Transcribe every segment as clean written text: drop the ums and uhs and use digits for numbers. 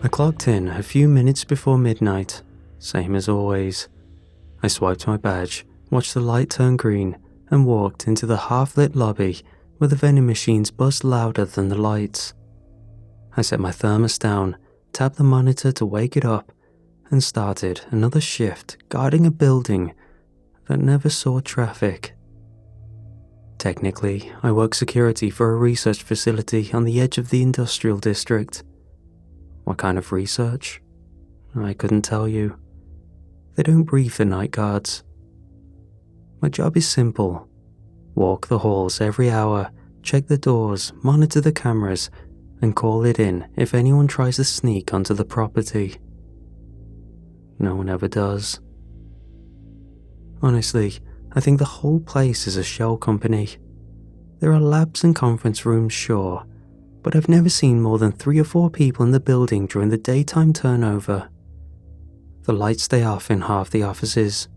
I clocked in a few minutes before midnight, same as always. I swiped my badge, watched the light turn green, and walked into the half-lit lobby where the vending machines buzzed louder than the lights. I set my thermos down, tapped the monitor to wake it up, and started another shift guarding a building that never saw traffic. Technically, I work security for a research facility on the edge of the industrial district. What kind of research? I couldn't tell you. They don't brief the night guards. My job is simple. Walk the halls every hour, check the doors, monitor the cameras, and call it in if anyone tries to sneak onto the property. No one ever does. Honestly, I think the whole place is a shell company. There are labs and conference rooms, sure, but I've never seen more than 3 or 4 people in the building during the daytime turnover. The lights stay off in half the offices.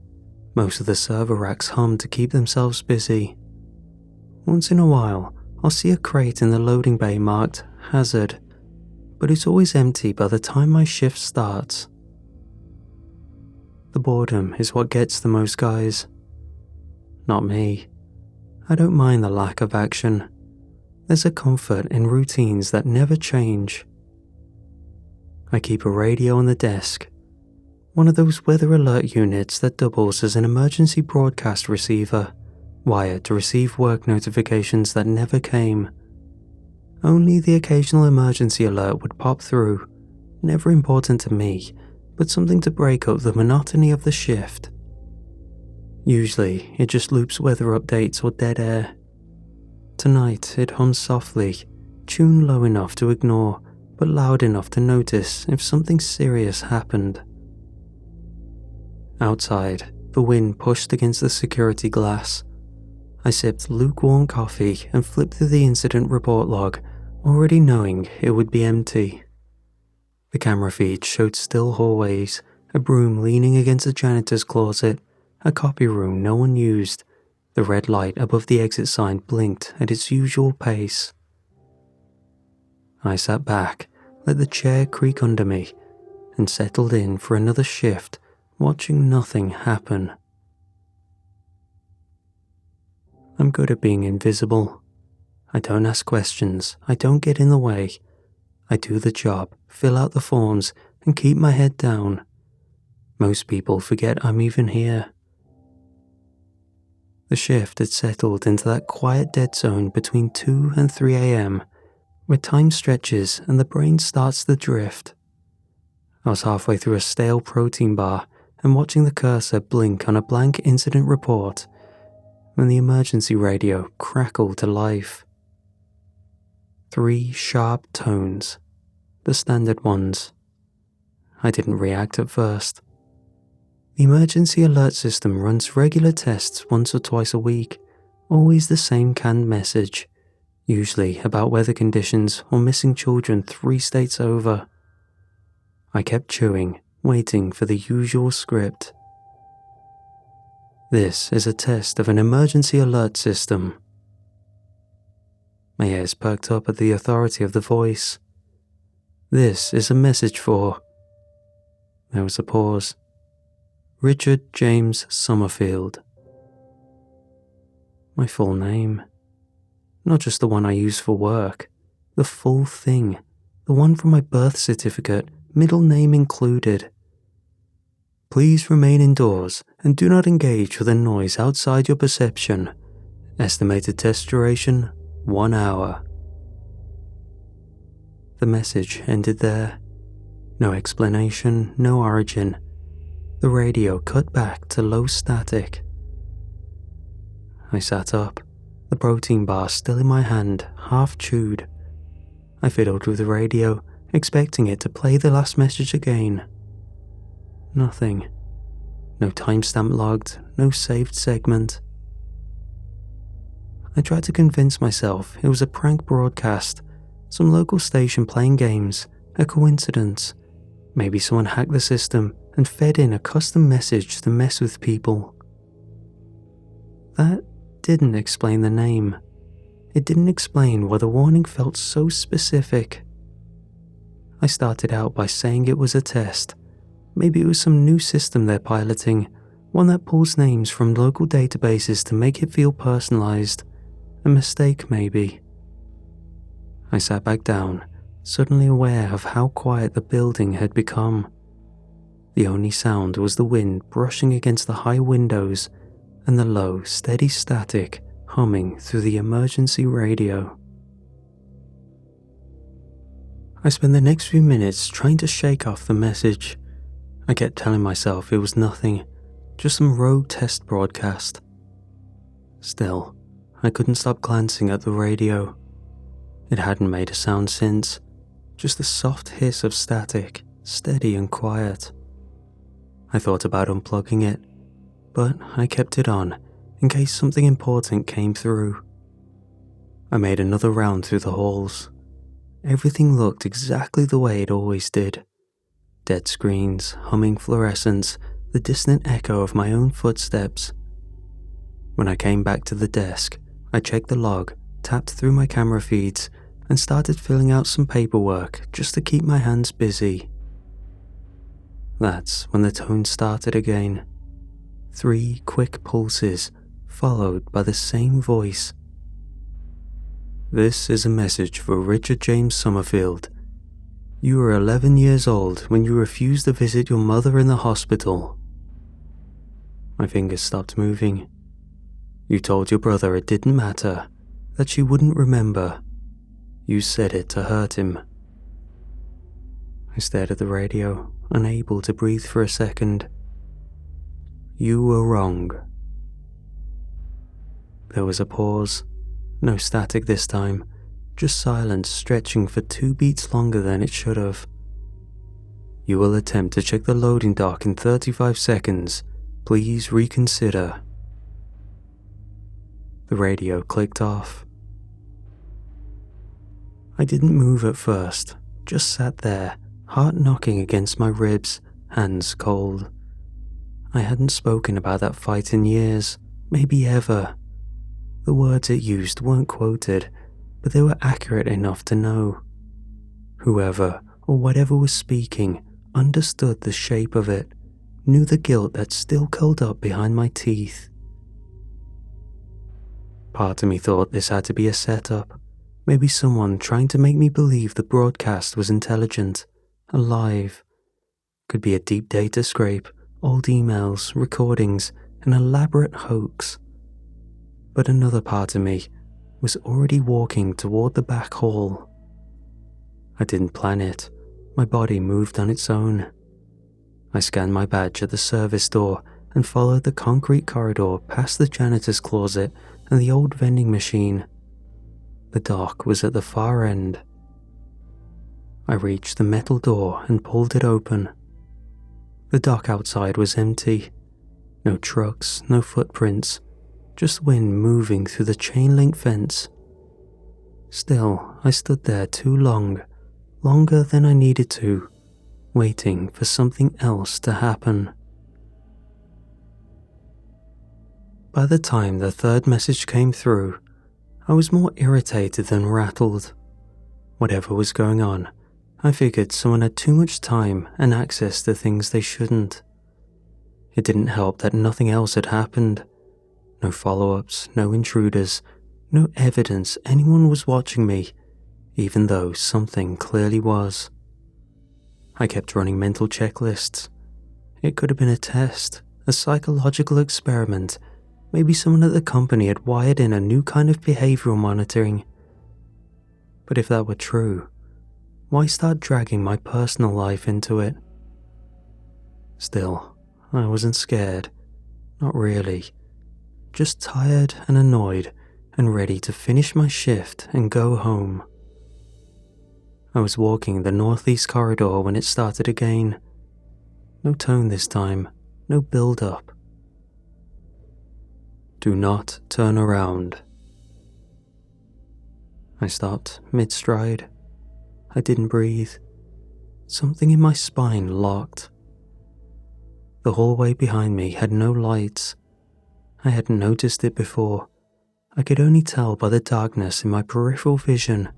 Most of the server racks hum to keep themselves busy. Once in a while, I'll see a crate in the loading bay marked Hazard, but it's always empty by the time my shift starts. The boredom is what gets the most guys. Not me. I don't mind the lack of action. There's a comfort in routines that never change. I keep a radio on the desk, one of those weather alert units that doubles as an emergency broadcast receiver, wired to receive work notifications that never came. Only the occasional emergency alert would pop through, never important to me, but something to break up the monotony of the shift. Usually, it just loops weather updates or dead air. Tonight, it hums softly, tuned low enough to ignore, but loud enough to notice if something serious happened. Outside, the wind pushed against the security glass. I sipped lukewarm coffee and flipped through the incident report log, already knowing it would be empty. The camera feed showed still hallways, a broom leaning against a janitor's closet, a copy room no one used. The red light above the exit sign blinked at its usual pace. I sat back, let the chair creak under me, and settled in for another shift, watching nothing happen. I'm good at being invisible. I don't ask questions, I don't get in the way. I do the job, fill out the forms, and keep my head down. Most people forget I'm even here. The shift had settled into that quiet dead zone between 2 and 3 a.m., where time stretches and the brain starts to drift. I was halfway through a stale protein bar and watching the cursor blink on a blank incident report when the emergency radio crackled to life. 3 sharp tones, the standard ones. I didn't react at first. The emergency alert system runs regular tests once or twice a week, always the same canned message, usually about weather conditions or missing children 3 states over. I kept chewing, waiting for the usual script. This is a test of an emergency alert system. My ears perked up at the authority of the voice. This is a message for... There was a pause. Richard James Summerfield. My full name. Not just the one I use for work. The full thing. The one from my birth certificate, middle name included. Please remain indoors and do not engage with a noise outside your perception. Estimated test duration, 1 hour. The message ended there. No explanation, no origin. The radio cut back to low static. I sat up, the protein bar still in my hand, half chewed. I fiddled with the radio, expecting it to play the last message again. Nothing. No timestamp logged, no saved segment. I tried to convince myself it was a prank broadcast, some local station playing games, a coincidence. Maybe someone hacked the system and fed in a custom message to mess with people. That didn't explain the name. It didn't explain why the warning felt so specific. I started out by saying it was a test. Maybe it was some new system they're piloting, one that pulls names from local databases to make it feel personalized. A mistake, maybe. I sat back down, suddenly aware of how quiet the building had become. The only sound was the wind brushing against the high windows and the low, steady static humming through the emergency radio. I spent the next few minutes trying to shake off the message. I kept telling myself it was nothing, just some rogue test broadcast. Still, I couldn't stop glancing at the radio. It hadn't made a sound since, just a soft hiss of static, steady and quiet. I thought about unplugging it, but I kept it on in case something important came through. I made another round through the halls. Everything looked exactly the way it always did. Dead screens, humming fluorescents, the distant echo of my own footsteps. When I came back to the desk, I checked the log, tapped through my camera feeds, and started filling out some paperwork just to keep my hands busy. That's when the tone started again. 3 quick pulses, followed by the same voice. This is a message for Richard James Summerfield. You were 11 years old when you refused to visit your mother in the hospital. My fingers stopped moving. You told your brother it didn't matter, that she wouldn't remember. You said it to hurt him. I stared at the radio, unable to breathe for a second. You were wrong. There was a pause. No static this time, just silence stretching for 2 beats longer than it should have. You will attempt to check the loading dock in 35 seconds. Please reconsider. The radio clicked off. I didn't move at first, just sat there, heart knocking against my ribs, hands cold. I hadn't spoken about that fight in years, maybe ever. The words it used weren't quoted, but they were accurate enough to know. Whoever or whatever was speaking understood the shape of it, knew the guilt that still curled up behind my teeth. Part of me thought this had to be a setup, maybe someone trying to make me believe the broadcast was intelligent, alive. Could be a deep data scrape, old emails, recordings, an elaborate hoax. But another part of me was already walking toward the back hall. I didn't plan it. My body moved on its own. I scanned my badge at the service door and followed the concrete corridor past the janitor's closet and the old vending machine. The dock was at the far end. I reached the metal door and pulled it open. The dock outside was empty. No trucks, no footprints, just wind moving through the chain-link fence. Still, I stood there too long, longer than I needed to, waiting for something else to happen. By the time the third message came through, I was more irritated than rattled. Whatever was going on, I figured someone had too much time and access to things they shouldn't. It didn't help that nothing else had happened. No follow-ups, no intruders, no evidence anyone was watching me, even though something clearly was. I kept running mental checklists. It could have been a test, a psychological experiment. Maybe someone at the company had wired in a new kind of behavioral monitoring. But if that were true, why start dragging my personal life into it? Still, I wasn't scared. Not really. Just tired and annoyed and ready to finish my shift and go home. I was walking the northeast corridor when it started again. No tone this time, no build-up. Do not turn around. I stopped mid-stride. I didn't breathe. Something in my spine locked. The hallway behind me had no lights. I hadn't noticed it before. I could only tell by the darkness in my peripheral vision,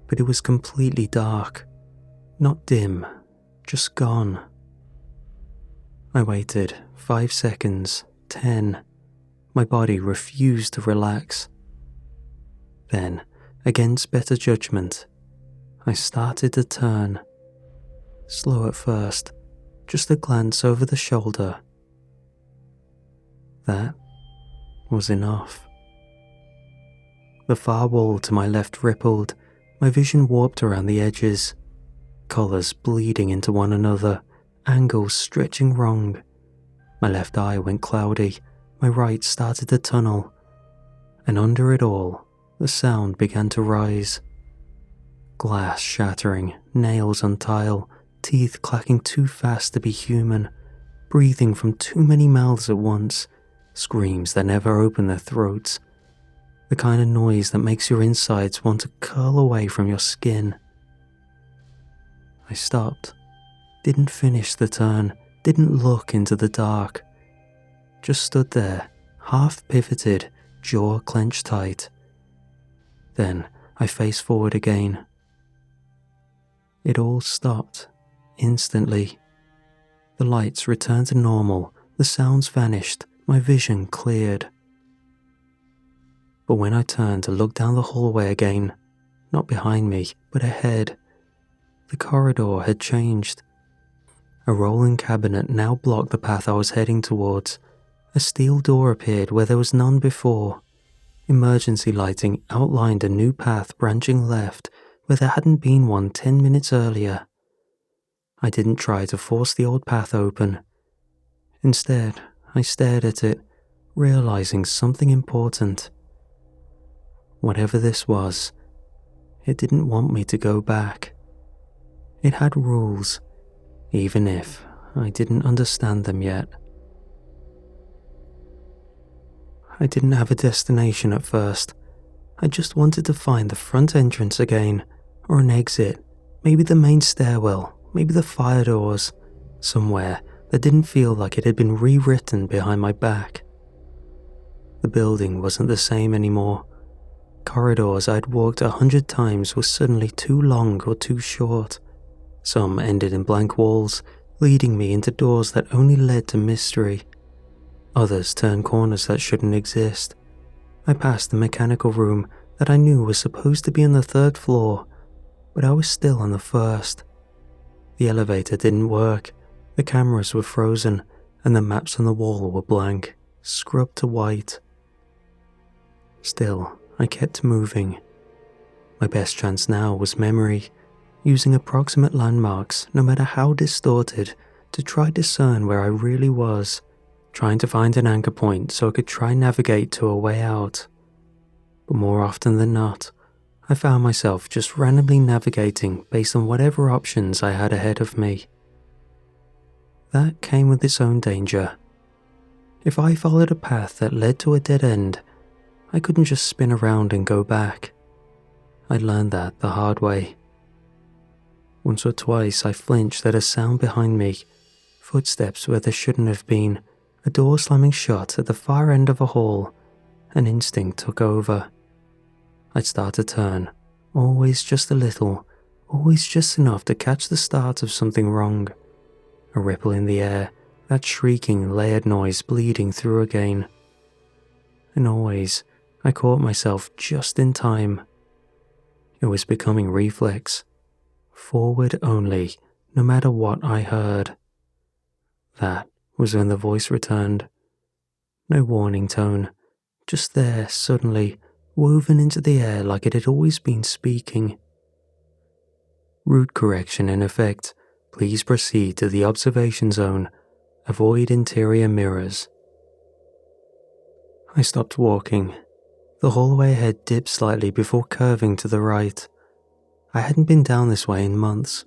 but it was completely dark. Not dim, just gone. I waited 5 seconds, 10. My body refused to relax. Then, against better judgment, I started to turn. Slow at first, just a glance over the shoulder. That was enough. The far wall to my left rippled, my vision warped around the edges, colours bleeding into one another, angles stretching wrong. My left eye went cloudy, my right started to tunnel, and under it all, the sound began to rise. Glass shattering, nails on tile, teeth clacking too fast to be human, breathing from too many mouths at once, screams that never open their throats, the kind of noise that makes your insides want to curl away from your skin. I stopped, didn't finish the turn, didn't look into the dark, just stood there, half pivoted, jaw clenched tight. Then I faced forward again. It all stopped, instantly. The lights returned to normal, the sounds vanished, my vision cleared. But when I turned to look down the hallway again, not behind me, but ahead, the corridor had changed. A rolling cabinet now blocked the path I was heading towards. A steel door appeared where there was none before. Emergency lighting outlined a new path branching left where there hadn't been one 10 minutes earlier. I didn't try to force the old path open. Instead, I stared at it, realizing something important. Whatever this was, it didn't want me to go back. It had rules, even if I didn't understand them yet. I didn't have a destination at first. I just wanted to find the front entrance again, or an exit, maybe the main stairwell, maybe the fire doors, somewhere that didn't feel like it had been rewritten behind my back. The building wasn't the same anymore. Corridors I'd walked 100 times were suddenly too long or too short. Some ended in blank walls, leading me into doors that only led to mystery. Others turned corners that shouldn't exist. I passed the mechanical room that I knew was supposed to be on the 3rd floor, but I was still on the 1st. The elevator didn't work, the cameras were frozen, and the maps on the wall were blank, scrubbed to white. Still, I kept moving. My best chance now was memory, using approximate landmarks, no matter how distorted, to try to discern where I really was, trying to find an anchor point so I could try navigate to a way out. But more often than not, I found myself just randomly navigating based on whatever options I had ahead of me. That came with its own danger. If I followed a path that led to a dead end, I couldn't just spin around and go back. I learned that the hard way. Once or twice I flinched at a sound behind me, footsteps where there shouldn't have been, a door slamming shut at the far end of a hall. An instinct took over. I'd start to turn, always just a little, always just enough to catch the start of something wrong. A ripple in the air, that shrieking, layered noise bleeding through again. And always, I caught myself just in time. It was becoming reflex. Forward only, no matter what I heard. That was when the voice returned. No warning tone, just there suddenly, woven into the air like it had always been speaking. Route correction in effect. Please proceed to the observation zone. Avoid interior mirrors. I stopped walking. The hallway ahead dipped slightly before curving to the right. I hadn't been down this way in months.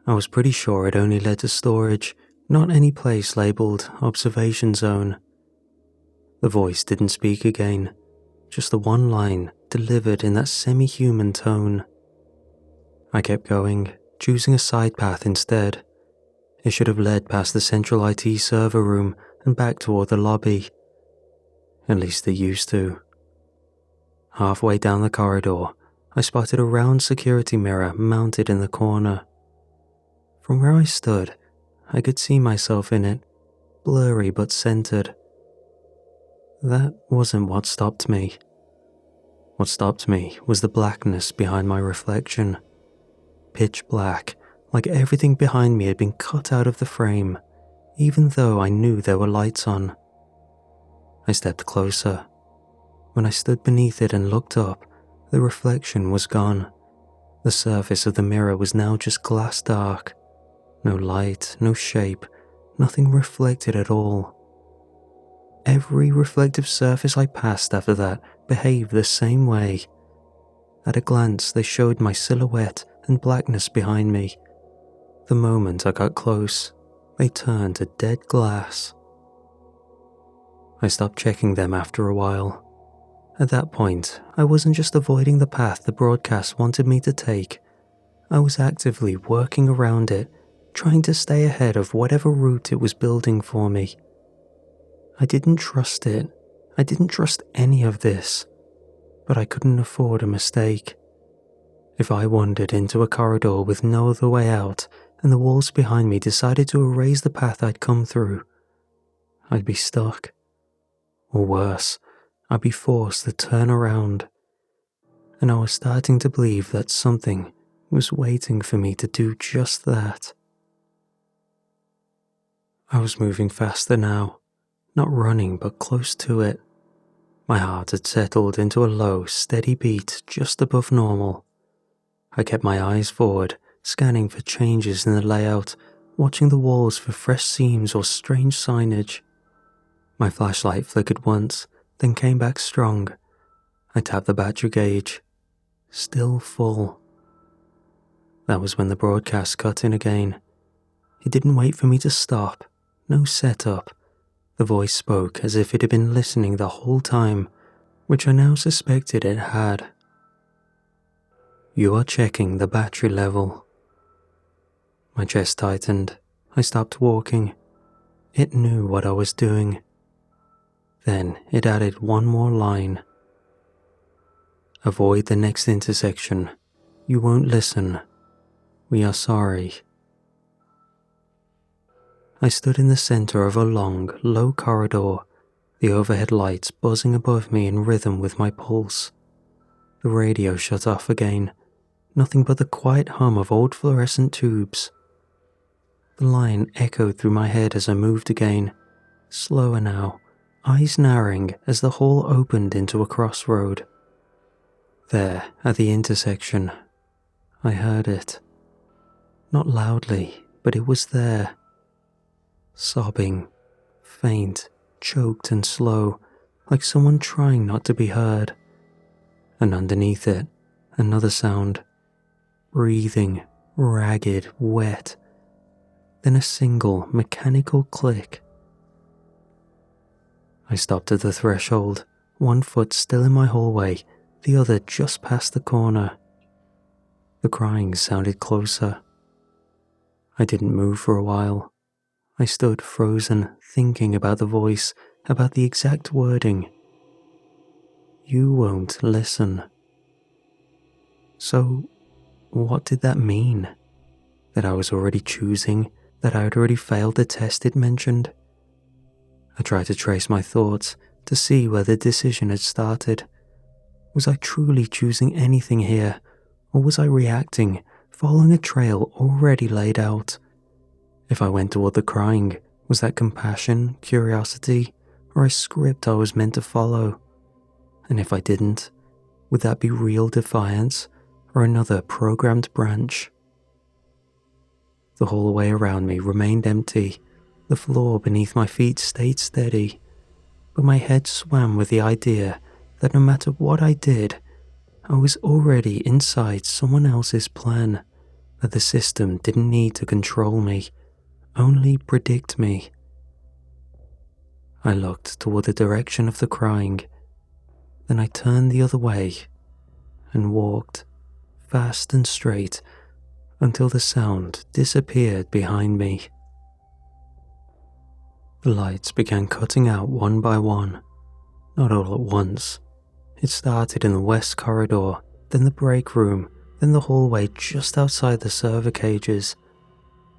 I was pretty sure it only led to storage, not any place labelled observation zone. The voice didn't speak again, just the one line delivered in that semi-human tone. I kept going, choosing a side path instead. It should have led past the central IT server room and back toward the lobby. At least it used to. Halfway down the corridor, I spotted a round security mirror mounted in the corner. From where I stood, I could see myself in it, blurry but centered. That wasn't what stopped me. What stopped me was the blackness behind my reflection. Pitch black, like everything behind me had been cut out of the frame, even though I knew there were lights on. I stepped closer. When I stood beneath it and looked up, the reflection was gone. The surface of the mirror was now just glass dark. No light, no shape, nothing reflected at all. Every reflective surface I passed after that behaved the same way. At a glance, they showed my silhouette and blackness behind me. The moment I got close, they turned to dead glass. I stopped checking them after a while. At that point, I wasn't just avoiding the path the broadcast wanted me to take. I was actively working around it, trying to stay ahead of whatever route it was building for me. I didn't trust it. I didn't trust any of this. But I couldn't afford a mistake. If I wandered into a corridor with no other way out, and the walls behind me decided to erase the path I'd come through, I'd be stuck. Or worse, I'd be forced to turn around. And I was starting to believe that something was waiting for me to do just that. I was moving faster now, not running but close to it. My heart had settled into a low, steady beat just above normal. I kept my eyes forward, scanning for changes in the layout, watching the walls for fresh seams or strange signage. My flashlight flickered once, then came back strong. I tapped the battery gauge. Still full. That was when the broadcast cut in again. It didn't wait for me to stop. No setup. The voice spoke as if it had been listening the whole time, which I now suspected it had. You are checking the battery level. My chest tightened. I stopped walking. It knew what I was doing. Then it added one more line. Avoid the next intersection. You won't listen. We are sorry. I stood in the center of a long, low corridor, the overhead lights buzzing above me in rhythm with my pulse. The radio shut off again, nothing but the quiet hum of old fluorescent tubes. The line echoed through my head as I moved again, slower now, eyes narrowing as the hall opened into a crossroad. There, at the intersection, I heard it. Not loudly, but it was there. Sobbing, faint, choked and slow, like someone trying not to be heard. And underneath it, another sound. Breathing, ragged, wet. Then a single, mechanical click. I stopped at the threshold, one foot still in my hallway, the other just past the corner. The crying sounded closer. I didn't move for a while. I stood frozen, thinking about the voice, about the exact wording. You won't listen. So, what did that mean? That I was already choosing? That I had already failed the test it mentioned? I tried to trace my thoughts, to see where the decision had started. Was I truly choosing anything here, or was I reacting, following a trail already laid out? If I went toward the crying, was that compassion, curiosity, or a script I was meant to follow? And if I didn't, would that be real defiance, or another programmed branch? The hallway around me remained empty. The floor beneath my feet stayed steady, but my head swam with the idea that no matter what I did, I was already inside someone else's plan, that the system didn't need to control me, only predict me. I looked toward the direction of the crying, then I turned the other way and walked, fast and straight, until the sound disappeared behind me. The lights began cutting out one by one, not all at once. It started in the west corridor, then the break room, then the hallway just outside the server cages.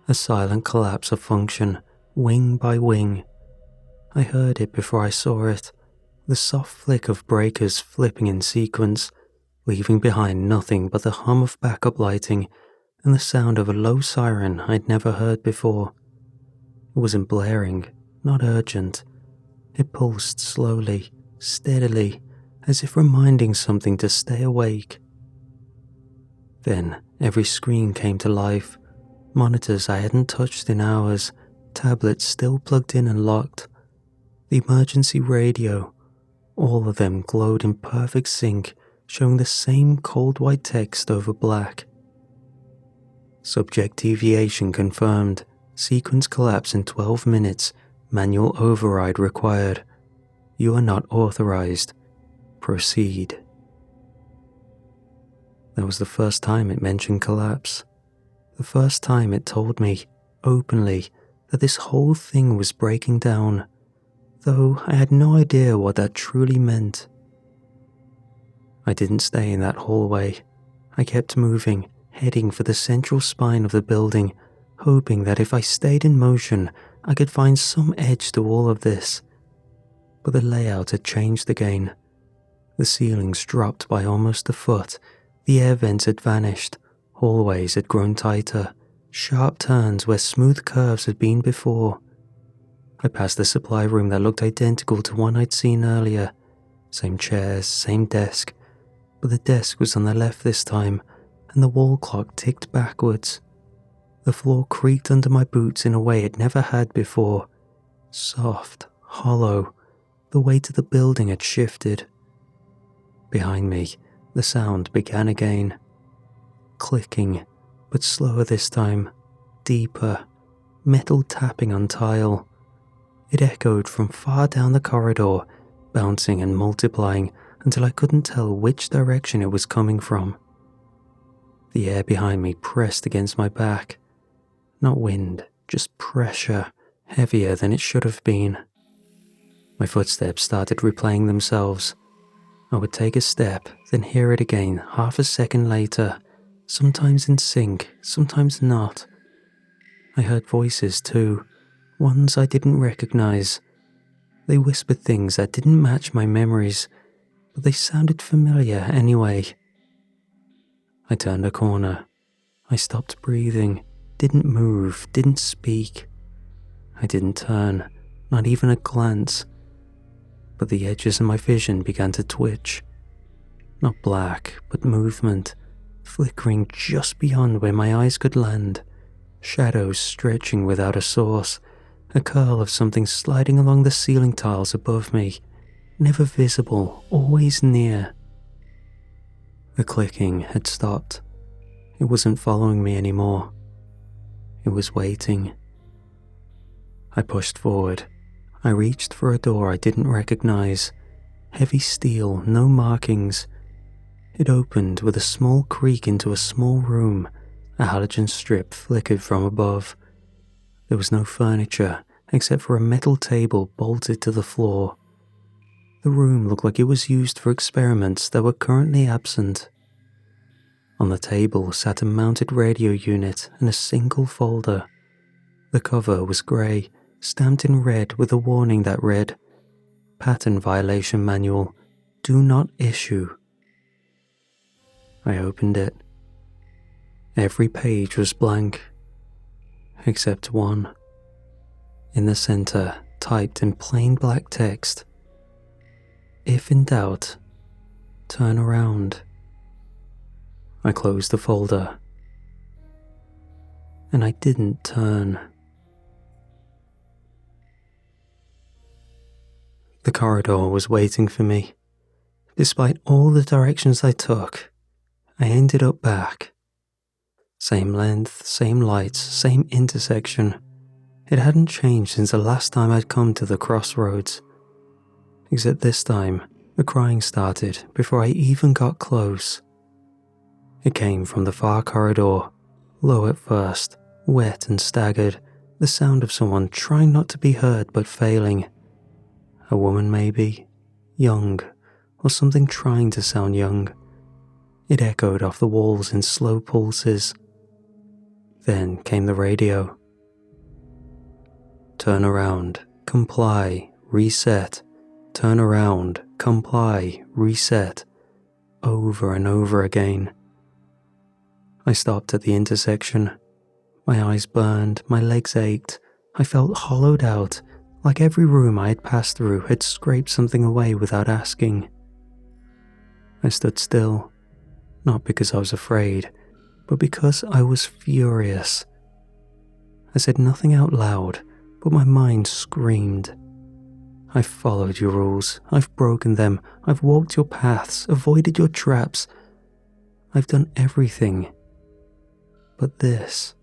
a silent collapse of function, wing by wing. I heard it before I saw it, the soft flick of breakers flipping in sequence, leaving behind nothing but the hum of backup lighting and the sound of a low siren I'd never heard before. It wasn't blaring, not urgent. It pulsed slowly, steadily, as if reminding something to stay awake. Then every screen came to life, monitors I hadn't touched in hours, tablets still plugged in and locked, the emergency radio, all of them glowed in perfect sync, showing the same cold white text over black. Subject deviation confirmed, sequence collapse in 12 minutes, manual override required. You are not authorized. Proceed. That was the first time it mentioned collapse. The first time it told me, openly, that this whole thing was breaking down, though I had no idea what that truly meant. I didn't stay in that hallway. I kept moving, heading for the central spine of the building, hoping that if I stayed in motion, I could find some edge to all of this. But the layout had changed again. The ceilings dropped by almost a foot, the air vents had vanished, hallways had grown tighter, sharp turns where smooth curves had been before. I passed the supply room that looked identical to one I'd seen earlier. Same chairs, same desk, but the desk was on the left this time, and the wall clock ticked backwards. The floor creaked under my boots in a way it never had before. Soft, hollow, the weight of the building had shifted. Behind me, the sound began again. Clicking, but slower this time, deeper, metal tapping on tile. It echoed from far down the corridor, bouncing and multiplying until I couldn't tell which direction it was coming from. The air behind me pressed against my back. Not wind, just pressure, heavier than it should have been. My footsteps started replaying themselves. I would take a step, then hear it again half a second later, sometimes in sync, sometimes not. I heard voices too, ones I didn't recognize. They whispered things that didn't match my memories, but they sounded familiar anyway. I turned a corner. I stopped breathing, didn't move, didn't speak. I didn't turn, not even a glance. But the edges of my vision began to twitch. Not black, but movement, flickering just beyond where my eyes could land. Shadows stretching without a source, a curl of something sliding along the ceiling tiles above me, never visible, always near. The clicking had stopped. It wasn't following me anymore. It was waiting. I pushed forward. I reached for a door I didn't recognize. Heavy steel, no markings. It opened with a small creak into a small room. A halogen strip flickered from above. There was no furniture, except for a metal table bolted to the floor. The room looked like it was used for experiments that were currently absent. On the table sat a mounted radio unit and a single folder. The cover was grey, stamped in red with a warning that read, "Pattern Violation Manual, Do Not Issue." I opened it. Every page was blank, except one. In the center, typed in plain black text, "If in doubt, turn around." I closed the folder, and I didn't turn. The corridor was waiting for me. Despite all the directions I took, I ended up back. Same length, same lights, same intersection. It hadn't changed since the last time I'd come to the crossroads. Except this time, the crying started before I even got close. It came from the far corridor, low at first, wet and staggered, the sound of someone trying not to be heard but failing. A woman maybe, young, or something trying to sound young. It echoed off the walls in slow pulses. Then came the radio. Turn around, comply, reset. Turn around, comply, reset. Over and over again. I stopped at the intersection. My eyes burned, my legs ached. I felt hollowed out, like every room I had passed through had scraped something away without asking. I stood still, not because I was afraid, but because I was furious. I said nothing out loud, but my mind screamed. I've followed your rules, I've broken them, I've walked your paths, avoided your traps. I've done everything. But this.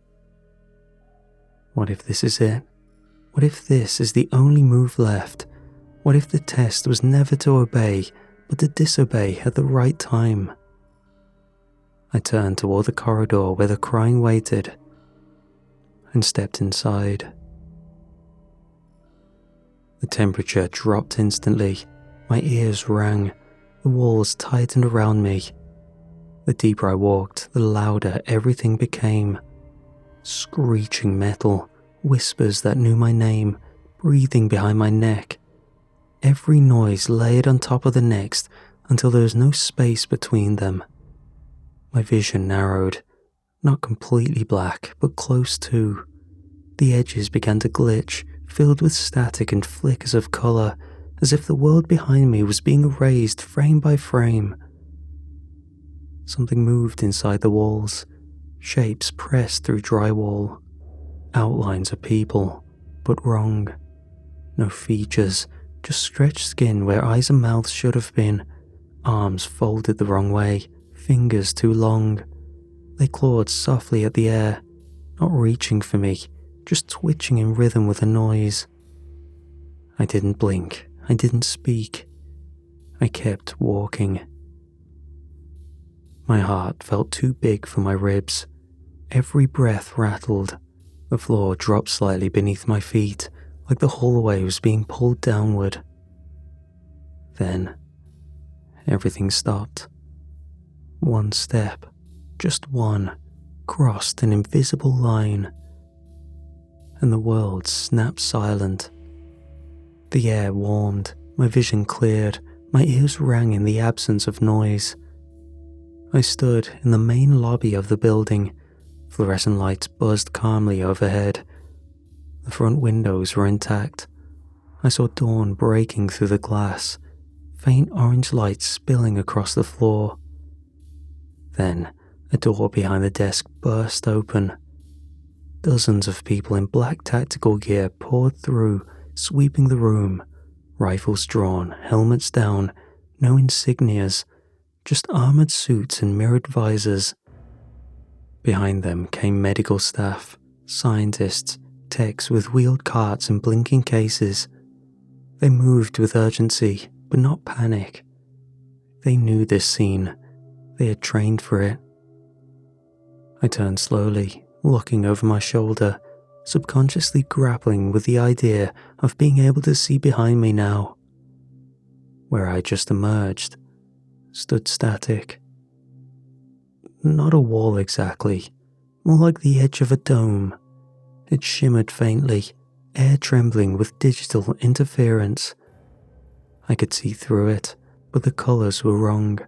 What if this is it? What if this is the only move left? What if the test was never to obey, but to disobey at the right time? I turned toward the corridor where the crying waited and stepped inside. The temperature dropped instantly. My ears rang. The walls tightened around me. The deeper I walked, the louder everything became. Screeching metal, whispers that knew my name, breathing behind my neck. Every noise layered on top of the next until there was no space between them. My vision narrowed, not completely black, but close to. The edges began to glitch, filled with static and flickers of colour, as if the world behind me was being erased frame by frame. Something moved inside the walls, shapes pressed through drywall, outlines of people, but wrong. No features, just stretched skin where eyes and mouths should have been, arms folded the wrong way, fingers too long. They clawed softly at the air, not reaching for me, just twitching in rhythm with a noise. I didn't blink, I didn't speak. I kept walking. My heart felt too big for my ribs. Every breath rattled. The floor dropped slightly beneath my feet, like the hallway was being pulled downward. Then, everything stopped. One step, just one, crossed an invisible line, and the world snapped silent. The air warmed, my vision cleared, my ears rang in the absence of noise. I stood in the main lobby of the building. Fluorescent lights buzzed calmly overhead. The front windows were intact. I saw dawn breaking through the glass, faint orange light spilling across the floor. Then, a door behind the desk burst open. Dozens of people in black tactical gear poured through, sweeping the room, rifles drawn, helmets down, no insignias, just armored suits and mirrored visors. Behind them came medical staff, scientists, techs with wheeled carts and blinking cases. They moved with urgency, but not panic. They knew this scene. They had trained for it. I turned slowly, looking over my shoulder, subconsciously grappling with the idea of being able to see behind me now. Where I just emerged stood static. Not a wall exactly, more like the edge of a dome. It shimmered faintly, air trembling with digital interference. I could see through it, but the colours were wrong.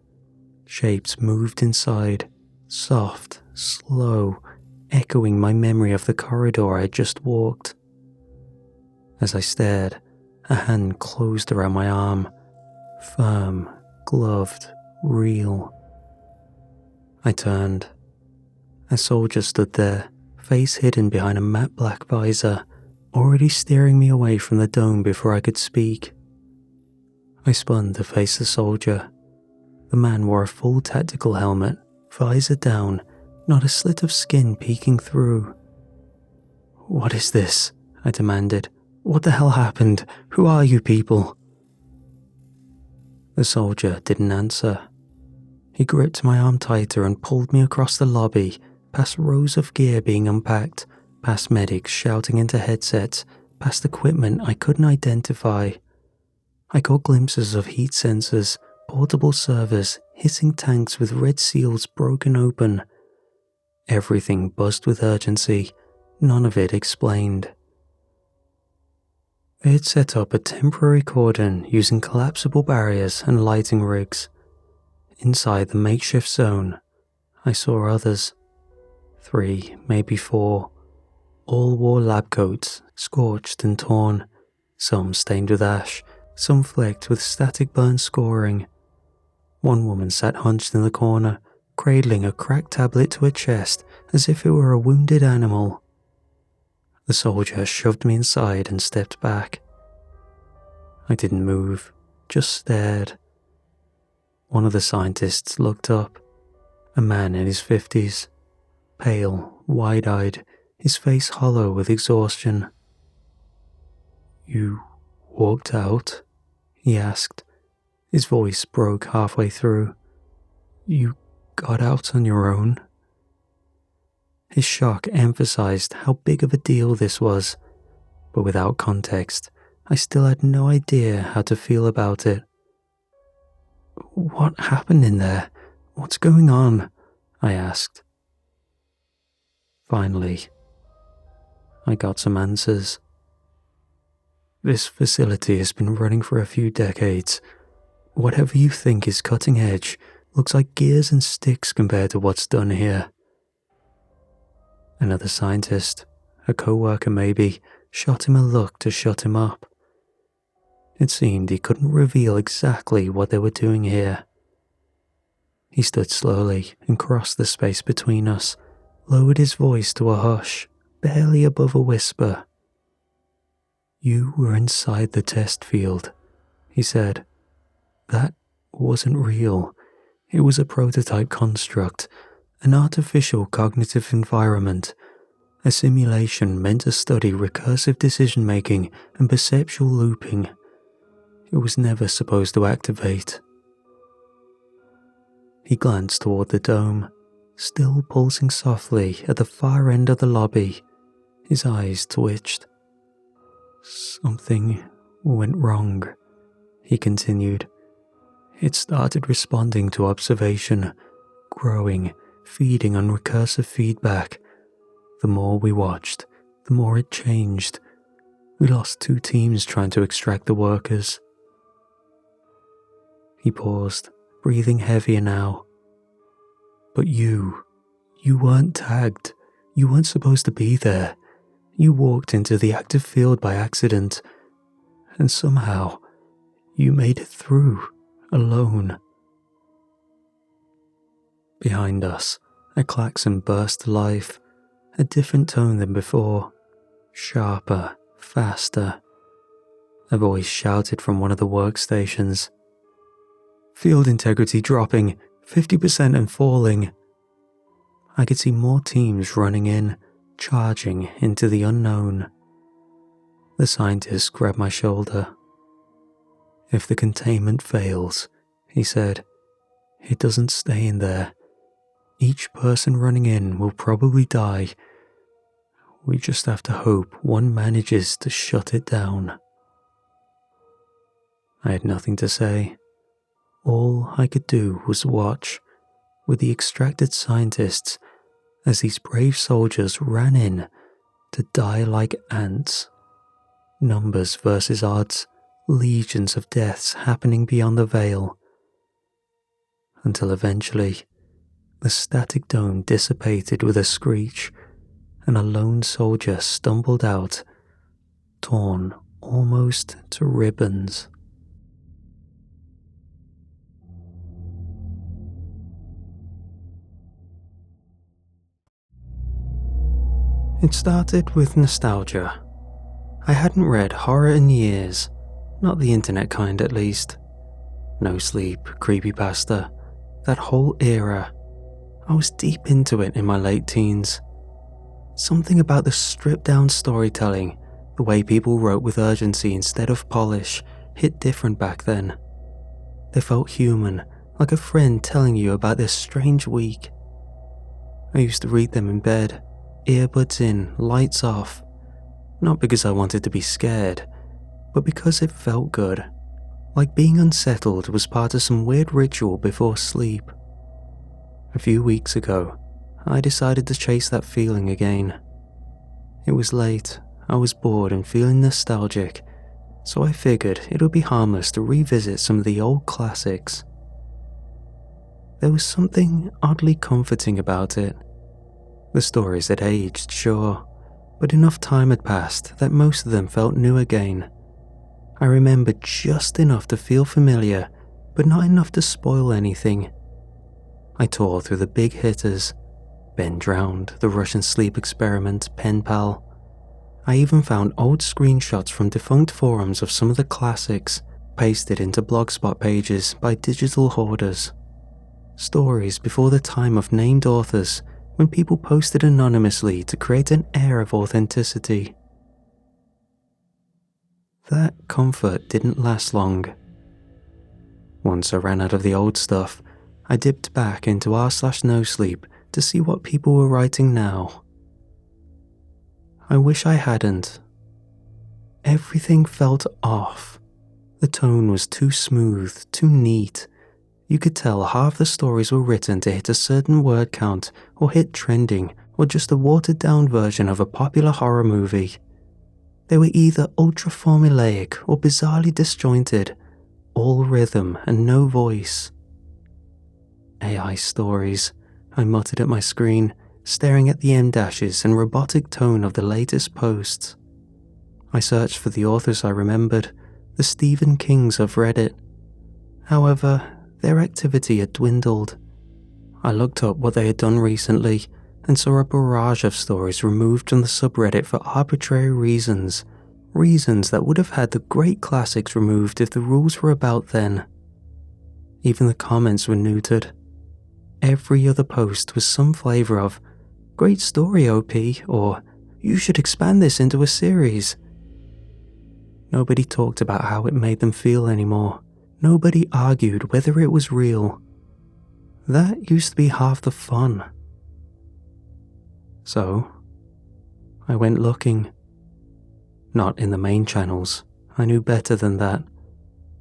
Shapes moved inside, soft, slow, echoing my memory of the corridor I had just walked. As I stared, a hand closed around my arm, firm, gloved, real. I turned. A soldier stood there, face hidden behind a matte black visor, already steering me away from the dome before I could speak. I spun to face the soldier. The man wore a full tactical helmet, visor down, not a slit of skin peeking through. "What is this?" I demanded. "What the hell happened? Who are you people?" The soldier didn't answer. He gripped my arm tighter and pulled me across the lobby, past rows of gear being unpacked, past medics shouting into headsets, past equipment I couldn't identify. I caught glimpses of heat sensors, portable servers, hissing tanks with red seals broken open. Everything buzzed with urgency, none of it explained. They had set up a temporary cordon using collapsible barriers and lighting rigs. Inside the makeshift zone, I saw others. 3, maybe 4. All wore lab coats, scorched and torn, some stained with ash, some flecked with static burn scoring. One woman sat hunched in the corner, cradling a cracked tablet to her chest as if it were a wounded animal. The soldier shoved me inside and stepped back. I didn't move, just stared. One of the scientists looked up, a man in his 50s, pale, wide-eyed, his face hollow with exhaustion. "You walked out?" he asked. His voice broke halfway through. "You got out on your own?" His shock emphasized how big of a deal this was, but without context, I still had no idea how to feel about it. "What happened in there? What's going on?" I asked. Finally, I got some answers. "This facility has been running for a few decades. Whatever you think is cutting edge looks like gears and sticks compared to what's done here." Another scientist, a co-worker maybe, shot him a look to shut him up. It seemed he couldn't reveal exactly what they were doing here. He stood slowly and crossed the space between us, lowered his voice to a hush, barely above a whisper. "You were inside the test field," he said. "That wasn't real. It was a prototype construct, an artificial cognitive environment, a simulation meant to study recursive decision-making and perceptual looping. It was never supposed to activate." He glanced toward the dome, still pulsing softly at the far end of the lobby. His eyes twitched. "Something went wrong," he continued. "It started responding to observation, growing, feeding on recursive feedback. The more we watched, the more it changed. We lost 2 teams trying to extract the workers." He paused, breathing heavier now. "But you weren't tagged. You weren't supposed to be there. You walked into the active field by accident, and somehow you made it through, alone." Behind us, a klaxon burst to life, a different tone than before, sharper, faster. A voice shouted from one of the workstations. "Field integrity dropping, 50% and falling." I could see more teams running in, charging into the unknown. The scientist grabbed my shoulder. "If the containment fails," he said, "it doesn't stay in there. Each person running in will probably die. We just have to hope one manages to shut it down." I had nothing to say. All I could do was watch, with the extracted scientists, as these brave soldiers ran in to die like ants. Numbers versus odds, legions of deaths happening beyond the veil. Until eventually, the static dome dissipated with a screech, and a lone soldier stumbled out, torn almost to ribbons. It started with nostalgia. I hadn't read horror in years, not the internet kind at least. Nosleep, Creepypasta, that whole era. I was deep into it in my late teens. Something about the stripped-down storytelling, the way people wrote with urgency instead of polish, hit different back then. They felt human, like a friend telling you about their strange week. I used to read them in bed, earbuds in, lights off. Not because I wanted to be scared, but because it felt good. Like being unsettled was part of some weird ritual before sleep. A few weeks ago, I decided to chase that feeling again. It was late, I was bored and feeling nostalgic, so I figured it would be harmless to revisit some of the old classics. There was something oddly comforting about it. The stories had aged, sure, but enough time had passed that most of them felt new again. I remembered just enough to feel familiar, but not enough to spoil anything. I tore through the big hitters: Ben Drowned, The Russian Sleep Experiment, Pen Pal. I even found old screenshots from defunct forums of some of the classics, pasted into blogspot pages by digital hoarders. Stories before the time of named authors, when people posted anonymously to create an air of authenticity. That comfort didn't last long. Once I ran out of the old stuff, I dipped back into r/nosleep to see what people were writing now. I wish I hadn't. Everything felt off. The tone was too smooth, too neat. You could tell half the stories were written to hit a certain word count, or hit trending, or just a watered-down version of a popular horror movie. They were either ultra-formulaic or bizarrely disjointed, all rhythm and no voice. AI stories, I muttered at my screen, staring at the M-dashes and robotic tone of the latest posts. I searched for the authors I remembered, the Stephen Kings of Reddit. However, their activity had dwindled. I looked up what they had done recently and saw a barrage of stories removed from the subreddit for arbitrary reasons that would have had the great classics removed if the rules were about then. Even the comments were neutered. Every other post was some flavor of, "Great story, OP," or "You should expand this into a series." Nobody talked about how it made them feel anymore. Nobody argued whether it was real. That used to be half the fun. So, I went looking. Not in the main channels, I knew better than that.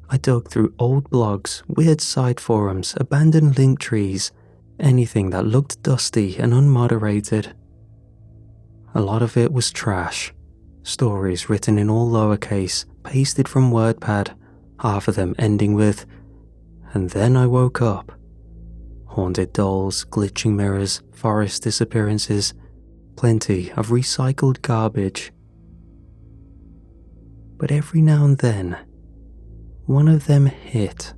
I dug through old blogs, weird side forums, abandoned link trees, anything that looked dusty and unmoderated. A lot of it was trash. Stories written in all lowercase, pasted from WordPad, half of them ending with, "And then I woke up." Haunted dolls, glitching mirrors, forest disappearances, plenty of recycled garbage. But every now and then, one of them hit.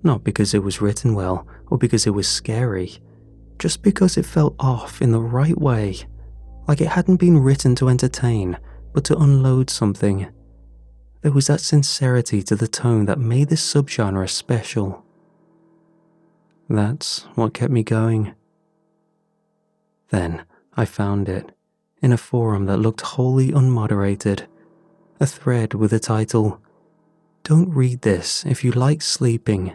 Not because it was written well or because it was scary, just because it felt off in the right way, like it hadn't been written to entertain, but to unload something. There was that sincerity to the tone that made this subgenre special. That's what kept me going. Then I found it, in a forum that looked wholly unmoderated, a thread with the title, "Don't read this if you like sleeping."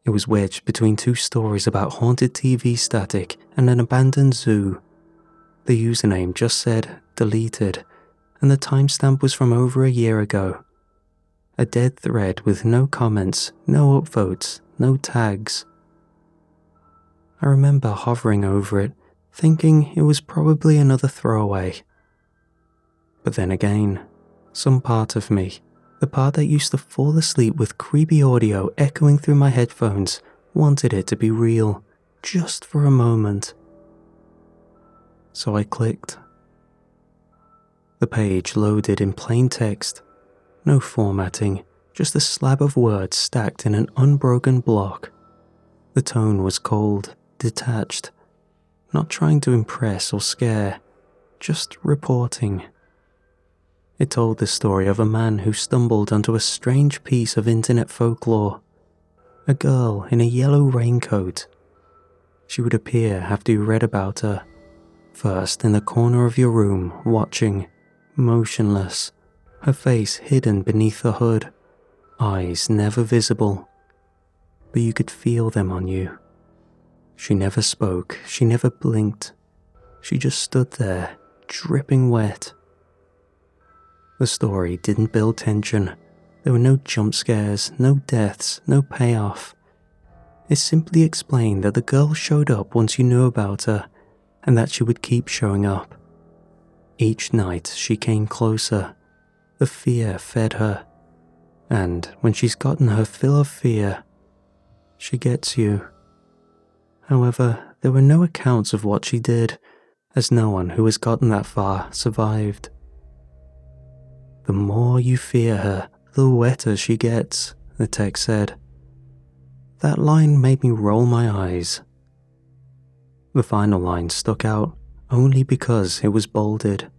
It was wedged between two stories about haunted TV static and an abandoned zoo. The username just said "deleted," and the timestamp was from over a year ago. A dead thread with no comments, no upvotes, no tags. I remember hovering over it, thinking it was probably another throwaway. But then again, some part of me, the part that used to fall asleep with creepy audio echoing through my headphones, wanted it to be real, just for a moment. So I clicked. The page loaded in plain text, no formatting, just a slab of words stacked in an unbroken block. The tone was cold, detached, not trying to impress or scare, just reporting. It told the story of a man who stumbled onto a strange piece of internet folklore. A girl in a yellow raincoat. She would appear after you read about her, first in the corner of your room, watching, motionless, her face hidden beneath the hood, eyes never visible, but you could feel them on you. She never spoke, she never blinked. She just stood there, dripping wet. The story didn't build tension. There were no jump scares, no deaths, no payoff. It simply explained that the girl showed up once you knew about her, and that she would keep showing up. Each night she came closer. The fear fed her, and when she's gotten her fill of fear, she gets you. However, there were no accounts of what she did, as no one who has gotten that far survived. The more you fear her, the wetter she gets, the text said. That line made me roll my eyes. The final line stuck out only because it was bolded.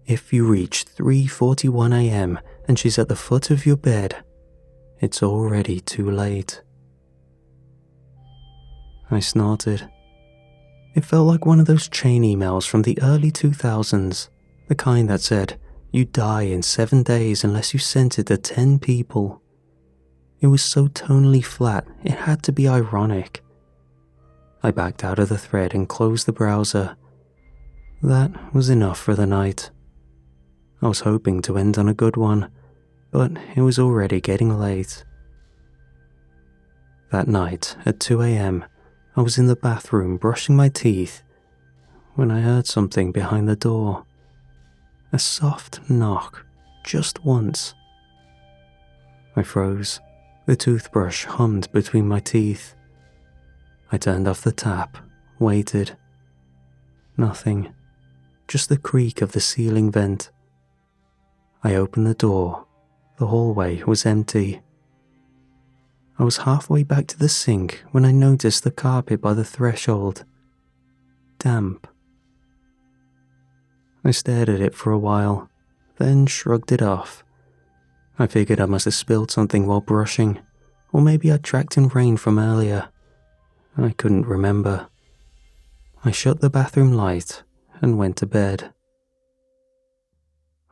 If you reach 3:41 a.m. and she's at the foot of your bed, it's already too late. I snorted. It felt like one of those chain emails from the early 2000s, the kind that said, "You die in 7 days unless you sent it to 10 people." It was so tonally flat, it had to be ironic. I backed out of the thread and closed the browser. That was enough for the night. I was hoping to end on a good one, but it was already getting late. That night, at 2 a.m., I was in the bathroom brushing my teeth when I heard something behind the door. A soft knock, just once. I froze. The toothbrush hummed between my teeth. I turned off the tap, waited. Nothing, just the creak of the ceiling vent. I opened the door. The hallway was empty. I was halfway back to the sink when I noticed the carpet by the threshold. Damp. I stared at it for a while, then shrugged it off. I figured I must have spilled something while brushing, or maybe I'd tracked in rain from earlier. I couldn't remember. I shut the bathroom light and went to bed.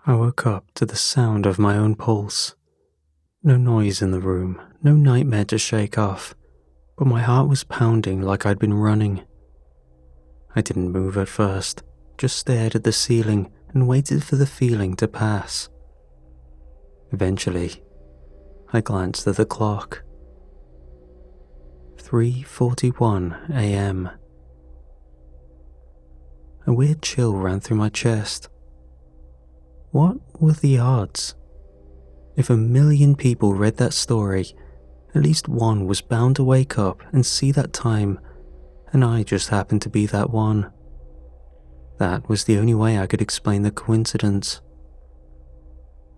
I woke up to the sound of my own pulse. No noise in the room, no nightmare to shake off, but my heart was pounding like I'd been running. I didn't move at first, just stared at the ceiling and waited for the feeling to pass. Eventually, I glanced at the clock. 3:41 a.m. A weird chill ran through my chest. What were the odds? If 1,000,000 people read that story, at least one was bound to wake up and see that time, and I just happened to be that one. That was the only way I could explain the coincidence.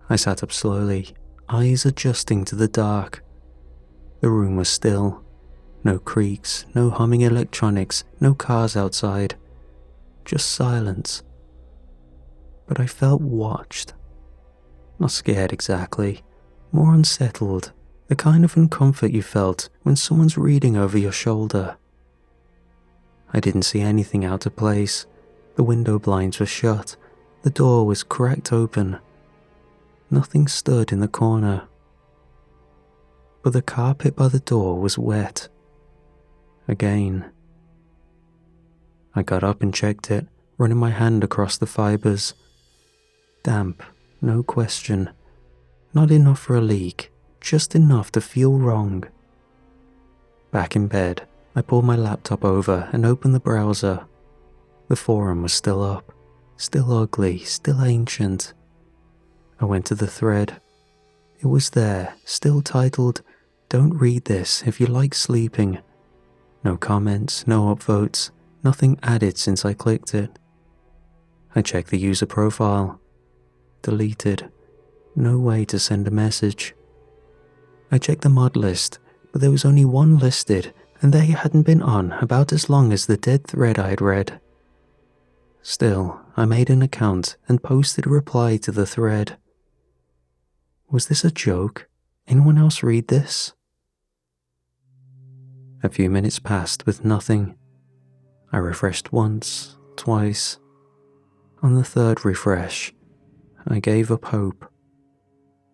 I sat up slowly, eyes adjusting to the dark. The room was still. No creaks, no humming electronics, no cars outside. Just silence. But I felt watched. Not scared exactly, more unsettled, the kind of uncomfort you felt when someone's reading over your shoulder. I didn't see anything out of place. The window blinds were shut, the door was cracked open. Nothing stood in the corner. But the carpet by the door was wet. Again. I got up and checked it, running my hand across the fibers. Damp, no question. Not enough for a leak, just enough to feel wrong. Back in bed, I pulled my laptop over and opened the browser. The forum was still up, still ugly, still ancient. I went to the thread. It was there, still titled, "Don't read this if you like sleeping." No comments, no upvotes, nothing added since I clicked it. I checked the user profile. Deleted. No way to send a message. I checked the mod list, but there was only one listed, and they hadn't been on about as long as the dead thread I'd read. Still, I made an account and posted a reply to the thread. Was this a joke? Anyone else read this? A few minutes passed with nothing. I refreshed once, twice. On the third refresh, I gave up hope.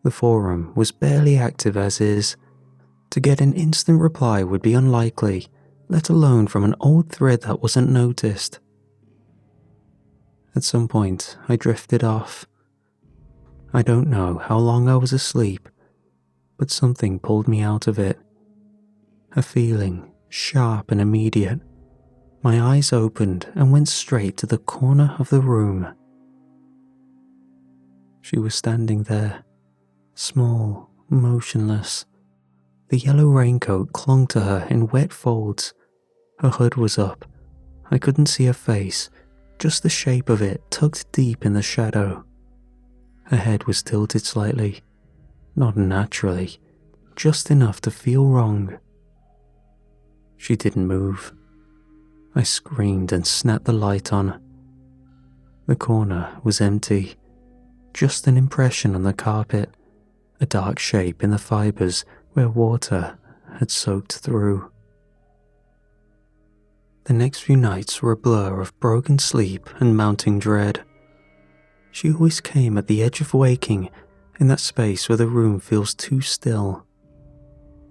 The forum was barely active as is. To get an instant reply would be unlikely, let alone from an old thread that wasn't noticed. At some point, I drifted off. I don't know how long I was asleep, but something pulled me out of it. A feeling, sharp and immediate. My eyes opened and went straight to the corner of the room. She was standing there, small, motionless. The yellow raincoat clung to her in wet folds. Her hood was up. I couldn't see her face, just the shape of it tucked deep in the shadow. Her head was tilted slightly, not naturally, just enough to feel wrong. She didn't move. I screamed and snapped the light on. The corner was empty, just an impression on the carpet, a dark shape in the fibers where water had soaked through. The next few nights were a blur of broken sleep and mounting dread. She always came at the edge of waking, in that space where the room feels too still.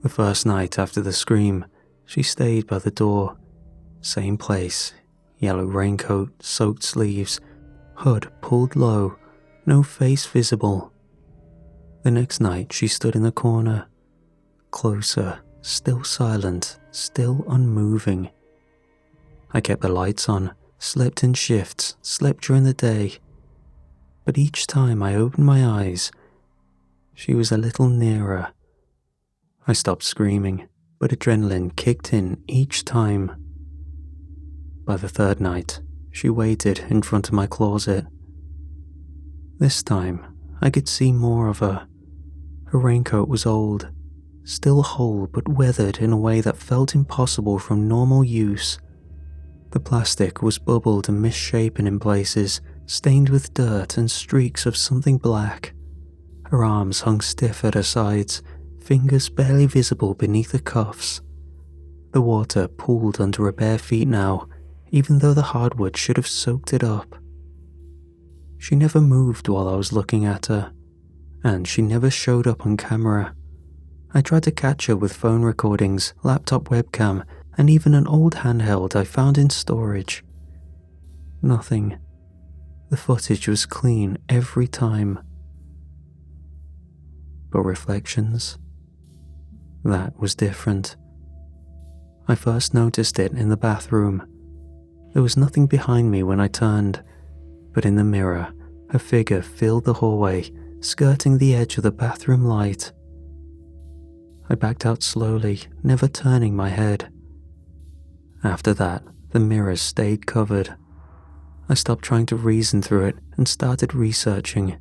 The first night after the scream, she stayed by the door. Same place, yellow raincoat, soaked sleeves, hood pulled low, no face visible. The next night she stood in the corner, closer, still silent, still unmoving. I kept the lights on, slept in shifts, slept during the day. But each time I opened my eyes, she was a little nearer. I stopped screaming, but adrenaline kicked in each time. By the third night, she waited in front of my closet. This time, I could see more of her. Her raincoat was old, still whole but weathered in a way that felt impossible from normal use. The plastic was bubbled and misshapen in places, stained with dirt and streaks of something black. Her arms hung stiff at her sides, fingers barely visible beneath the cuffs. The water pooled under her bare feet now, even though the hardwood should have soaked it up. She never moved while I was looking at her, and she never showed up on camera. I tried to catch her with phone recordings, laptop webcam, and even an old handheld I found in storage. Nothing. The footage was clean every time. But reflections? That was different. I first noticed it in the bathroom. There was nothing behind me when I turned, but in the mirror, her figure filled the hallway, skirting the edge of the bathroom light. I backed out slowly, never turning my head. After that, the mirrors stayed covered. I stopped trying to reason through it and started researching.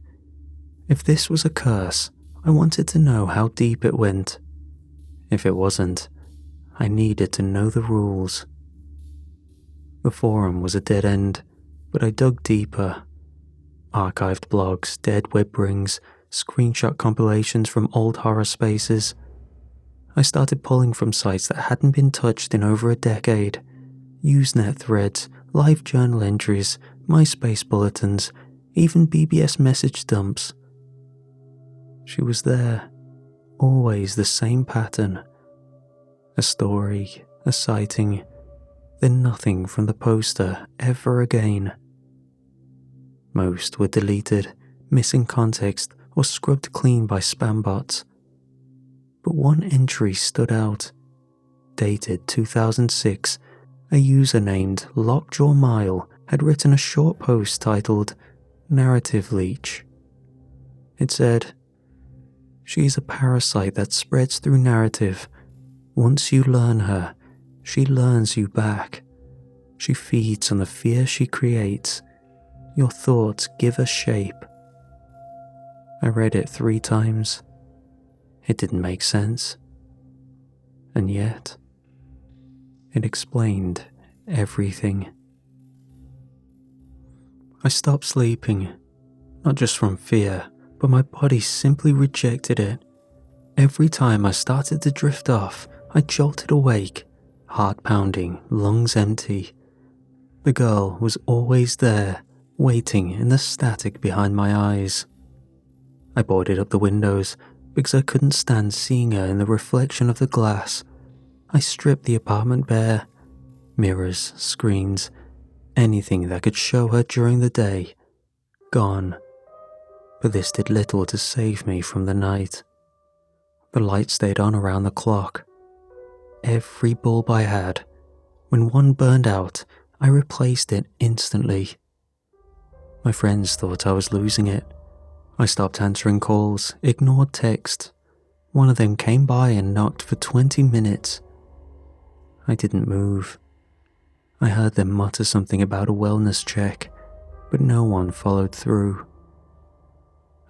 If this was a curse, I wanted to know how deep it went. If it wasn't, I needed to know the rules. The forum was a dead end, but I dug deeper. Archived blogs, dead web rings, screenshot compilations from old horror spaces. I started pulling from sites that hadn't been touched in over a decade. Usenet threads, live journal entries, MySpace bulletins, even BBS message dumps. She was there, always the same pattern. A story, a sighting, then nothing from the poster ever again. Most were deleted, missing context, or scrubbed clean by spam bots. But one entry stood out. Dated 2006, a user named LockjawMile had written a short post titled Narrative Leech. It said, "She is a parasite that spreads through narrative. Once you learn her, she learns you back. She feeds on the fear she creates. Your thoughts give her shape." I read it 3 times. It didn't make sense. And yet, it explained everything. I stopped sleeping, not just from fear, but my body simply rejected it. Every time I started to drift off, I jolted awake, heart pounding, lungs empty. The girl was always there, waiting in the static behind my eyes. I boarded up the windows because I couldn't stand seeing her in the reflection of the glass. I stripped the apartment bare. Mirrors, screens, anything that could show her during the day. Gone. But this did little to save me from the night. The light stayed on around the clock. every bulb I had. When one burned out, I replaced it instantly. My friends thought I was losing it. I stopped answering calls, ignored texts. One of them came by and knocked for 20 minutes. I didn't move. I heard them mutter something about a wellness check, but no one followed through.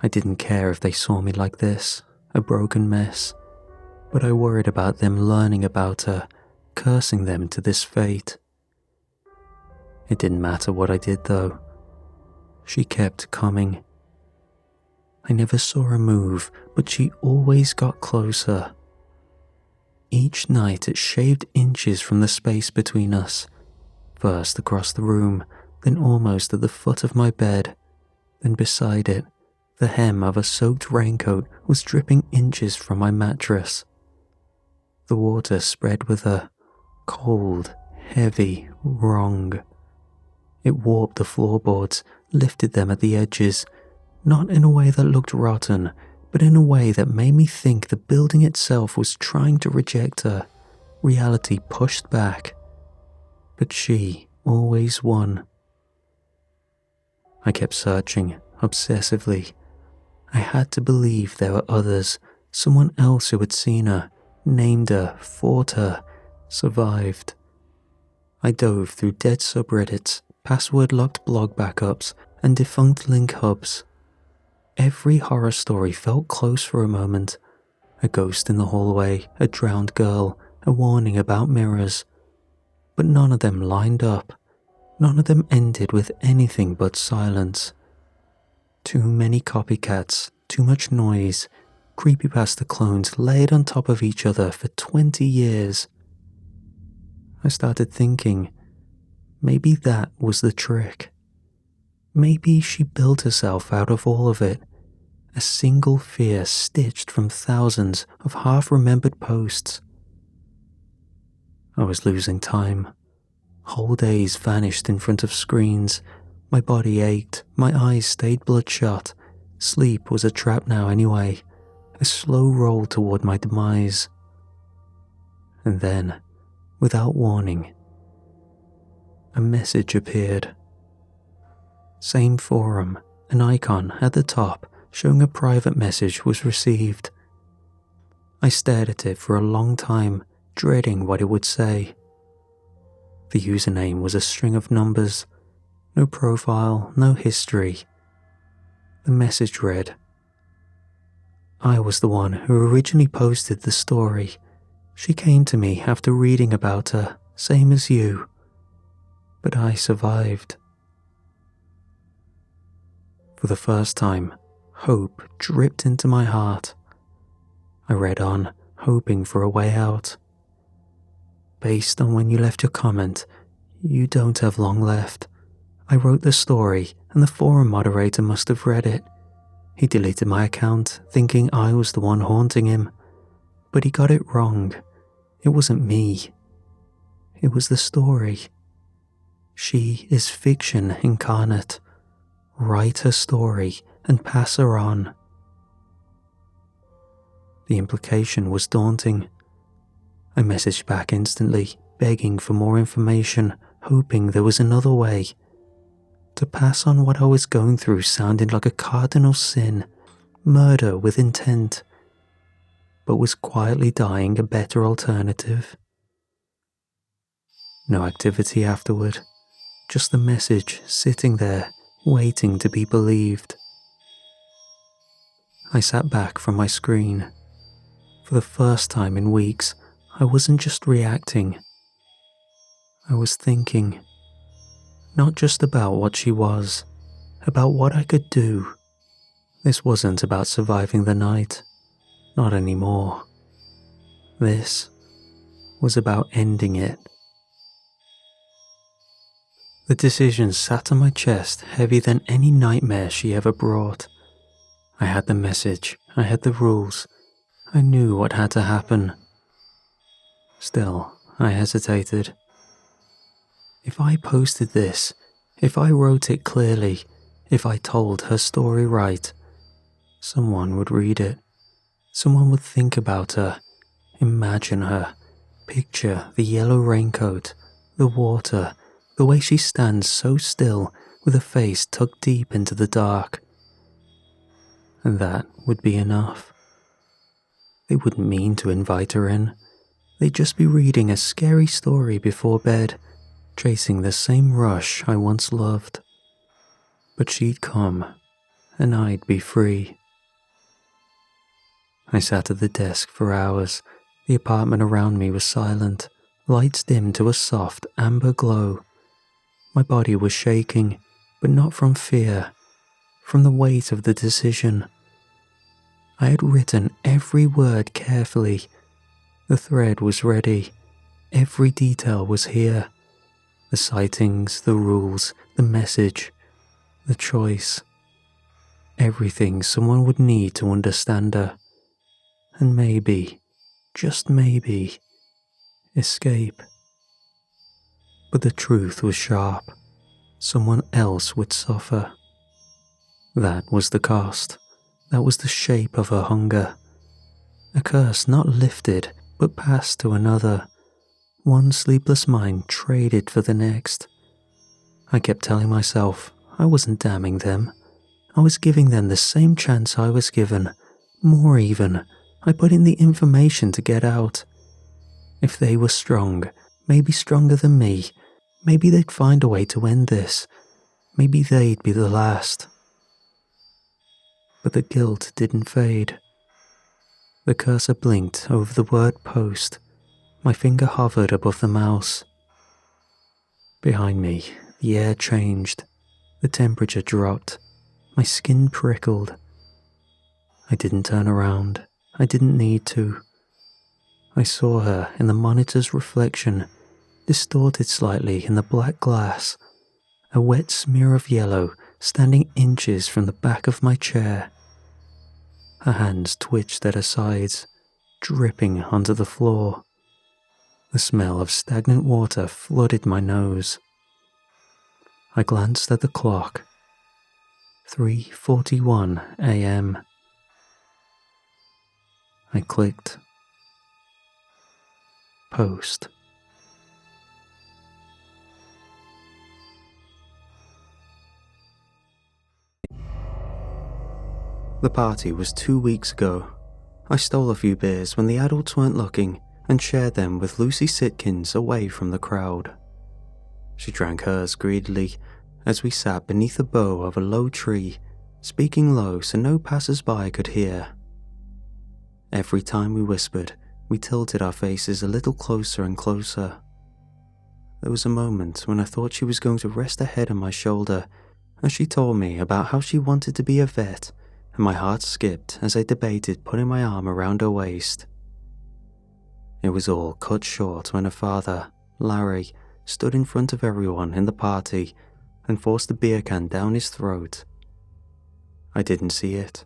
I didn't care if they saw me like this, a broken mess, but I worried about them learning about her, cursing them to this fate. It didn't matter what I did though. She kept coming. I never saw her move, but she always got closer. Each night it shaved inches from the space between us, first across the room, then almost at the foot of my bed, then beside it, the hem of a soaked raincoat was dripping inches from my mattress. The water spread with her, cold, heavy, wrong. It warped the floorboards, lifted them at the edges, not in a way that looked rotten, but in a way that made me think the building itself was trying to reject her. Reality pushed back, but she always won. I kept searching, obsessively. I had to believe there were others, someone else who had seen her, named her, fought her, survived. I dove through dead subreddits, password-locked blog backups, and defunct link hubs. Every horror story felt close for a moment. A ghost in the hallway, a drowned girl, a warning about mirrors. But none of them lined up. None of them ended with anything but silence. Too many copycats, too much noise, creepypasta clones laid on top of each other for 20 years. I started thinking, maybe that was the trick. Maybe she built herself out of all of it, a single fear stitched from thousands of half-remembered posts. I was losing time. Whole days vanished in front of screens. My body ached, my eyes stayed bloodshot. Sleep was a trap now anyway, a slow roll toward my demise. And then, without warning, a message appeared. Same forum, an icon at the top showing a private message was received. I stared at it for a long time, dreading what it would say. The username was a string of numbers. No profile, no history. The message read, I was the one who originally posted the story. She came to me after reading about her, same as you. But I survived. For the first time, hope dripped into my heart. I read on, hoping for a way out. Based on when you left your comment, you don't have long left. I wrote the story, and the forum moderator must have read it. He deleted my account, thinking I was the one haunting him. But he got it wrong. It wasn't me. It was the story. She is fiction incarnate. Write her story and pass her on. The implication was daunting. I messaged back instantly, begging for more information, hoping there was another way. To pass on what I was going through sounded like a cardinal sin, murder with intent, but was quietly dying a better alternative. No activity afterward, just the message sitting there, waiting to be believed. I sat back from my screen. For the first time in weeks, I wasn't just reacting. I was thinking. Not just about what she was, about what I could do. This wasn't about surviving the night. Not anymore. This was about ending it. The decision sat on my chest heavier than any nightmare she ever brought. I had the message, I had the rules, I knew what had to happen. Still, I hesitated. If I posted this, if I wrote it clearly, if I told her story right, someone would read it. Someone would think about her, imagine her, picture the yellow raincoat, the water, the way she stands so still with her face tucked deep into the dark. And that would be enough. They wouldn't mean to invite her in. They'd just be reading a scary story before bed, chasing the same rush I once loved. But she'd come, and I'd be free. I sat at the desk for hours. The apartment around me was silent, lights dimmed to a soft amber glow. My body was shaking, but not from fear, from the weight of the decision. I had written every word carefully. The thread was ready. Every detail was here. The sightings, the rules, the message, the choice. Everything someone would need to understand her. And maybe, just maybe, escape. But the truth was sharp. Someone else would suffer. That was the cost. That was the shape of her hunger. A curse not lifted, but passed to another. One sleepless mind traded for the next. I kept telling myself I wasn't damning them. I was giving them the same chance I was given, more even. I put in the information to get out. If they were strong, maybe stronger than me, maybe they'd find a way to end this. Maybe they'd be the last. But the guilt didn't fade. The cursor blinked over the word post. My finger hovered above the mouse. Behind me, the air changed. The temperature dropped. My skin prickled. I didn't turn around. I didn't need to. I saw her in the monitor's reflection, distorted slightly in the black glass, a wet smear of yellow standing inches from the back of my chair. Her hands twitched at her sides, dripping onto the floor. The smell of stagnant water flooded my nose. I glanced at the clock. 3:41 a.m. I clicked. Post. The party was 2 weeks ago. I stole a few beers when the adults weren't looking and shared them with Lucy Sitkins away from the crowd. She drank hers greedily as we sat beneath the bough of a low tree, speaking low so no passers-by could hear. Every time we whispered, we tilted our faces a little closer and closer. There was a moment when I thought she was going to rest her head on my shoulder as she told me about how she wanted to be a vet, and my heart skipped as I debated putting my arm around her waist. It was all cut short when her father, Larry, stood in front of everyone in the party and forced the beer can down his throat. I didn't see it.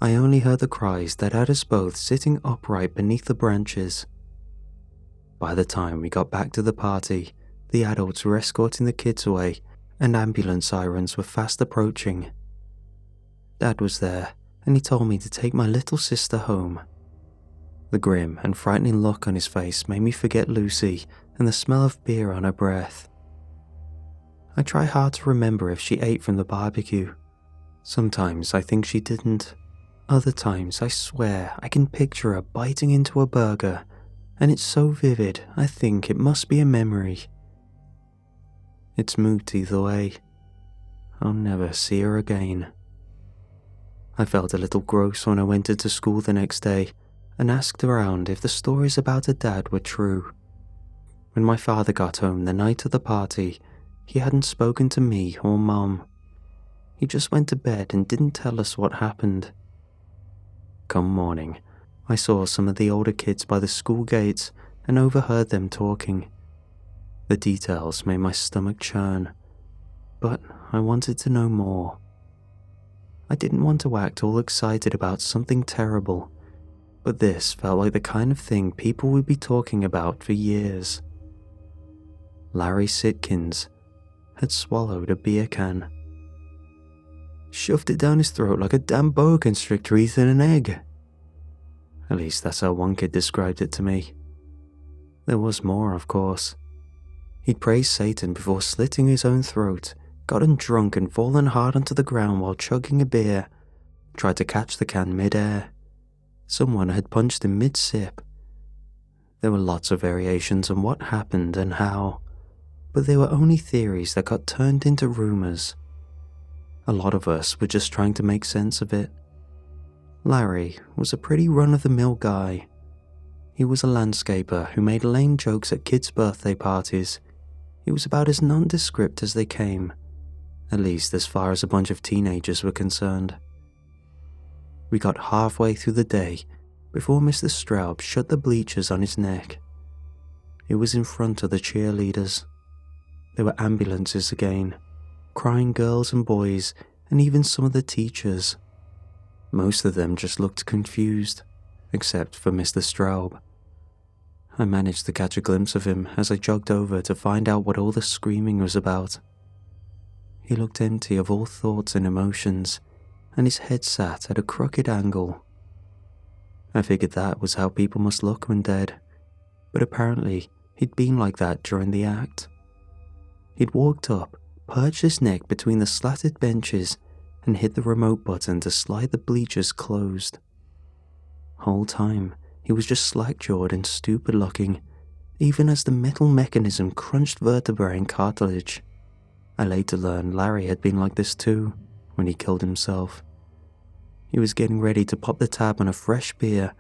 I only heard the cries that had us both sitting upright beneath the branches. By the time we got back to the party, the adults were escorting the kids away and ambulance sirens were fast approaching. Dad was there, and he told me to take my little sister home. The grim and frightening look on his face made me forget Lucy and the smell of beer on her breath. I try hard to remember if she ate from the barbecue. Sometimes I think she didn't. Other times I swear I can picture her biting into a burger, and it's so vivid I think it must be a memory. It's moot either way. I'll never see her again. I felt a little gross when I went into school the next day and asked around if the stories about her dad were true. When my father got home the night of the party, he hadn't spoken to me or Mom. He just went to bed and didn't tell us what happened. Come morning, I saw some of the older kids by the school gates and overheard them talking. The details made my stomach churn, but I wanted to know more. I didn't want to act all excited about something terrible, but this felt like the kind of thing people would be talking about for years. Larry Sitkins had swallowed a beer can. Shoved it down his throat like a damn boa constrictor eating an egg. At least that's how one kid described it to me. There was more, of course. He'd praised Satan before slitting his own throat, gotten drunk and fallen hard onto the ground while chugging a beer, tried to catch the can mid-air. Someone had punched him mid-sip. There were lots of variations on what happened and how, but they were only theories that got turned into rumors. A lot of us were just trying to make sense of it. Larry was a pretty run-of-the-mill guy. He was a landscaper who made lame jokes at kids' birthday parties. He was about as nondescript as they came, at least as far as a bunch of teenagers were concerned. We got halfway through the day before Mr. Straub shut the bleachers on his neck. It was in front of the cheerleaders. There were ambulances again, crying girls and boys, and even some of the teachers. Most of them just looked confused, except for Mr. Straub. I managed to catch a glimpse of him as I jogged over to find out what all the screaming was about. He looked empty of all thoughts and emotions, and his head sat at a crooked angle. I figured that was how people must look when dead, but apparently he'd been like that during the act. He'd walked up, perched his neck between the slatted benches, and hit the remote button to slide the bleachers closed. Whole time, he was just slack-jawed and stupid-looking, even as the metal mechanism crunched vertebrae and cartilage. I later learned Larry had been like this too, when he killed himself. He was getting ready to pop the tab on a fresh beer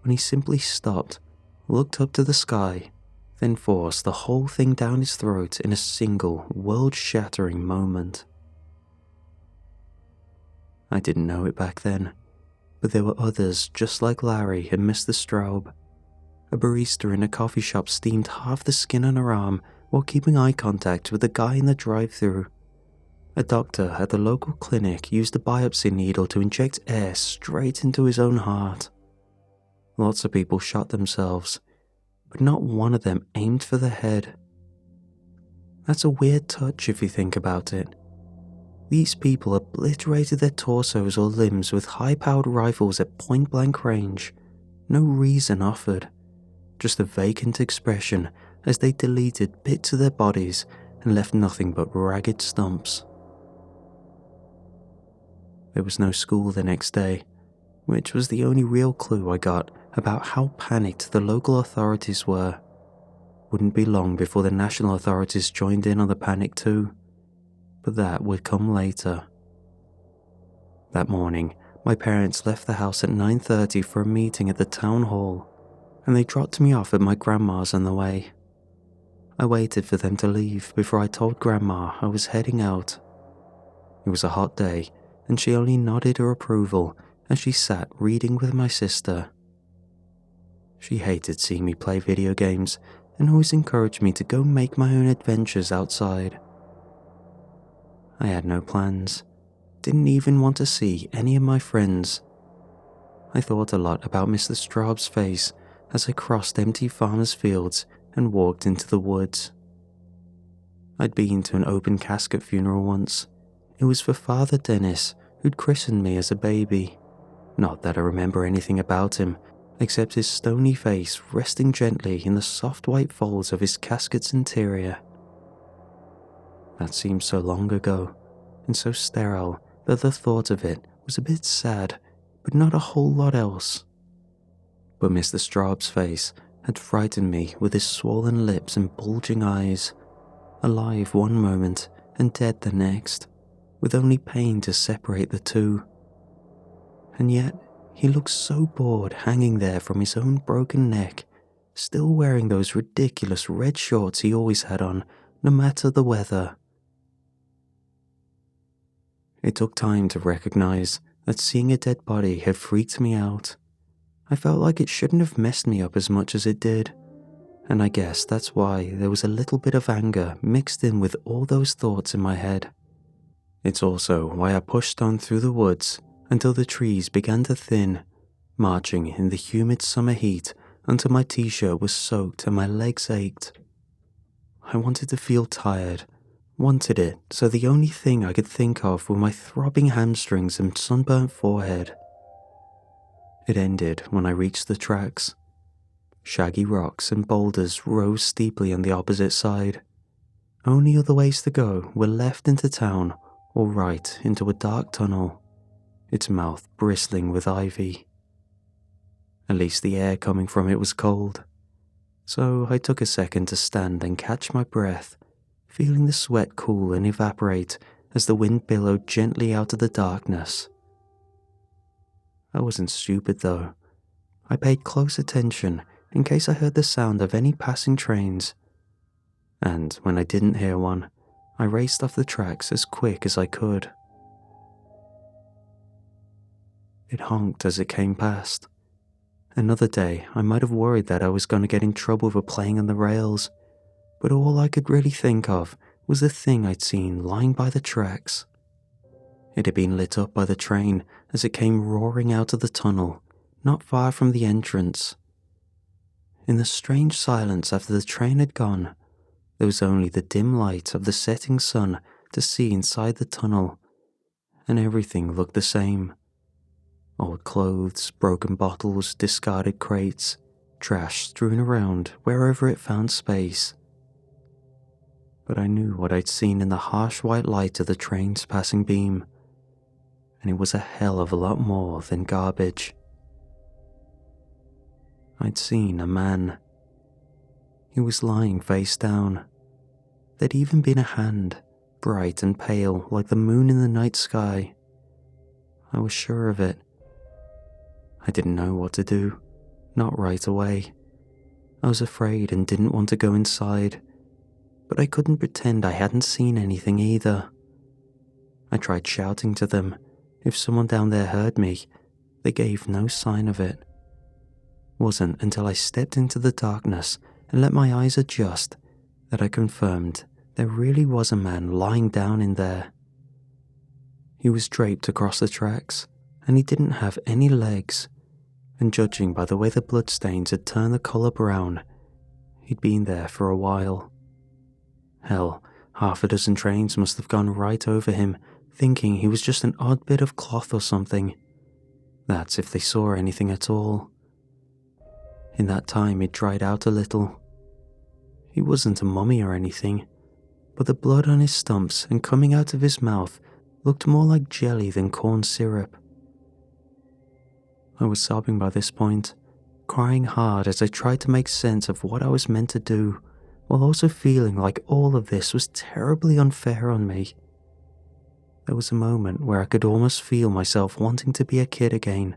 when he simply stopped, looked up to the sky, then forced the whole thing down his throat in a single, world-shattering moment. I didn't know it back then, but there were others just like Larry and Mr. Straub. A barista in a coffee shop steamed half the skin on her arm while keeping eye contact with the guy in the drive-thru. A doctor at the local clinic used a biopsy needle to inject air straight into his own heart. Lots of people shot themselves, but not one of them aimed for the head. That's a weird touch if you think about it. These people obliterated their torsos or limbs with high-powered rifles at point-blank range. No reason offered, just a vacant expression as they deleted bits of their bodies and left nothing but ragged stumps. There was no school the next day, which was the only real clue I got about how panicked the local authorities were. Wouldn't be long before the national authorities joined in on the panic too, but that would come later. That morning, my parents left the house at 9:30 for a meeting at the town hall, and they dropped me off at my grandma's on the way. I waited for them to leave before I told Grandma I was heading out. It was a hot day, and she only nodded her approval as she sat reading with my sister. She hated seeing me play video games and always encouraged me to go make my own adventures outside. I had no plans, didn't even want to see any of my friends. I thought a lot about Mr. Straub's face as I crossed empty farmers' fields and walked into the woods. I'd been to an open casket funeral once. It was for Father Dennis, who'd christened me as a baby. Not that I remember anything about him, except his stony face resting gently in the soft white folds of his casket's interior. That seemed so long ago, and so sterile that the thought of it was a bit sad, but not a whole lot else. But Mr. Straub's face had frightened me with his swollen lips and bulging eyes, alive one moment and dead the next, with only pain to separate the two. And yet, he looked so bored hanging there from his own broken neck, still wearing those ridiculous red shorts he always had on, no matter the weather. It took time to recognize that seeing a dead body had freaked me out. I felt like it shouldn't have messed me up as much as it did, and I guess that's why there was a little bit of anger mixed in with all those thoughts in my head. It's also why I pushed on through the woods until the trees began to thin, marching in the humid summer heat until my t-shirt was soaked and my legs ached. I wanted to feel tired, wanted it so the only thing I could think of were my throbbing hamstrings and sunburnt forehead. It ended when I reached the tracks. Shaggy rocks and boulders rose steeply on the opposite side. Only other ways to go were left into town or right into a dark tunnel, its mouth bristling with ivy. At least the air coming from it was cold, so I took a second to stand and catch my breath, feeling the sweat cool and evaporate as the wind billowed gently out of the darkness. I wasn't stupid though. I paid close attention in case I heard the sound of any passing trains, and when I didn't hear one, I raced off the tracks as quick as I could. It honked as it came past. Another day, I might have worried that I was going to get in trouble for playing on the rails, but all I could really think of was the thing I'd seen lying by the tracks. It had been lit up by the train as it came roaring out of the tunnel, not far from the entrance. In the strange silence after the train had gone, there was only the dim light of the setting sun to see inside the tunnel, and everything looked the same. Old clothes, broken bottles, discarded crates, trash strewn around wherever it found space. But I knew what I'd seen in the harsh white light of the train's passing beam, and it was a hell of a lot more than garbage. I'd seen a man. He was lying face down. There'd even been a hand, bright and pale like the moon in the night sky. I was sure of it. I didn't know what to do, not right away. I was afraid and didn't want to go inside, but I couldn't pretend I hadn't seen anything either. I tried shouting to them. If someone down there heard me, they gave no sign of it. Wasn't until I stepped into the darkness and let my eyes adjust that I confirmed there really was a man lying down in there. He was draped across the tracks, and he didn't have any legs, and judging by the way the bloodstains had turned the colour brown, he'd been there for a while. Hell, half a dozen trains must have gone right over him, thinking he was just an odd bit of cloth or something. That's if they saw anything at all. In that time he'd dried out a little. He wasn't a mummy or anything, but the blood on his stumps and coming out of his mouth looked more like jelly than corn syrup. I was sobbing by this point, crying hard as I tried to make sense of what I was meant to do, while also feeling like all of this was terribly unfair on me. There was a moment where I could almost feel myself wanting to be a kid again,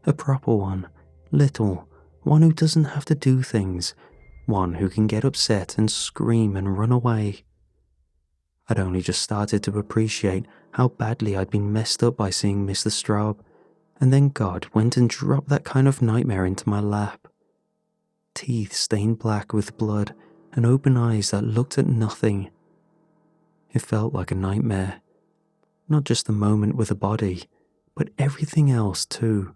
a proper one, little, one who doesn't have to do things, one who can get upset and scream and run away. I'd only just started to appreciate how badly I'd been messed up by seeing Mr. Straub, and then God went and dropped that kind of nightmare into my lap. Teeth stained black with blood and open eyes that looked at nothing. It felt like a nightmare. Not just the moment with the body, but everything else too.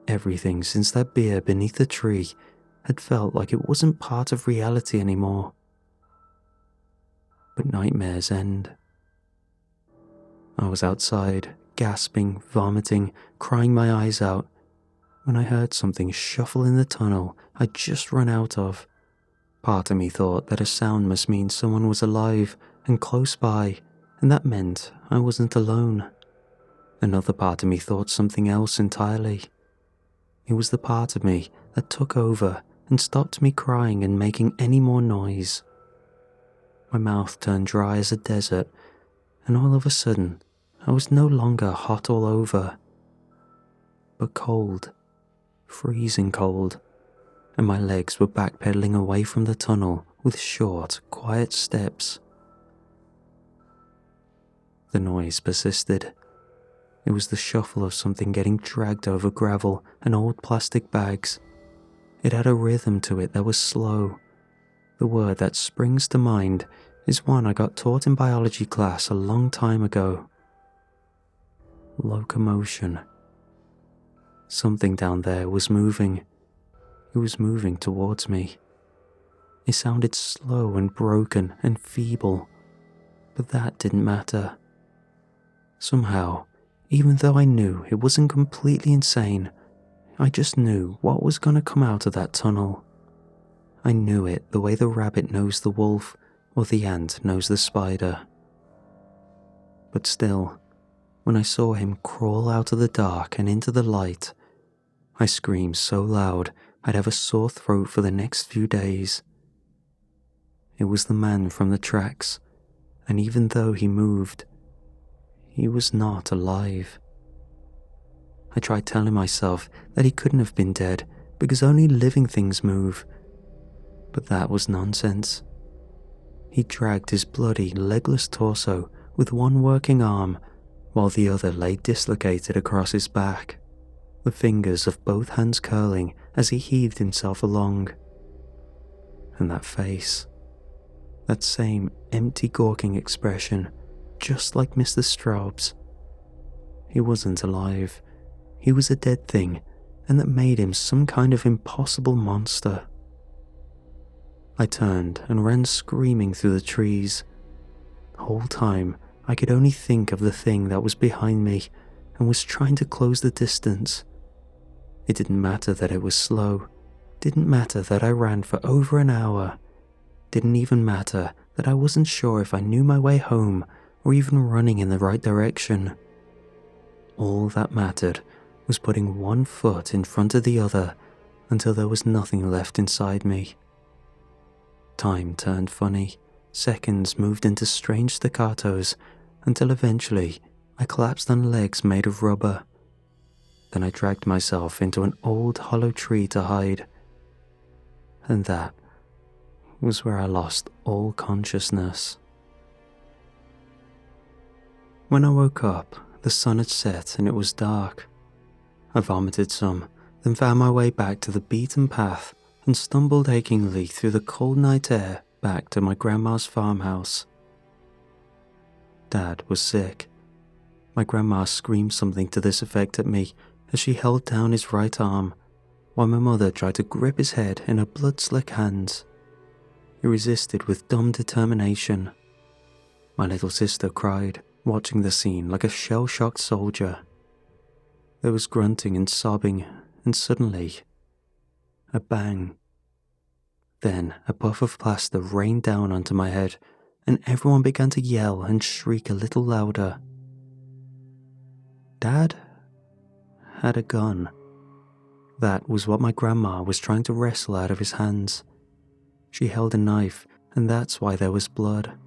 Everything since that beer beneath the tree had felt like it wasn't part of reality anymore. But nightmares end. I was outside, gasping, vomiting, crying my eyes out, when I heard something shuffle in the tunnel I'd just run out of. Part of me thought that a sound must mean someone was alive and close by, and that meant I wasn't alone. Another part of me thought something else entirely. It was the part of me that took over and stopped me crying and making any more noise. My mouth turned dry as a desert, and all of a sudden, I was no longer hot all over, but cold, freezing cold, and my legs were backpedaling away from the tunnel with short, quiet steps. The noise persisted. It was the shuffle of something getting dragged over gravel and old plastic bags. It had a rhythm to it that was slow. The word that springs to mind is one I got taught in biology class a long time ago. Locomotion. Something down there was moving. It was moving towards me. It sounded slow and broken and feeble, but that didn't matter. Somehow, even though I knew it wasn't completely insane, I just knew what was going to come out of that tunnel. I knew it the way the rabbit knows the wolf or the ant knows the spider. But still, when I saw him crawl out of the dark and into the light, I screamed so loud I'd have a sore throat for the next few days. It was the man from the tracks, and even though he moved, he was not alive. I tried telling myself that he couldn't have been dead because only living things move, but that was nonsense. He dragged his bloody, legless torso with one working arm while the other lay dislocated across his back, the fingers of both hands curling as he heaved himself along. And that face, that same empty gawking expression, just like Mr. Straub's. He wasn't alive. He was a dead thing, and that made him some kind of impossible monster. I turned and ran screaming through the trees. The whole time, I could only think of the thing that was behind me and was trying to close the distance. It didn't matter that it was slow. Didn't matter that I ran for over an hour. Didn't even matter that I wasn't sure if I knew my way home or even running in the right direction. All that mattered was putting one foot in front of the other until there was nothing left inside me. Time turned funny. Seconds moved into strange staccatos until eventually I collapsed on legs made of rubber. Then I dragged myself into an old hollow tree to hide. And that was where I lost all consciousness. When I woke up, the sun had set and it was dark. I vomited some, then found my way back to the beaten path and stumbled achingly through the cold night air back to my grandma's farmhouse. Dad was sick. My grandma screamed something to this effect at me as she held down his right arm, while my mother tried to grip his head in her blood-slick hands. He resisted with dumb determination. My little sister cried, watching the scene like a shell-shocked soldier. There was grunting and sobbing, and suddenly, a bang. Then a puff of plaster rained down onto my head, and everyone began to yell and shriek a little louder. Dad had a gun. That was what my grandma was trying to wrestle out of his hands. She held a knife, and that's why there was blood.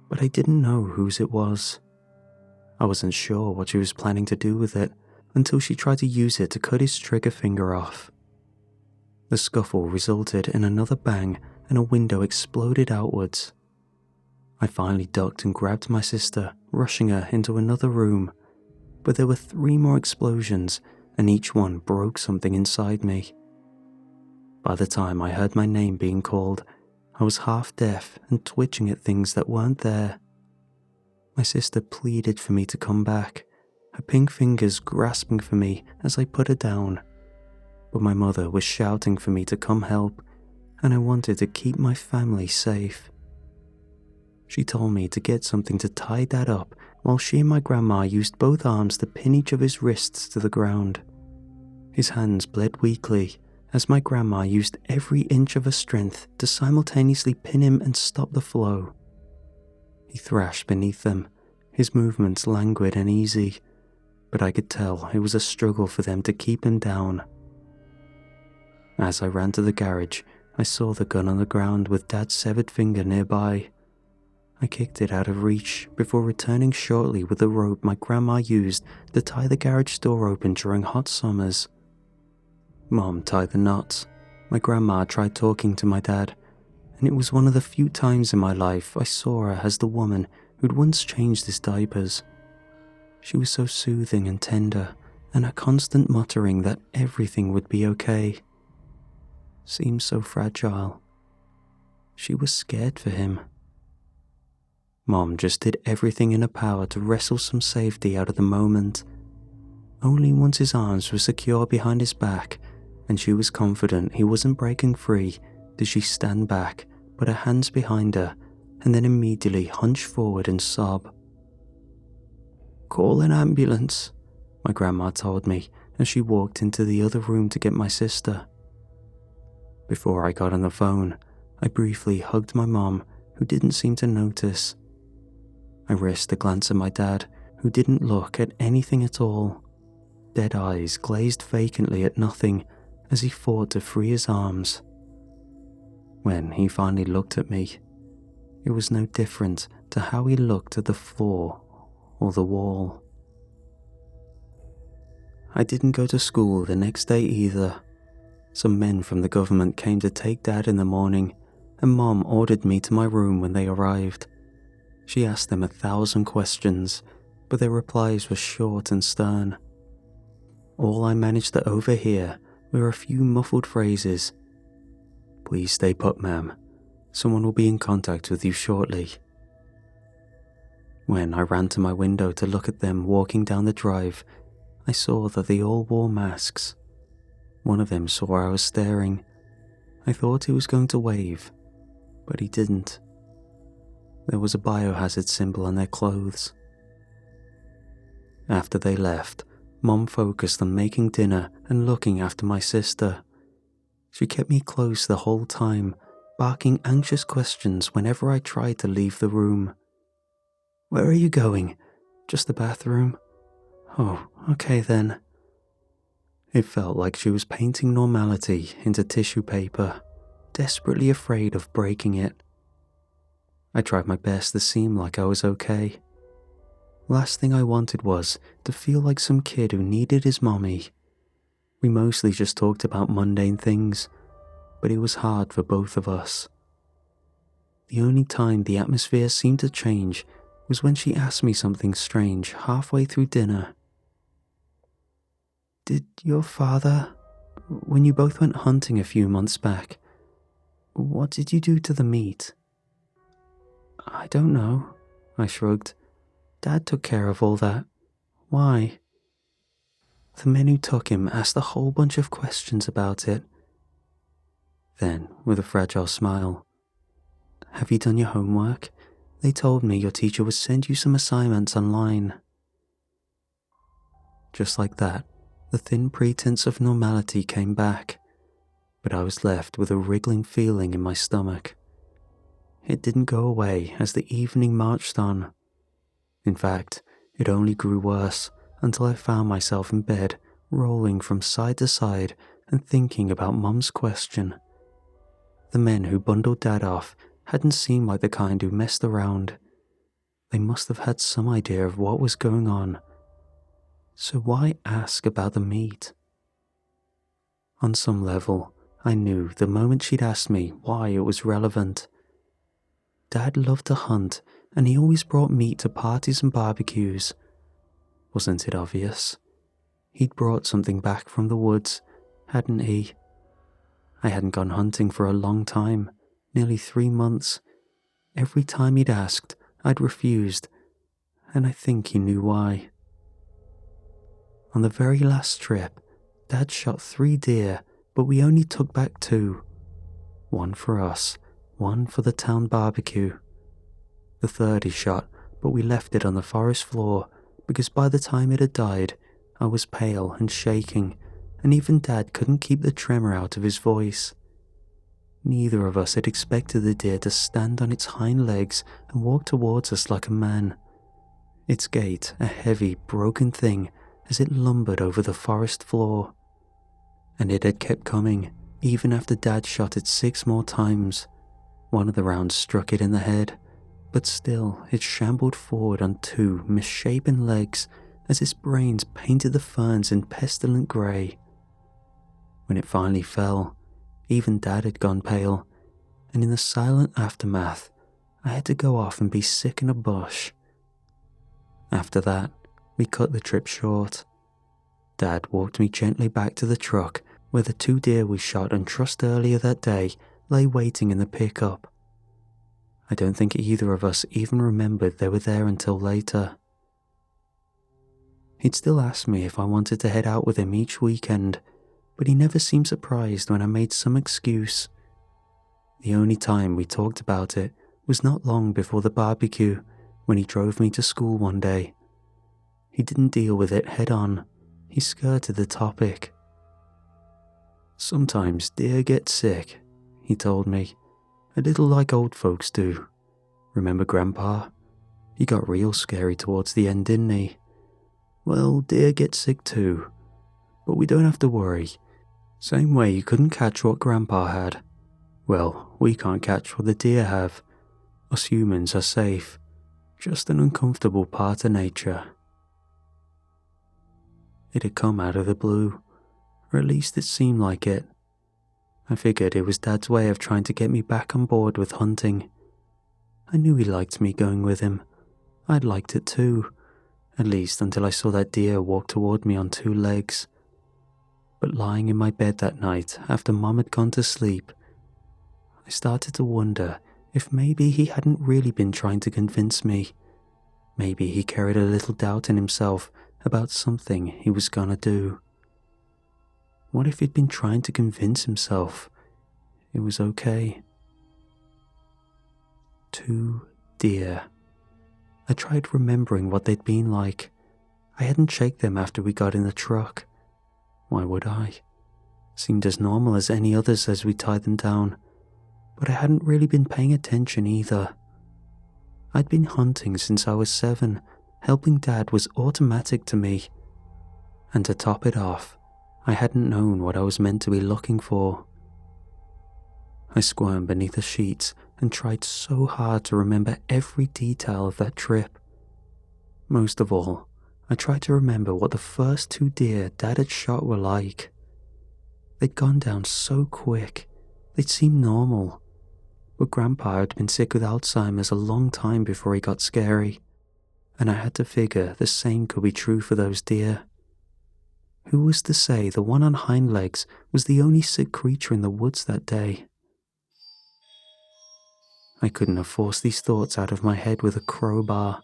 But I didn't know whose it was. I wasn't sure what she was planning to do with it until she tried to use it to cut his trigger finger off. The scuffle resulted in another bang and a window exploded outwards. I finally ducked and grabbed my sister, rushing her into another room, but there were 3 more explosions and each one broke something inside me. By the time I heard my name being called, I was half deaf and twitching at things that weren't there. My sister pleaded for me to come back, her pink fingers grasping for me as I put her down. But my mother was shouting for me to come help, and I wanted to keep my family safe. She told me to get something to tie Dad up while she and my grandma used both arms to pin each of his wrists to the ground. His hands bled weakly as my grandma used every inch of her strength to simultaneously pin him and stop the flow. He thrashed beneath them, his movements languid and easy, but I could tell it was a struggle for them to keep him down. As I ran to the garage, I saw the gun on the ground with Dad's severed finger nearby. I kicked it out of reach before returning shortly with the rope my grandma used to tie the garage door open during hot summers. Mom tied the knots. My grandma tried talking to my dad, and it was one of the few times in my life I saw her as the woman who'd once changed his diapers. She was so soothing and tender, and her constant muttering that everything would be okay seemed so fragile. She was scared for him. Mom just did everything in her power to wrestle some safety out of the moment. Only once his arms were secure behind his back, and she was confident he wasn't breaking free, did she stand back, put her hands behind her, and then immediately hunch forward and sob. "Call an ambulance," my grandma told me as she walked into the other room to get my sister. Before I got on the phone, I briefly hugged my mom, who didn't seem to notice. I risked a glance at my dad, who didn't look at anything at all. Dead eyes glazed vacantly at nothing as he fought to free his arms. When he finally looked at me, it was no different to how he looked at the floor or the wall. I didn't go to school the next day either. Some men from the government came to take Dad in the morning, and Mom ordered me to my room when they arrived. She asked them 1,000 questions, but their replies were short and stern. All I managed to overhear were a few muffled phrases. "Please stay put, ma'am. Someone will be in contact with you shortly." When I ran to my window to look at them walking down the drive, I saw that they all wore masks. One of them saw I was staring. I thought he was going to wave, but he didn't. There was a biohazard symbol on their clothes. After they left, Mom focused on making dinner and looking after my sister. She kept me close the whole time, barking anxious questions whenever I tried to leave the room. "Where are you going? Just the bathroom? Oh, okay then." It felt like she was painting normality into tissue paper, desperately afraid of breaking it. I tried my best to seem like I was okay. Last thing I wanted was to feel like some kid who needed his mommy. We mostly just talked about mundane things, but it was hard for both of us. The only time the atmosphere seemed to change was when she asked me something strange halfway through dinner. "Did your father, when you both went hunting a few months back, what did you do to the meat?" "I don't know," I shrugged. "Dad took care of all that. Why?" The men who took him asked a whole bunch of questions about it. Then, with a fragile smile, "Have you done your homework? They told me your teacher would send you some assignments online." Just like that, the thin pretense of normality came back, but I was left with a wriggling feeling in my stomach. It didn't go away as the evening marched on. In fact, it only grew worse until I found myself in bed, rolling from side to side and thinking about Mum's question. The men who bundled Dad off hadn't seemed like the kind who messed around. They must have had some idea of what was going on. So why ask about the meat? On some level, I knew the moment she'd asked me why it was relevant. Dad loved to hunt, and he always brought meat to parties and barbecues. Wasn't it obvious? He'd brought something back from the woods, hadn't he? I hadn't gone hunting for a long time, nearly 3 months. Every time he'd asked, I'd refused, and I think he knew why. On the very last trip, Dad shot 3 deer, but we only took back 2. One for us, one for the town barbecue. The third he shot, but we left it on the forest floor because by the time it had died, I was pale and shaking, and even Dad couldn't keep the tremor out of his voice. Neither of us had expected the deer to stand on its hind legs and walk towards us like a man. Its gait a heavy, broken thing as it lumbered over the forest floor. And it had kept coming, even after Dad shot it 6 more times. One of the rounds struck it in the head, but still it shambled forward on 2 misshapen legs as its brains painted the ferns in pestilent grey. When it finally fell, even Dad had gone pale, and in the silent aftermath, I had to go off and be sick in a bush. After that, we cut the trip short. Dad walked me gently back to the truck where the 2 deer we shot and trussed earlier that day lay waiting in the pickup. I don't think either of us even remembered they were there until later. He'd still ask me if I wanted to head out with him each weekend, but he never seemed surprised when I made some excuse. The only time we talked about it was not long before the barbecue, when he drove me to school one day. He didn't deal with it head on, he skirted the topic. Sometimes deer get sick, he told me, a little like old folks do. Remember Grandpa? He got real scary towards the end, didn't he? Well, deer get sick too, but we don't have to worry. Same way you couldn't catch what Grandpa had. Well, we can't catch what the deer have. Us humans are safe, just an uncomfortable part of nature. It had come out of the blue, or at least it seemed like it. I figured it was Dad's way of trying to get me back on board with hunting. I knew he liked me going with him. I'd liked it too, at least until I saw that deer walk toward me on 2 legs. But lying in my bed that night after Mom had gone to sleep, I started to wonder if maybe he hadn't really been trying to convince me. Maybe he carried a little doubt in himself about something he was gonna do. What if he'd been trying to convince himself it was okay? 2 deer. I tried remembering what they'd been like. I hadn't shaked them after we got in the truck. Why would I? Seemed as normal as any others as we tied them down, but I hadn't really been paying attention either. I'd been hunting since I was 7. Helping Dad was automatic to me. And to top it off, I hadn't known what I was meant to be looking for. I squirmed beneath the sheets and tried so hard to remember every detail of that trip. Most of all, I tried to remember what the first 2 deer Dad had shot were like. They'd gone down so quick, they'd seemed normal. But Grandpa had been sick with Alzheimer's a long time before he got scary, and I had to figure the same could be true for those deer. Who was to say the one on hind legs was the only sick creature in the woods that day? I couldn't have forced these thoughts out of my head with a crowbar.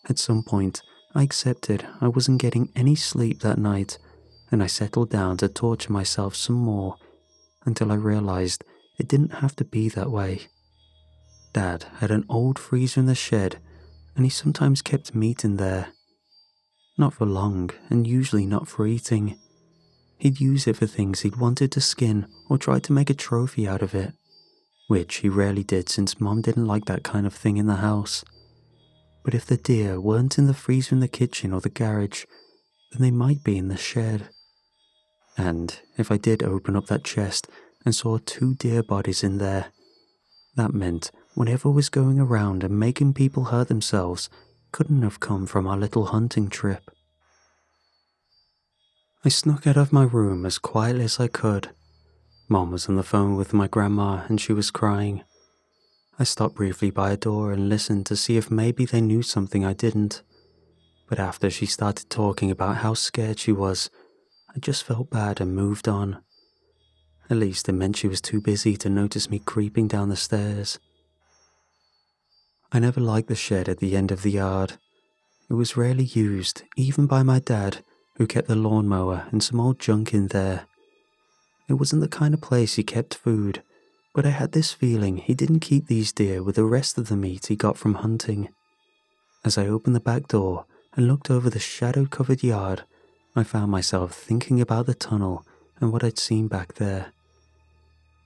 At some point, I accepted I wasn't getting any sleep that night, and I settled down to torture myself some more until I realized it didn't have to be that way. Dad had an old freezer in the shed, and he sometimes kept meat in there. Not for long, and usually not for eating. He'd use it for things he'd wanted to skin or try to make a trophy out of it, which he rarely did since Mom didn't like that kind of thing in the house. But if the deer weren't in the freezer in the kitchen or the garage, then they might be in the shed. And if I did open up that chest and saw 2 deer bodies in there, that meant whatever was going around and making people hurt themselves couldn't have come from our little hunting trip. I snuck out of my room as quietly as I could. Mom was on the phone with my grandma and she was crying. I stopped briefly by a door and listened to see if maybe they knew something I didn't. But after she started talking about how scared she was, I just felt bad and moved on. At least it meant she was too busy to notice me creeping down the stairs. I never liked the shed at the end of the yard. It was rarely used, even by my dad, who kept the lawnmower and some old junk in there. It wasn't the kind of place he kept food, but I had this feeling he didn't keep these deer with the rest of the meat he got from hunting. As I opened the back door and looked over the shadow-covered yard, I found myself thinking about the tunnel and what I'd seen back there.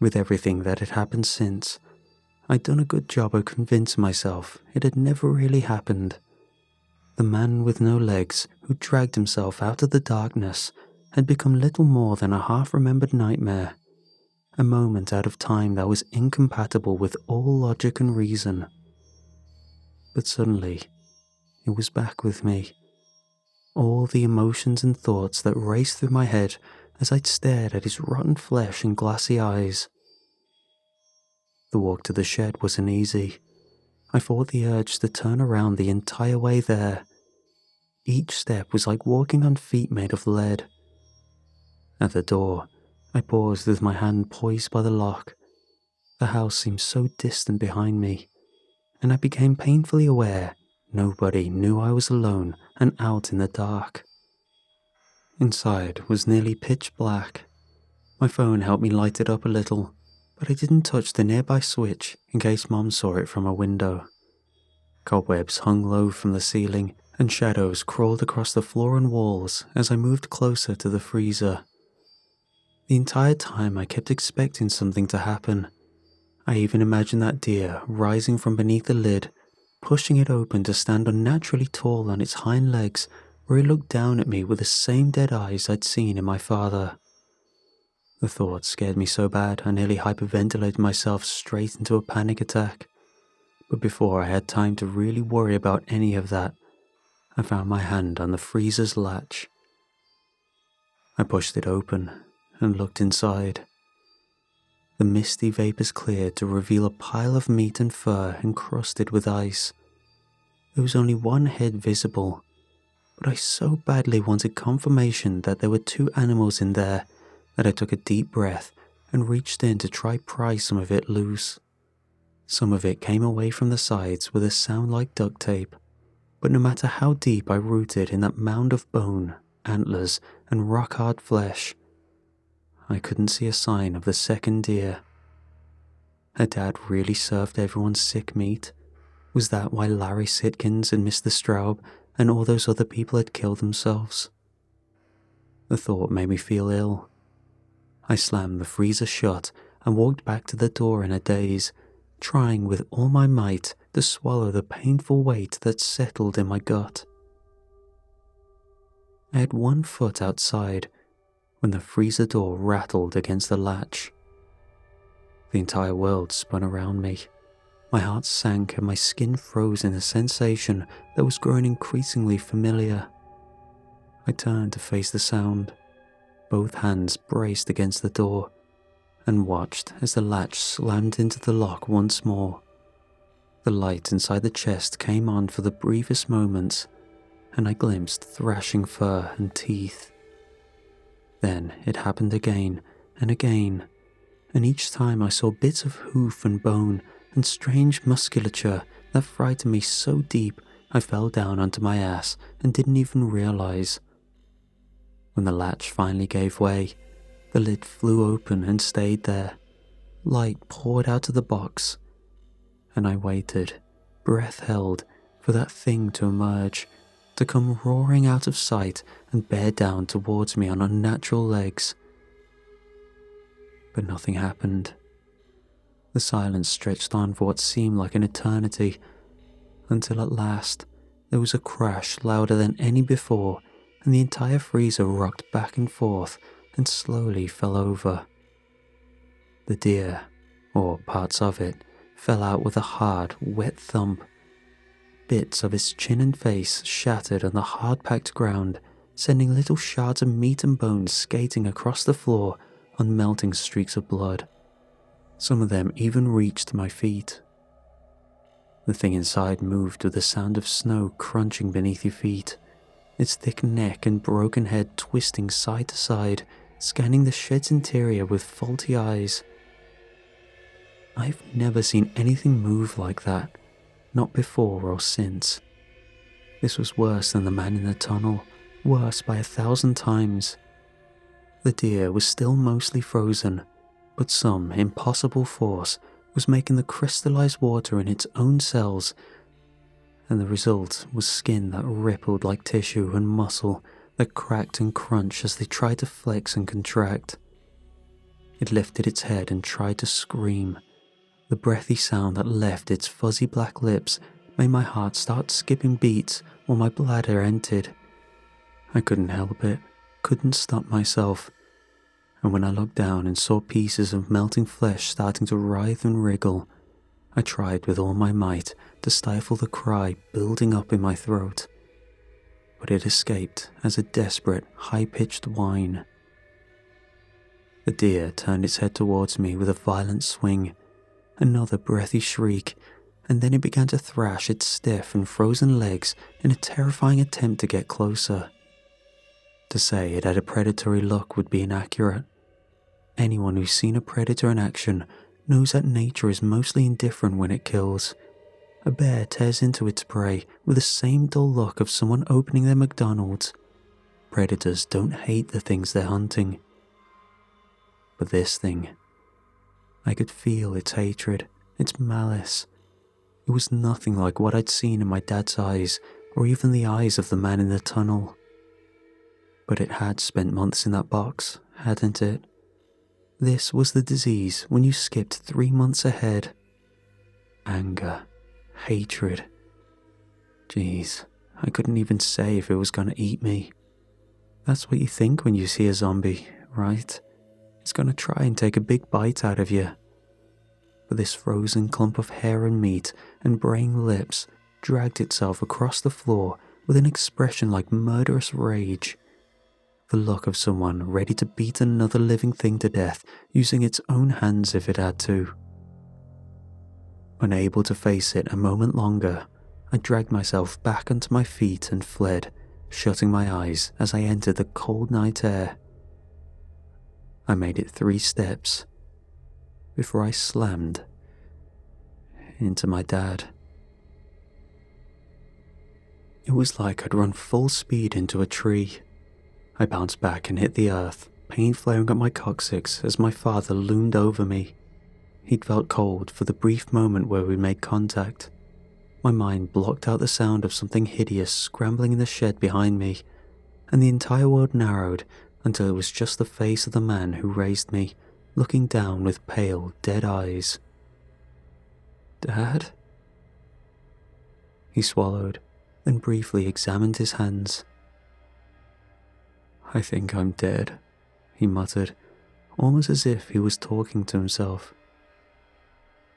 With everything that had happened since, I'd done a good job of convincing myself it had never really happened. The man with no legs who dragged himself out of the darkness had become little more than a half-remembered nightmare, a moment out of time that was incompatible with all logic and reason. But suddenly, it was back with me. All the emotions and thoughts that raced through my head as I'd stared at his rotten flesh and glassy eyes. The walk to the shed wasn't easy. I fought the urge to turn around the entire way there. Each step was like walking on feet made of lead. At the door, I paused with my hand poised by the lock. The house seemed so distant behind me, and I became painfully aware nobody knew I was alone and out in the dark. Inside was nearly pitch black. My phone helped me light it up a little, but I didn't touch the nearby switch in case Mom saw it from a window. Cobwebs hung low from the ceiling, and shadows crawled across the floor and walls as I moved closer to the freezer. The entire time I kept expecting something to happen. I even imagined that deer rising from beneath the lid, pushing it open to stand unnaturally tall on its hind legs, where it looked down at me with the same dead eyes I'd seen in my father. The thought scared me so bad I nearly hyperventilated myself straight into a panic attack. But before I had time to really worry about any of that, I found my hand on the freezer's latch. I pushed it open and looked inside. The misty vapors cleared to reveal a pile of meat and fur encrusted with ice. There was only one head visible, but I so badly wanted confirmation that there were two animals in there that I took a deep breath and reached in to try pry some of it loose. Some of it came away from the sides with a sound like duct tape, but no matter how deep I rooted in that mound of bone, antlers, and rock-hard flesh, I couldn't see a sign of the second deer. Had Dad really served everyone sick meat? Was that why Larry Sitkins and Mr. Straub and all those other people had killed themselves? The thought made me feel ill. I slammed the freezer shut and walked back to the door in a daze, trying with all my might to swallow the painful weight that settled in my gut. I had 1 foot outside when the freezer door rattled against the latch. The entire world spun around me. My heart sank and my skin froze in a sensation that was growing increasingly familiar. I turned to face the sound, both hands braced against the door, and watched as the latch slammed into the lock once more. The light inside the chest came on for the briefest moments, and I glimpsed thrashing fur and teeth. Then it happened again and again, and each time I saw bits of hoof and bone and strange musculature that frightened me so deep I fell down onto my ass and didn't even realize. When the latch finally gave way, the lid flew open and stayed there. Light poured out of the box, and I waited, breath held, for that thing to emerge, to come roaring out of sight and bear down towards me on unnatural legs. But nothing happened. The silence stretched on for what seemed like an eternity, until at last there was a crash louder than any before, and the entire freezer rocked back and forth and slowly fell over. The deer, or parts of it, fell out with a hard, wet thump. Bits of its chin and face shattered on the hard-packed ground, sending little shards of meat and bones skating across the floor on melting streaks of blood. Some of them even reached my feet. The thing inside moved with the sound of snow crunching beneath your feet, its thick neck and broken head twisting side to side, scanning the shed's interior with faulty eyes. I've never seen anything move like that, not before or since. This was worse than the man in the tunnel, worse by 1,000 times. The deer was still mostly frozen, but some impossible force was making the crystallized water in its own cells, and the result was skin that rippled like tissue and muscle that cracked and crunched as they tried to flex and contract. It lifted its head and tried to scream. The breathy sound that left its fuzzy black lips made my heart start skipping beats while my bladder emptied. I couldn't help it, couldn't stop myself, and when I looked down and saw pieces of melting flesh starting to writhe and wriggle, I tried with all my might to stifle the cry building up in my throat, but it escaped as a desperate, high-pitched whine. The deer turned its head towards me with a violent swing, another breathy shriek, and then it began to thrash its stiff and frozen legs in a terrifying attempt to get closer. To say it had a predatory look would be inaccurate. Anyone who's seen a predator in action knows that nature is mostly indifferent when it kills. A bear tears into its prey with the same dull look of someone opening their McDonald's. Predators don't hate the things they're hunting. But this thing, I could feel its hatred, its malice. It was nothing like what I'd seen in my dad's eyes, or even the eyes of the man in the tunnel. But it had spent months in that box, hadn't it? This was the disease when you skipped 3 months ahead. Anger, hatred. Jeez, I couldn't even say if it was gonna eat me. That's what you think when you see a zombie, right? It's gonna try and take a big bite out of you. But this frozen clump of hair and meat and braying lips dragged itself across the floor with an expression like murderous rage. The look of someone ready to beat another living thing to death using its own hands if it had to. Unable to face it a moment longer, I dragged myself back onto my feet and fled, shutting my eyes as I entered the cold night air. I made it 3 steps before I slammed into my dad. It was like I'd run full speed into a tree. I bounced back and hit the earth, pain flaring up my coccyx as my father loomed over me. He'd felt cold for the brief moment where we made contact. My mind blocked out the sound of something hideous scrambling in the shed behind me, and the entire world narrowed until it was just the face of the man who raised me, looking down with pale, dead eyes. "Dad?" He swallowed, then briefly examined his hands. "I think I'm dead," he muttered, almost as if he was talking to himself.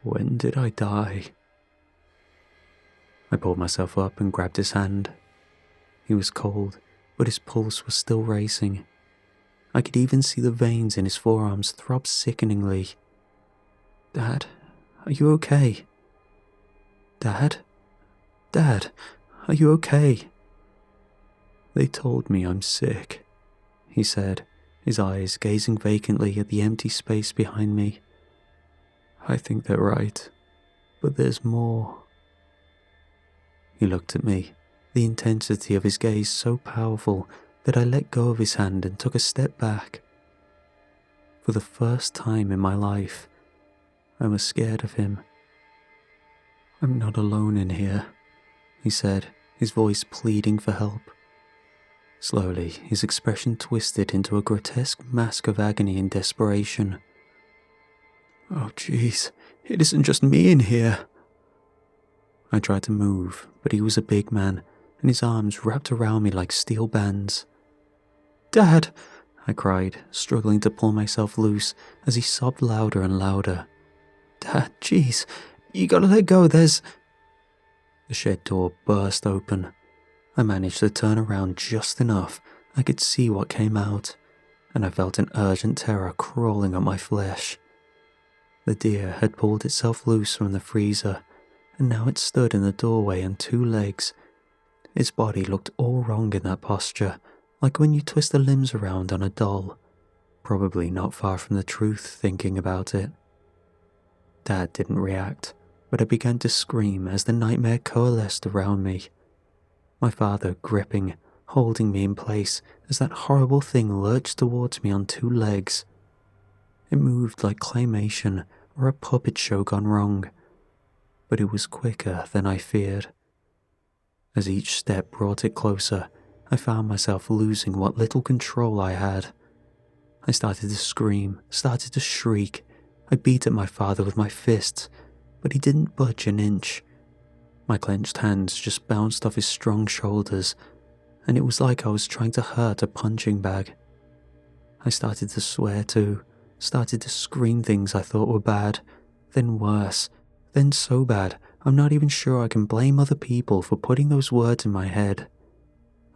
"When did I die?" I pulled myself up and grabbed his hand. He was cold, but his pulse was still racing. I could even see the veins in his forearms throb sickeningly. "Dad, are you okay? Dad? Dad, are you okay?" "They told me I'm sick," he said, his eyes gazing vacantly at the empty space behind me. "I think they're right, but there's more." He looked at me, the intensity of his gaze so powerful that I let go of his hand and took a step back. For the first time in my life, I was scared of him. "I'm not alone in here," he said, his voice pleading for help. Slowly, his expression twisted into a grotesque mask of agony and desperation. "Oh jeez, it isn't just me in here." I tried to move, but he was a big man, and his arms wrapped around me like steel bands. "Dad!" I cried, struggling to pull myself loose as he sobbed louder and louder. "Dad, jeez, you gotta let go, there's—" The shed door burst open. I managed to turn around just enough I could see what came out, and I felt an urgent terror crawling up my flesh. The deer had pulled itself loose from the freezer, and now it stood in the doorway on 2 legs. Its body looked all wrong in that posture, like when you twist the limbs around on a doll. Probably not far from the truth thinking about it. Dad didn't react, but I began to scream as the nightmare coalesced around me. My father gripping, holding me in place as that horrible thing lurched towards me on 2 legs. It moved like claymation or a puppet show gone wrong, but it was quicker than I feared. As each step brought it closer, I found myself losing what little control I had. I started to scream, started to shriek. I beat at my father with my fists, but he didn't budge an inch. My clenched hands just bounced off his strong shoulders, and it was like I was trying to hurt a punching bag. I started to swear too, started to scream things I thought were bad, then worse, then so bad I'm not even sure I can blame other people for putting those words in my head.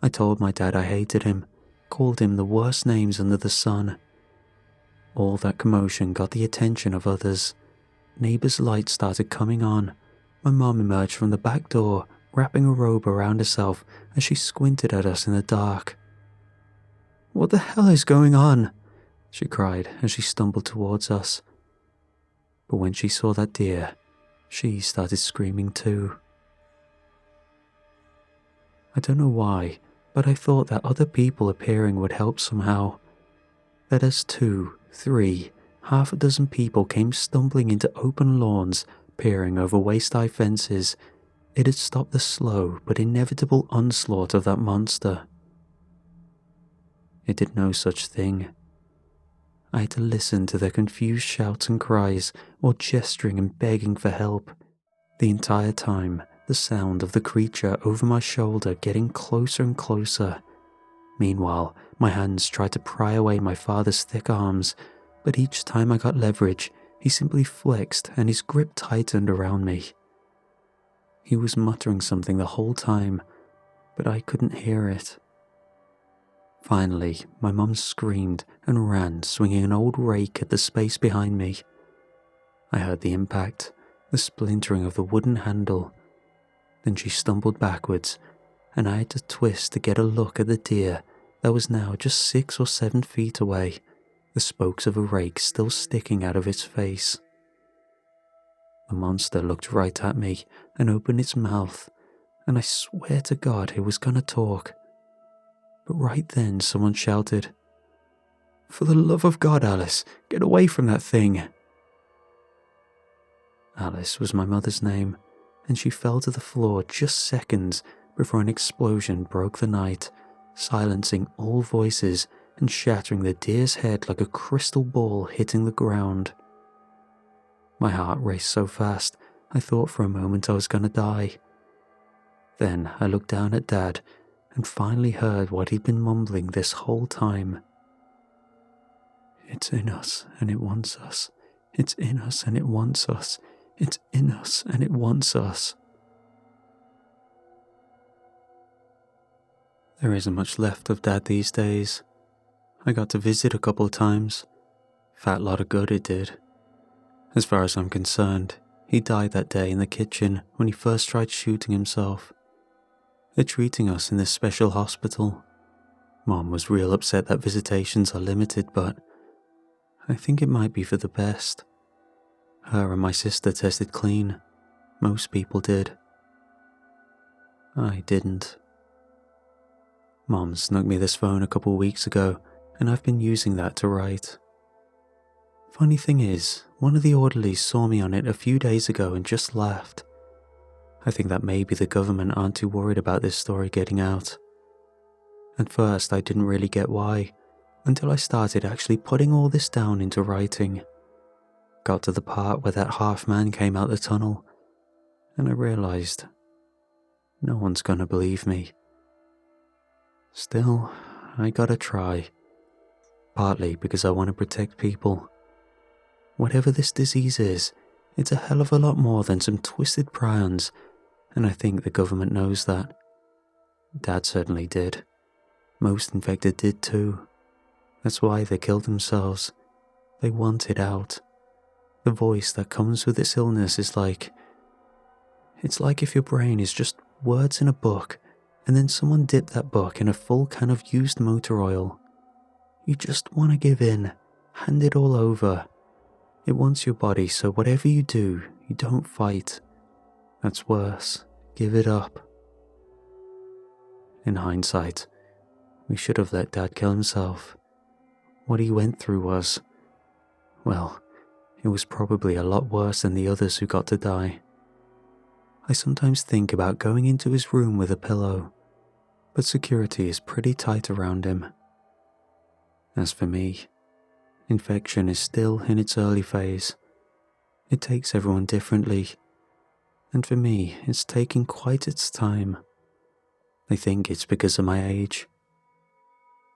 I told my dad I hated him, called him the worst names under the sun. All that commotion got the attention of others. Neighbors' lights started coming on. My mom emerged from the back door, wrapping a robe around herself as she squinted at us in the dark. "What the hell is going on?" she cried as she stumbled towards us. But when she saw that deer, she started screaming too. I don't know why, but I thought that other people appearing would help somehow. That as 2, 3, half a dozen people came stumbling into open lawns, peering over waist-high fences, it had stopped the slow but inevitable onslaught of that monster. It did no such thing. I had to listen to their confused shouts and cries, or gesturing and begging for help. The entire time, the sound of the creature over my shoulder getting closer and closer. Meanwhile, my hands tried to pry away my father's thick arms, but each time I got leverage, he simply flexed and his grip tightened around me. He was muttering something the whole time, but I couldn't hear it. Finally, my mum screamed and ran, swinging an old rake at the space behind me. I heard the impact, the splintering of the wooden handle. Then she stumbled backwards, and I had to twist to get a look at the deer that was now just 6 or 7 feet away, the spokes of a rake still sticking out of its face. The monster looked right at me and opened its mouth, and I swear to God it was gonna talk. But right then someone shouted, "For the love of God, Alice, get away from that thing." Alice was my mother's name, and she fell to the floor just seconds before an explosion broke the night, silencing all voices and shattering the deer's head like a crystal ball hitting the ground. My heart raced so fast, I thought for a moment I was gonna die. Then I looked down at Dad and finally heard what he'd been mumbling this whole time. "It's in us and it wants us. It's in us and it wants us. It's in us and it wants us." There isn't much left of Dad these days. I got to visit a couple of times. Fat lot of good it did. As far as I'm concerned, he died that day in the kitchen when he first tried shooting himself. They're treating us in this special hospital. Mom was real upset that visitations are limited, but I think it might be for the best. Her and my sister tested clean. Most people did. I didn't. Mom snuck me this phone a couple weeks ago, and I've been using that to write. Funny thing is, one of the orderlies saw me on it a few days ago and just laughed. I think that maybe the government aren't too worried about this story getting out. At first, I didn't really get why, until I started actually putting all this down into writing. Got to the part where that half man came out the tunnel, and I realized no one's gonna believe me. Still, I gotta try. Partly because I want to protect people. Whatever this disease is, it's a hell of a lot more than some twisted prions, and I think the government knows that. Dad certainly did. Most infected did too. That's why they killed themselves. They want it out. The voice that comes with this illness is it's like if your brain is just words in a book, and then someone dipped that book in a full can of used motor oil. You just want to give in, hand it all over. It wants your body, so whatever you do, you don't fight. That's worse. Give it up. In hindsight, we should have let Dad kill himself. What he went through was, well, it was probably a lot worse than the others who got to die. I sometimes think about going into his room with a pillow, but security is pretty tight around him. As for me, infection is still in its early phase. It takes everyone differently, and for me, it's taking quite its time. I think it's because of my age.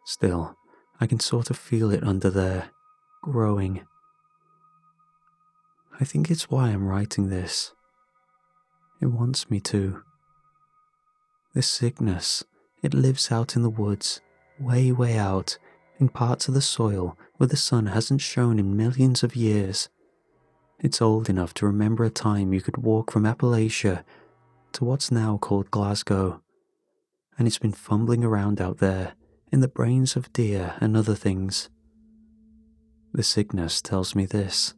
Still, I can sort of feel it under there, growing. I think it's why I'm writing this. It wants me to. This sickness, it lives out in the woods, way out, in parts of the soil where the sun hasn't shone in millions of years. It's old enough to remember a time you could walk from Appalachia to what's now called Glasgow, and it's been fumbling around out there in the brains of deer and other things. The sickness tells me this,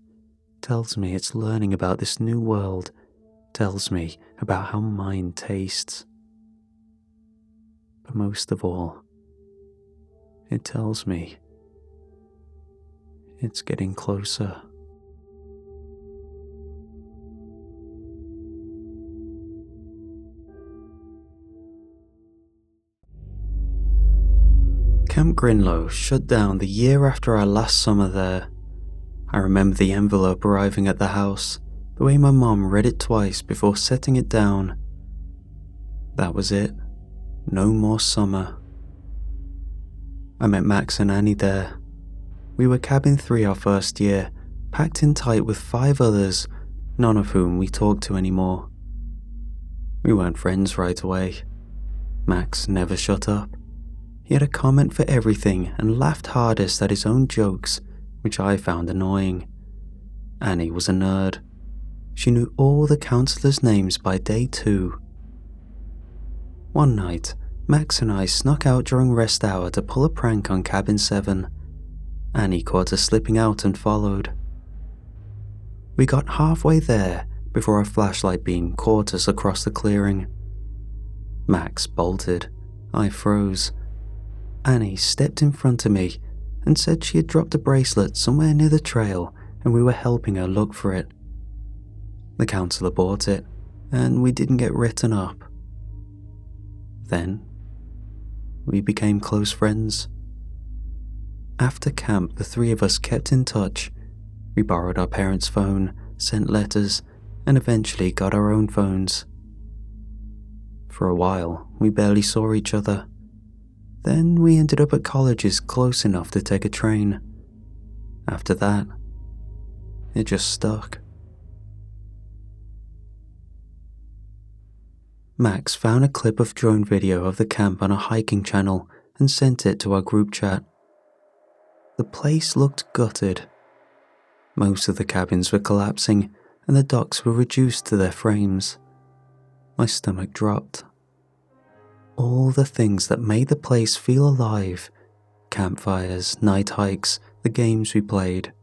tells me it's learning about this new world, tells me about how mine tastes. But most of all, it tells me it's getting closer. Camp Grinlow shut down the year after our last summer there. I remember the envelope arriving at the house, the way my mom read it twice before setting it down. That was it. No more summer. I met Max and Annie there. We were cabin 3 our first year, packed in tight with 5 others, none of whom we talked to anymore. We weren't friends right away. Max never shut up. He had a comment for everything and laughed hardest at his own jokes, which I found annoying. Annie was a nerd. She knew all the counselors' names by day 2. One night, Max and I snuck out during rest hour to pull a prank on cabin 7. Annie caught us slipping out and followed. We got halfway there before a flashlight beam caught us across the clearing. Max bolted. I froze. Annie stepped in front of me and said she had dropped a bracelet somewhere near the trail and we were helping her look for it. The counselor bought it, and we didn't get written up. Then, we became close friends. After camp, the 3 of us kept in touch. We borrowed our parents' phone, sent letters, and eventually got our own phones. For a while, we barely saw each other. Then we ended up at colleges close enough to take a train. After that, it just stuck. Max found a clip of drone video of the camp on a hiking channel and sent it to our group chat. The place looked gutted. Most of the cabins were collapsing and the docks were reduced to their frames. My stomach dropped. All the things that made the place feel alive, campfires, night hikes, the games we played,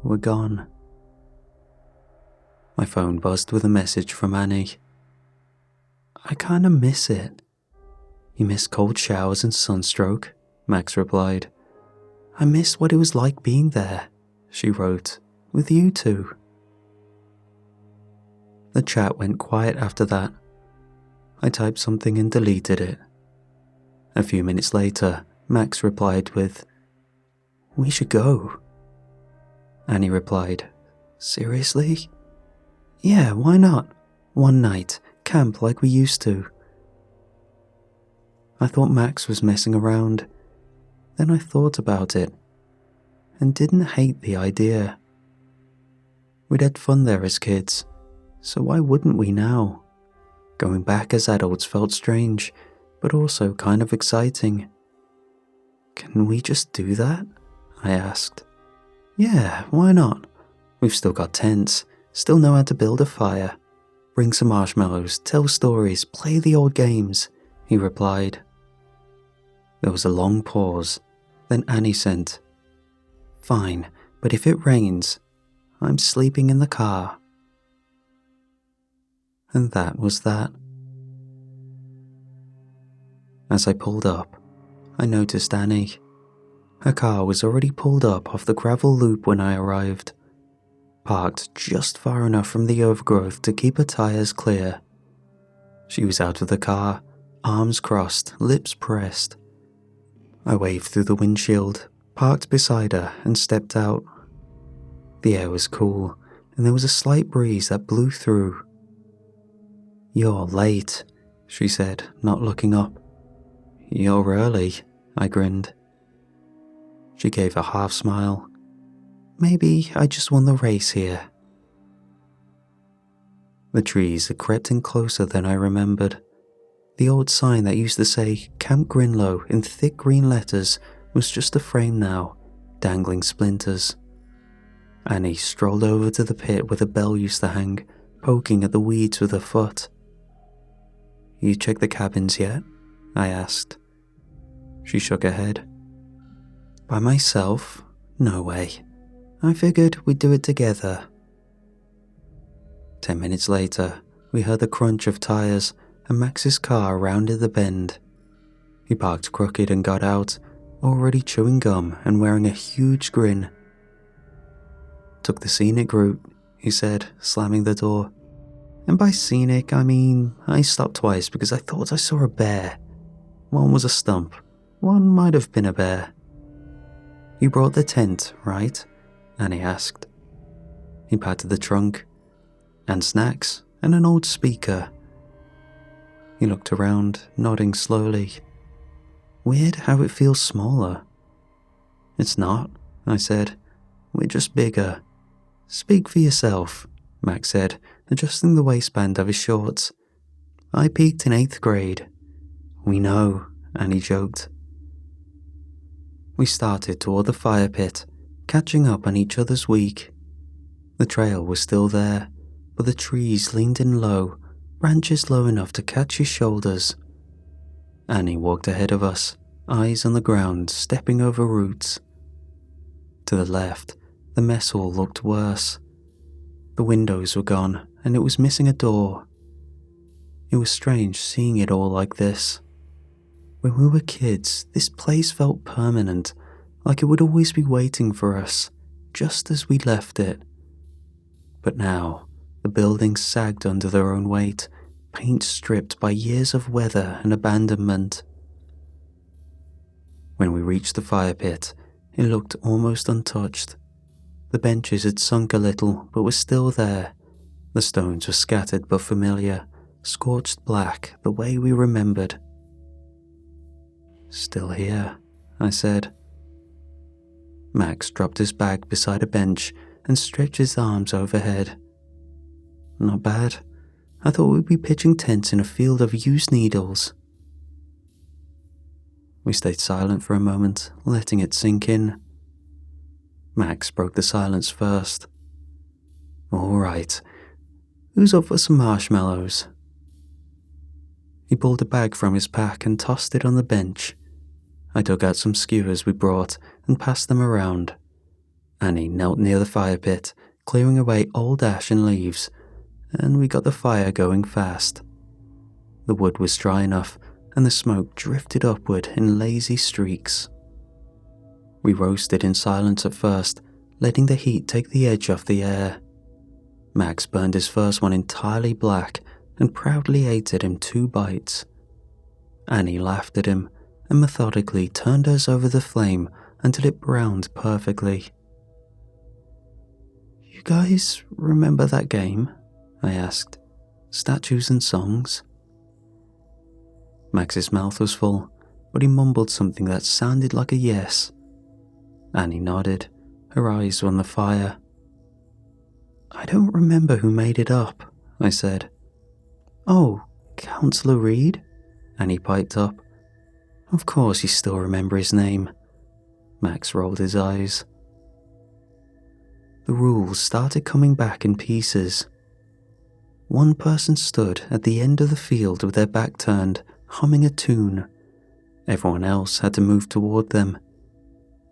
were gone. My phone buzzed with a message from Annie. I kinda miss it. You miss cold showers and sunstroke, Max replied. I miss what it was like being there, she wrote, with you two. The chat went quiet after that. I typed something and deleted it. A few minutes later, Max replied with, We should go. Annie replied, Seriously? Yeah, why not? One night, camp like we used to. I thought Max was messing around. Then I thought about it, and didn't hate the idea. We'd had fun there as kids, so why wouldn't we now? Going back as adults felt strange, but also kind of exciting. Can we just do that? I asked. Yeah, why not? We've still got tents, still know how to build a fire. Bring some marshmallows, tell stories, play the old games, he replied. There was a long pause, then Annie sent, Fine, but if it rains, I'm sleeping in the car. And that was that. As I pulled up, I noticed Annie. Her car was already pulled up off the gravel loop when I arrived, parked just far enough from the overgrowth to keep her tires clear. She was out of the car, arms crossed, lips pressed. I waved through the windshield, parked beside her, and stepped out. The air was cool, and there was a slight breeze that blew through. You're late, she said, not looking up. You're early, I grinned. She gave a half smile. Maybe I just won the race here. The trees had crept in closer than I remembered. The old sign that used to say Camp Grinlow in thick green letters was just a frame now, dangling splinters. Annie strolled over to the pit where the bell used to hang, poking at the weeds with her foot. You checked the cabins yet? I asked. She shook her head. By myself? No way. I figured we'd do it together. 10 minutes later, we heard the crunch of tires and Max's car rounded the bend. He parked crooked and got out, already chewing gum and wearing a huge grin. Took the scenic route, he said, slamming the door. And by scenic, I mean I stopped twice because I thought I saw a bear. One was a stump, One might have been a bear. You brought the tent, right? Annie asked. He patted the trunk. And snacks, and an old speaker. He looked around, nodding slowly. Weird how it feels smaller. It's not, I said. We're just bigger. Speak for yourself, Max said, adjusting the waistband of his shorts. I peaked in 8th grade. We know, Annie joked. We started toward the fire pit, catching up on each other's week. The trail was still there, but the trees leaned in low, branches low enough to catch his shoulders. Annie walked ahead of us, eyes on the ground, stepping over roots. To the left, the mess hall looked worse. The windows were gone, and it was missing a door. It was strange seeing it all like this. When we were kids, this place felt permanent, like it would always be waiting for us, just as we left it. But now, the buildings sagged under their own weight, paint stripped by years of weather and abandonment. When we reached the fire pit, it looked almost untouched. The benches had sunk a little, but were still there. The stones were scattered but familiar, scorched black the way we remembered. Still here, I said. Max dropped his bag beside a bench and stretched his arms overhead. Not bad. I thought we'd be pitching tents in a field of used needles. We stayed silent for a moment, letting it sink in. Max broke the silence first. All right, who's up for some marshmallows? He pulled a bag from his pack and tossed it on the bench. I dug out some skewers we brought and passed them around. Annie knelt near the fire pit, clearing away old ash and leaves, and we got the fire going fast. The wood was dry enough, and the smoke drifted upward in lazy streaks. We roasted in silence at first, letting the heat take the edge off the air. Max burned his first one entirely black and proudly ate it in 2 bites. Annie laughed at him and methodically turned hers over the flame until it browned perfectly. You guys remember that game? I asked. Statues and songs? Max's mouth was full, but he mumbled something that sounded like a yes. Annie nodded, her eyes on the fire. I don't remember who made it up, I said. Oh, Counselor Reed? Annie piped up. Of course you still remember his name. Max rolled his eyes. The rules started coming back in pieces. One person stood at the end of the field with their back turned, humming a tune. Everyone else had to move toward them.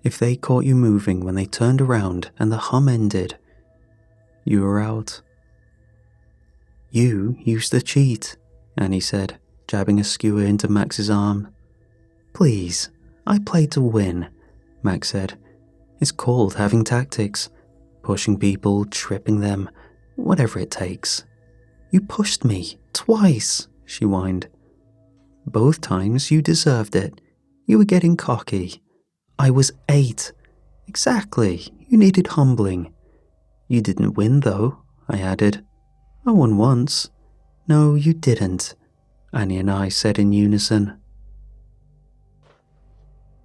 If they caught you moving when they turned around and the hum ended, you were out. You used to cheat, Annie said, jabbing a skewer into Max's arm. Please, I played to win, Max said. It's called having tactics. Pushing people, tripping them, whatever it takes. You pushed me, twice, she whined. Both times you deserved it. You were getting cocky. I was 8. Exactly, you needed humbling. You didn't win though, I added. I won once. No, you didn't, Annie and I said in unison.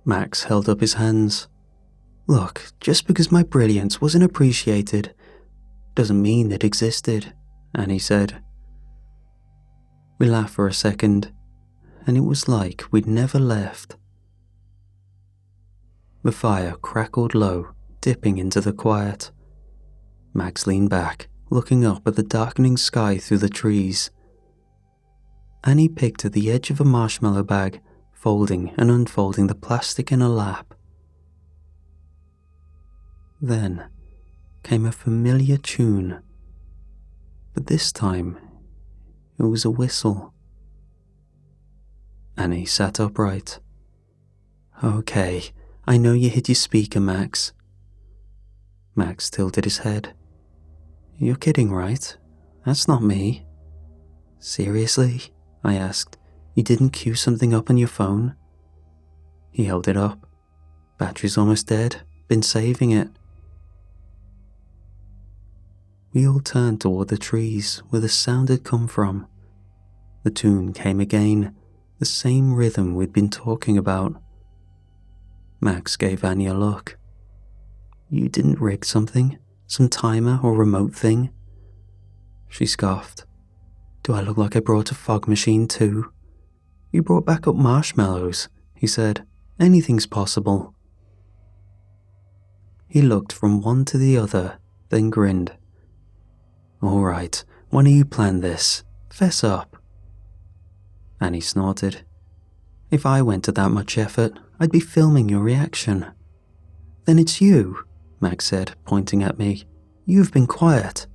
Max held up his hands. Look, just because my brilliance wasn't appreciated doesn't mean it existed, Annie said. We laughed for a second, and it was like we'd never left. The fire crackled low, dipping into the quiet. Max leaned back, looking up at the darkening sky through the trees. Annie picked at the edge of a marshmallow bag, folding and unfolding the plastic in her lap. Then came a familiar tune, but this time it was a whistle. Annie sat upright. Okay, I know you hit your speaker, Max. Max tilted his head. You're kidding, right? That's not me. Seriously? I asked. You didn't cue something up on your phone? He held it up. Battery's almost dead. Been saving it. We all turned toward the trees where the sound had come from. The tune came again, the same rhythm we'd been talking about. Max gave Annie a look. You didn't rig something? Some timer or remote thing? She scoffed. Do I look like I brought a fog machine too? You brought back up marshmallows, he said. Anything's possible. He looked from one to the other, then grinned. All right, why don't you plan this? Fess up. Annie snorted. If I went to that much effort, I'd be filming your reaction. Then it's you, Max said, pointing at me. You've been quiet.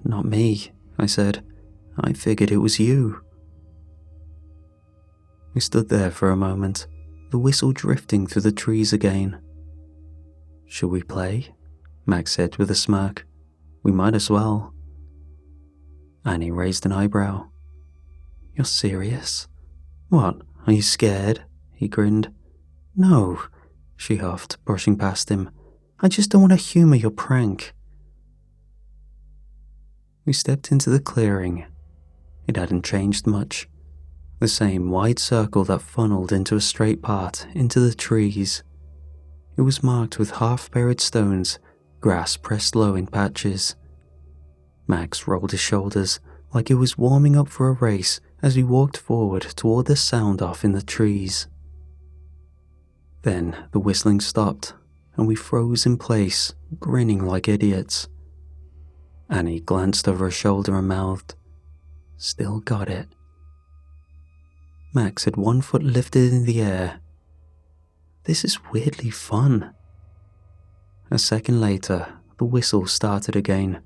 Not me, I said. I figured it was you. We stood there for a moment, the whistle drifting through the trees again. Should we play? Max said with a smirk. We might as well. Annie raised an eyebrow. You're serious? What, are you scared? He grinned. No, she huffed, brushing past him. I just don't want to humor your prank. We stepped into the clearing. It hadn't changed much. The same wide circle that funneled into a straight path into the trees. It was marked with half-buried stones, grass pressed low in patches. Max rolled his shoulders like it was warming up for a race as we walked forward toward the sound off in the trees. Then the whistling stopped, and we froze in place, grinning like idiots. Annie glanced over her shoulder and mouthed, Still got it. Max had one foot lifted in the air. This is weirdly fun. A second later, the whistle started again,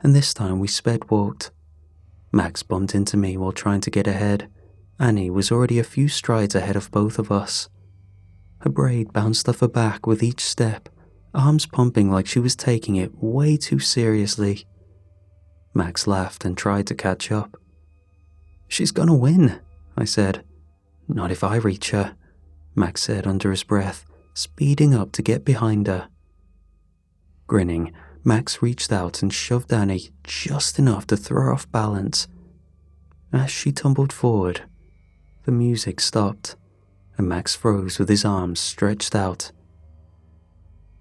and this time we sped walked. Max bumped into me while trying to get ahead. Annie was already a few strides ahead of both of us. Her braid bounced off her back with each step, arms pumping like she was taking it way too seriously. Max laughed and tried to catch up. She's gonna win, I said. Not if I reach her, Max said under his breath, speeding up to get behind her. Grinning, Max reached out and shoved Annie just enough to throw her off balance. As she tumbled forward, the music stopped, and Max froze with his arms stretched out.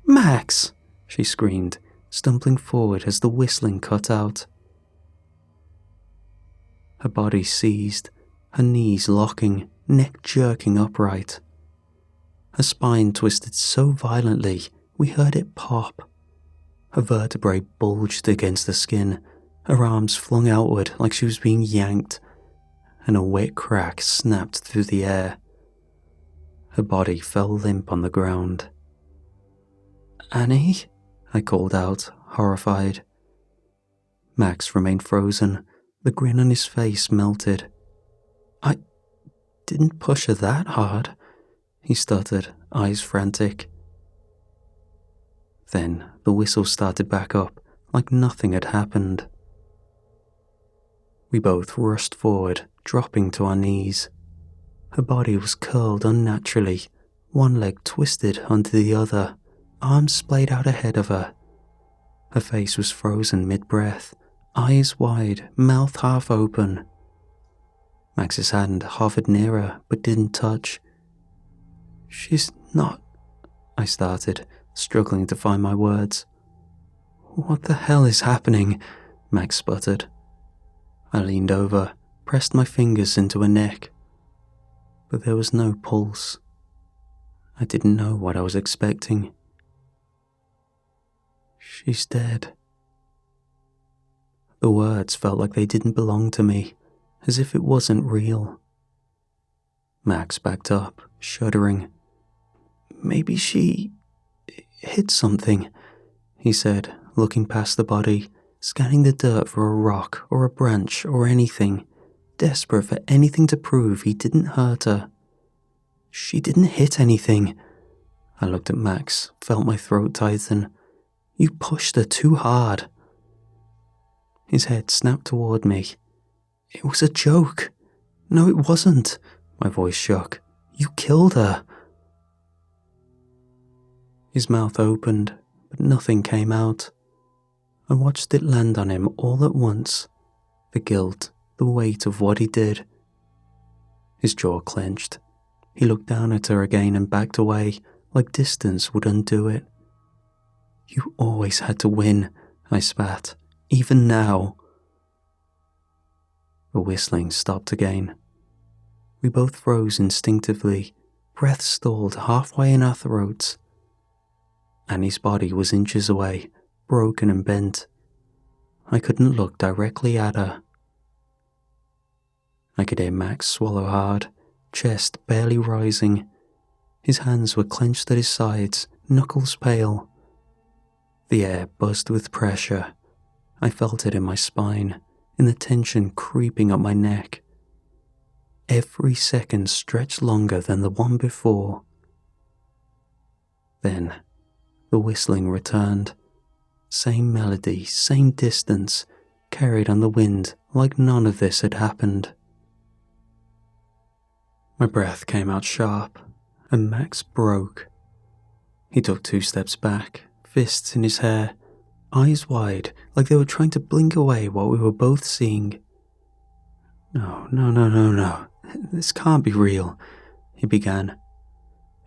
Max! She screamed, stumbling forward as the whistling cut out. Her body seized, her knees locking, neck jerking upright. Her spine twisted so violently we heard it pop. Her vertebrae bulged against the skin, her arms flung outward like she was being yanked, and a wet crack snapped through the air. Her body fell limp on the ground. Annie? I called out, horrified. Max remained frozen, the grin on his face melted. I didn't push her that hard, he stuttered, eyes frantic. Then the whistle started back up like nothing had happened. We both rushed forward, dropping to our knees. Her body was curled unnaturally, one leg twisted onto the other, arms splayed out ahead of her. Her face was frozen mid-breath, eyes wide, mouth half open. Max's hand hovered near her but didn't touch. She's not... I started, struggling to find my words. What the hell is happening? Max sputtered. I leaned over, pressed my fingers into her neck. But there was no pulse. I didn't know what I was expecting. She's dead. The words felt like they didn't belong to me, as if it wasn't real. Max backed up, shuddering. Maybe she hit something, he said, looking past the body, scanning the dirt for a rock or a branch or anything, desperate for anything to prove he didn't hurt her. She didn't hit anything. I looked at Max, felt my throat tighten. You pushed her too hard. His head snapped toward me. It was a joke. No, it wasn't. My voice shook. You killed her. His mouth opened, but nothing came out. I watched it land on him all at once, the guilt, the weight of what he did. His jaw clenched. He looked down at her again and backed away, like distance would undo it. "You always had to win," I spat, "even now." The whistling stopped again. We both froze instinctively, breath stalled halfway in our throats. Annie's body was inches away, broken and bent. I couldn't look directly at her. I could hear Max swallow hard, chest barely rising. His hands were clenched at his sides, knuckles pale. The air buzzed with pressure. I felt it in my spine, in the tension creeping up my neck. Every second stretched longer than the one before. Then, the whistling returned. Same melody, same distance, carried on the wind like none of this had happened. My breath came out sharp, and Max broke. He took 2 steps back, fists in his hair, eyes wide, like they were trying to blink away what we were both seeing. No. This can't be real," he began.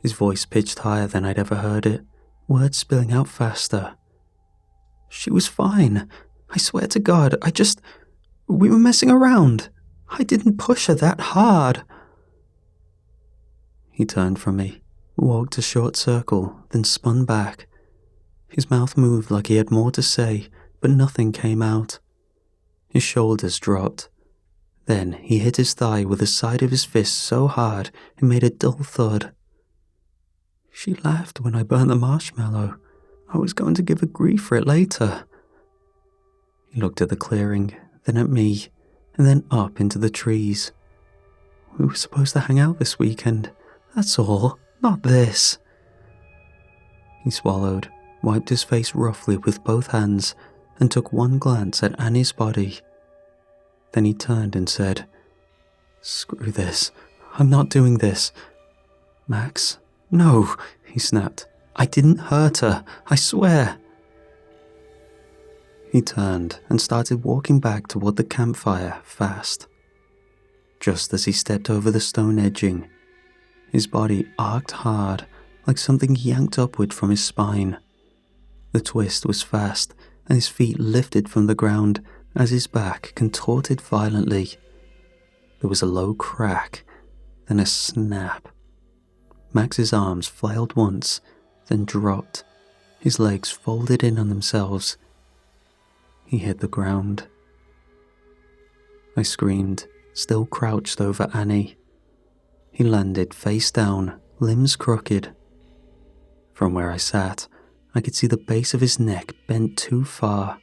His voice pitched higher than I'd ever heard it, words spilling out faster. "She was fine. I swear to God, we were messing around. I didn't push her that hard." He turned from me, walked a short circle, then spun back. His mouth moved like he had more to say, but nothing came out. His shoulders dropped. Then he hit his thigh with the side of his fist so hard it made a dull thud. "She laughed when I burned the marshmallow. I was going to give her grief for it later." He looked at the clearing, then at me, and then up into the trees. "We were supposed to hang out this weekend. That's all, not this." He swallowed, wiped his face roughly with both hands, and took one glance at Annie's body. Then he turned and said, "Screw this. I'm not doing this." "Max, no," he snapped. "I didn't hurt her, I swear." He turned and started walking back toward the campfire, fast. Just as he stepped over the stone edging, his body arced hard, like something yanked upward from his spine. The twist was fast, and his feet lifted from the ground as his back contorted violently. There was a low crack, then a snap. Max's arms flailed once, then dropped. His legs folded in on themselves. He hit the ground. I screamed, still crouched over Annie. He landed face down, limbs crooked. From where I sat, I could see the base of his neck bent too far.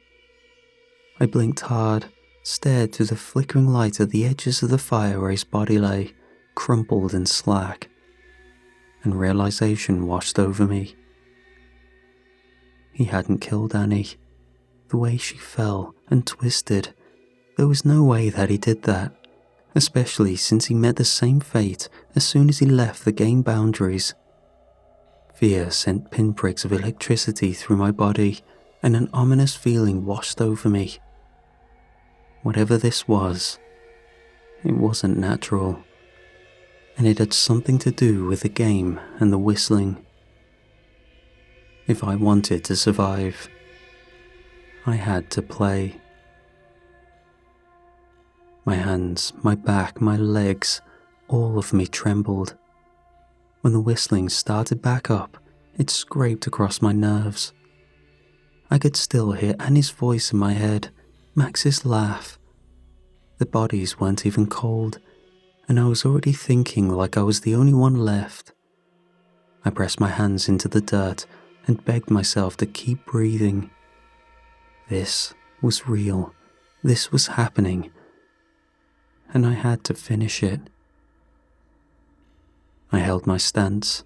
I blinked hard, stared through the flickering light at the edges of the fire where his body lay, crumpled and slack, and realization washed over me. He hadn't killed Annie. The way she fell and twisted, there was no way that he did that, especially since he met the same fate as soon as he left the game boundaries. Fear sent pinpricks of electricity through my body, and an ominous feeling washed over me. Whatever this was, it wasn't natural, and it had something to do with the game and the whistling. If I wanted to survive, I had to play. My hands, my back, my legs, all of me trembled. When the whistling started back up, it scraped across my nerves. I could still hear Annie's voice in my head, Max's laugh. The bodies weren't even cold, and I was already thinking like I was the only one left. I pressed my hands into the dirt and begged myself to keep breathing. This was real. This was happening. And I had to finish it. I held my stance.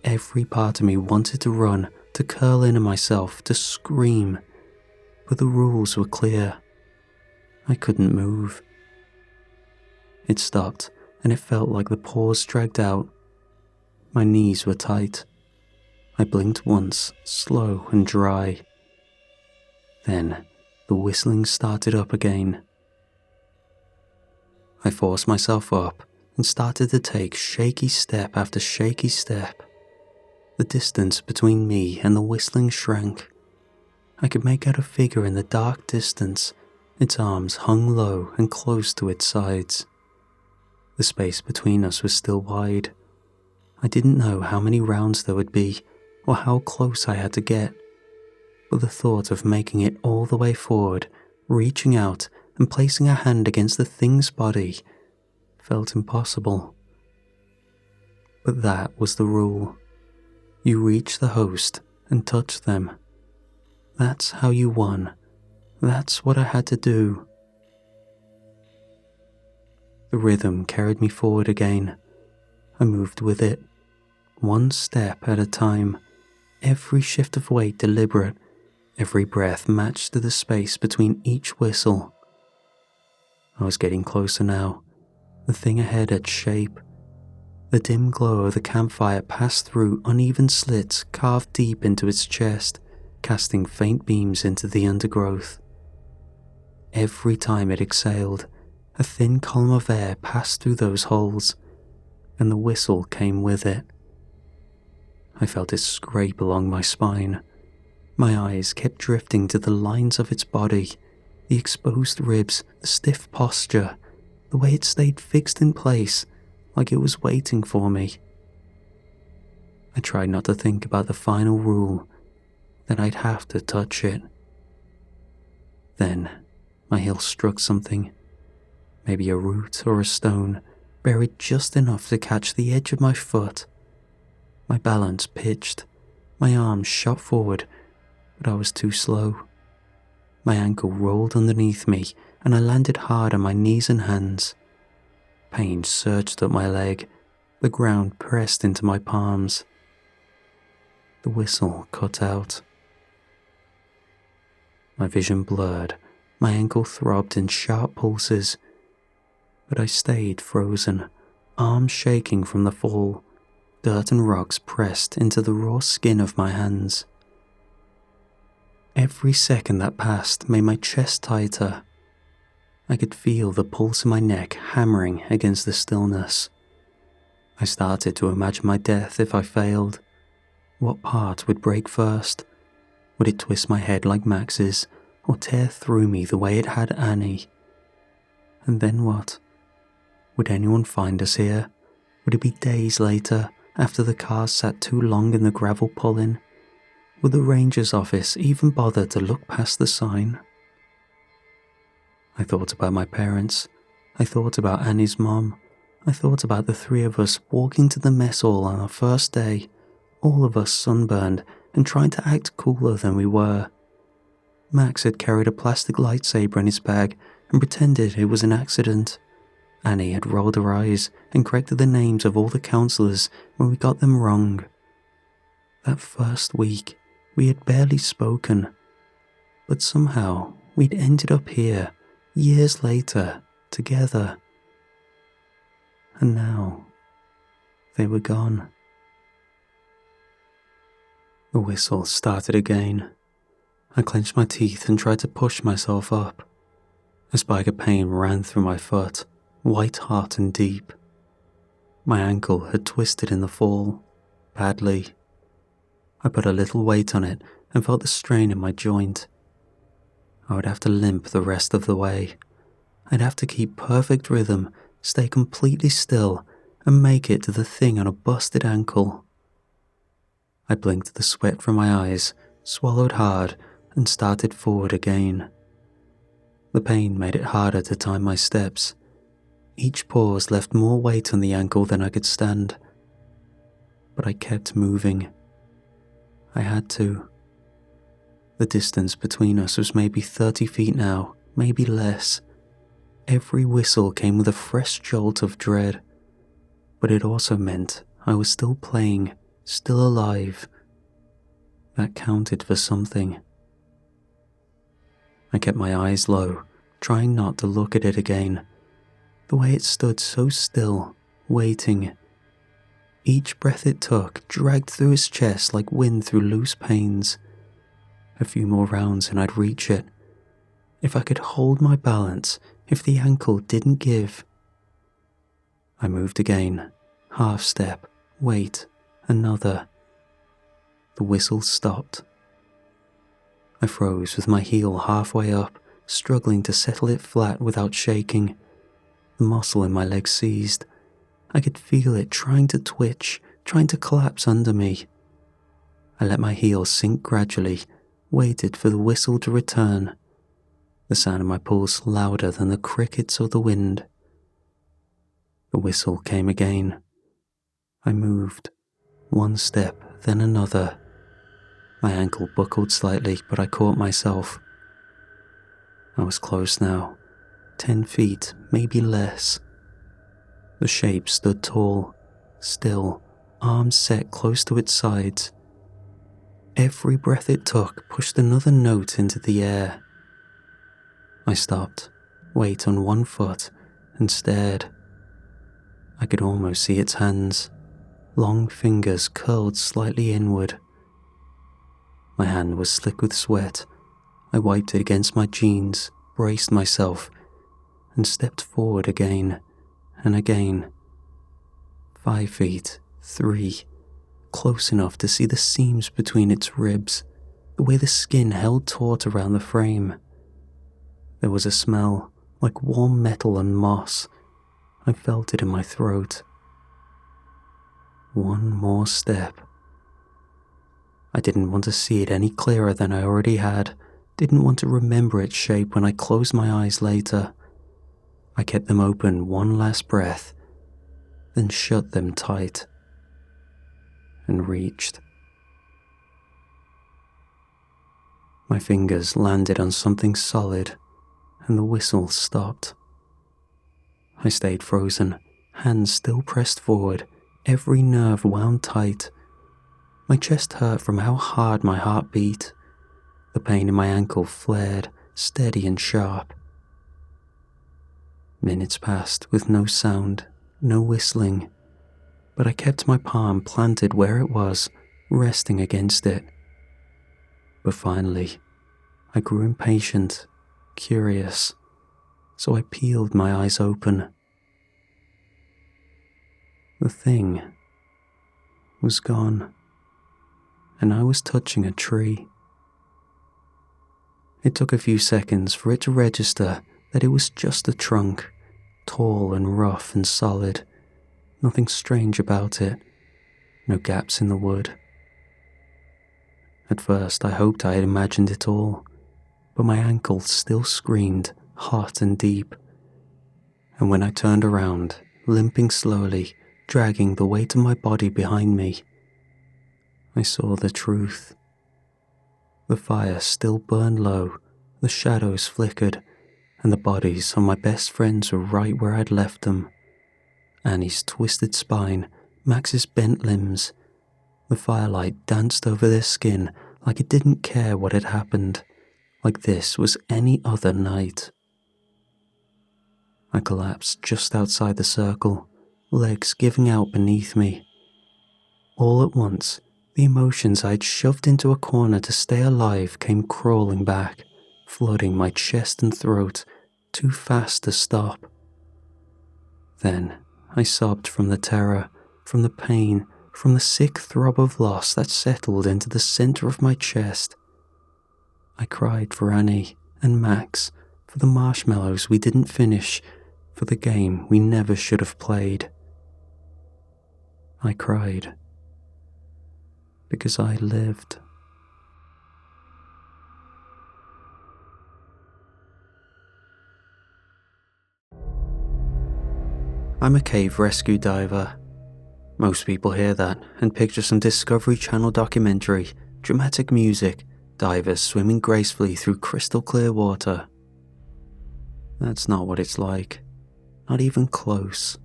Every part of me wanted to run, to curl in on myself, to scream. But the rules were clear. I couldn't move. It stopped, and it felt like the pause dragged out. My knees were tight. I blinked once, slow and dry. Then, the whistling started up again. I forced myself up and started to take shaky step after shaky step. The distance between me and the whistling shrank. I could make out a figure in the dark distance, its arms hung low and close to its sides. The space between us was still wide. I didn't know how many rounds there would be or how close I had to get, but the thought of making it all the way forward, reaching out and placing a hand against the thing's body, felt impossible. But that was the rule. You reach the host and touch them. That's how you won. That's what I had to do. The rhythm carried me forward again. I moved with it, one step at a time, every shift of weight deliberate, every breath matched to the space between each whistle. I was getting closer now. The thing ahead had shape. The dim glow of the campfire passed through uneven slits carved deep into its chest, casting faint beams into the undergrowth. Every time it exhaled, a thin column of air passed through those holes, and the whistle came with it. I felt it scrape along my spine. My eyes kept drifting to the lines of its body, the exposed ribs, the stiff posture, the way it stayed fixed in place, like it was waiting for me. I tried not to think about the final rule, that I'd have to touch it. Then, my heel struck something, maybe a root or a stone, buried just enough to catch the edge of my foot. My balance pitched, my arms shot forward, but I was too slow. My ankle rolled underneath me, and I landed hard on my knees and hands. Pain surged up my leg, the ground pressed into my palms. The whistle cut out. My vision blurred, my ankle throbbed in sharp pulses, but I stayed frozen, arms shaking from the fall, dirt and rocks pressed into the raw skin of my hands. Every second that passed made my chest tighter. I could feel the pulse in my neck hammering against the stillness. I started to imagine my death if I failed. What part would break first? Would it twist my head like Max's, or tear through me the way it had Annie? And then what? Would anyone find us here? Would it be days later, after the cars sat too long in the gravel pull-in? Would the ranger's office even bother to look past the sign? I thought about my parents. I thought about Annie's mom. I thought about the three of us walking to the mess hall on our first day, all of us sunburned and trying to act cooler than we were. Max had carried a plastic lightsaber in his bag and pretended it was an accident. Annie had rolled her eyes and corrected the names of all the counselors when we got them wrong. That first week, we had barely spoken, but somehow we'd ended up here, years later, together. And now, they were gone. The whistle started again. I clenched my teeth and tried to push myself up. A spike of pain ran through my foot, white hot and deep. My ankle had twisted in the fall, badly. I put a little weight on it and felt the strain in my joint. I would have to limp the rest of the way. I'd have to keep perfect rhythm, stay completely still, and make it to the thing on a busted ankle. I blinked the sweat from my eyes, swallowed hard, and started forward again. The pain made it harder to time my steps. Each pause left more weight on the ankle than I could stand. But I kept moving. I had to. The distance between us was maybe 30 feet now, maybe less. Every whistle came with a fresh jolt of dread, but it also meant I was still playing, still alive. That counted for something. I kept my eyes low, trying not to look at it again. The way it stood so still, waiting. Each breath it took dragged through his chest like wind through loose panes. A few more rounds and I'd reach it. If I could hold my balance, if the ankle didn't give. I moved again. Half step, wait, another. The whistle stopped. I froze with my heel halfway up, struggling to settle it flat without shaking. The muscle in my leg seized. I could feel it trying to twitch, trying to collapse under me. I let my heel sink gradually, waited for the whistle to return. The sound of my pulse louder than the crickets or the wind. The whistle came again. I moved. One step, then another. My ankle buckled slightly, but I caught myself. I was close now. 10 feet, maybe less. The shape stood tall, still, arms set close to its sides. Every breath it took pushed another note into the air. I stopped, weight on one foot, and stared. I could almost see its hands, long fingers curled slightly inward. My hand was slick with sweat. I wiped it against my jeans, braced myself, and stepped forward again and again. 5 feet, 3, close enough to see the seams between its ribs, the way the skin held taut around the frame. There was a smell, like warm metal and moss. I felt it in my throat. One more step. I didn't want to see it any clearer than I already had, didn't want to remember its shape when I closed my eyes later. I kept them open one last breath, then shut them tight, and reached. My fingers landed on something solid, and the whistle stopped. I stayed frozen, hands still pressed forward, every nerve wound tight. My chest hurt from how hard my heart beat. The pain in my ankle flared, steady and sharp. Minutes passed with no sound, no whistling, but I kept my palm planted where it was, resting against it. But finally, I grew impatient, curious, so I peeled my eyes open. The thing was gone, and I was touching a tree. It took a few seconds for it to register that it was just a trunk, tall and rough and solid, nothing strange about it, no gaps in the wood. At first I hoped I had imagined it all, but my ankle still screamed, hot and deep. And when I turned around, limping slowly, dragging the weight of my body behind me, I saw the truth. The fire still burned low, the shadows flickered, and the bodies of my best friends were right where I'd left them. Annie's twisted spine, Max's bent limbs. The firelight danced over their skin like it didn't care what had happened, like this was any other night. I collapsed just outside the circle, legs giving out beneath me. All at once, the emotions I'd shoved into a corner to stay alive came crawling back, flooding my chest and throat, too fast to stop. Then I sobbed from the terror, from the pain, from the sick throb of loss that settled into the center of my chest. I cried for Annie and Max, for the marshmallows we didn't finish, for the game we never should have played. I cried because I lived. I'm a cave rescue diver. Most people hear that and picture some Discovery Channel documentary, dramatic music, divers swimming gracefully through crystal clear water. That's not what it's like, not even close.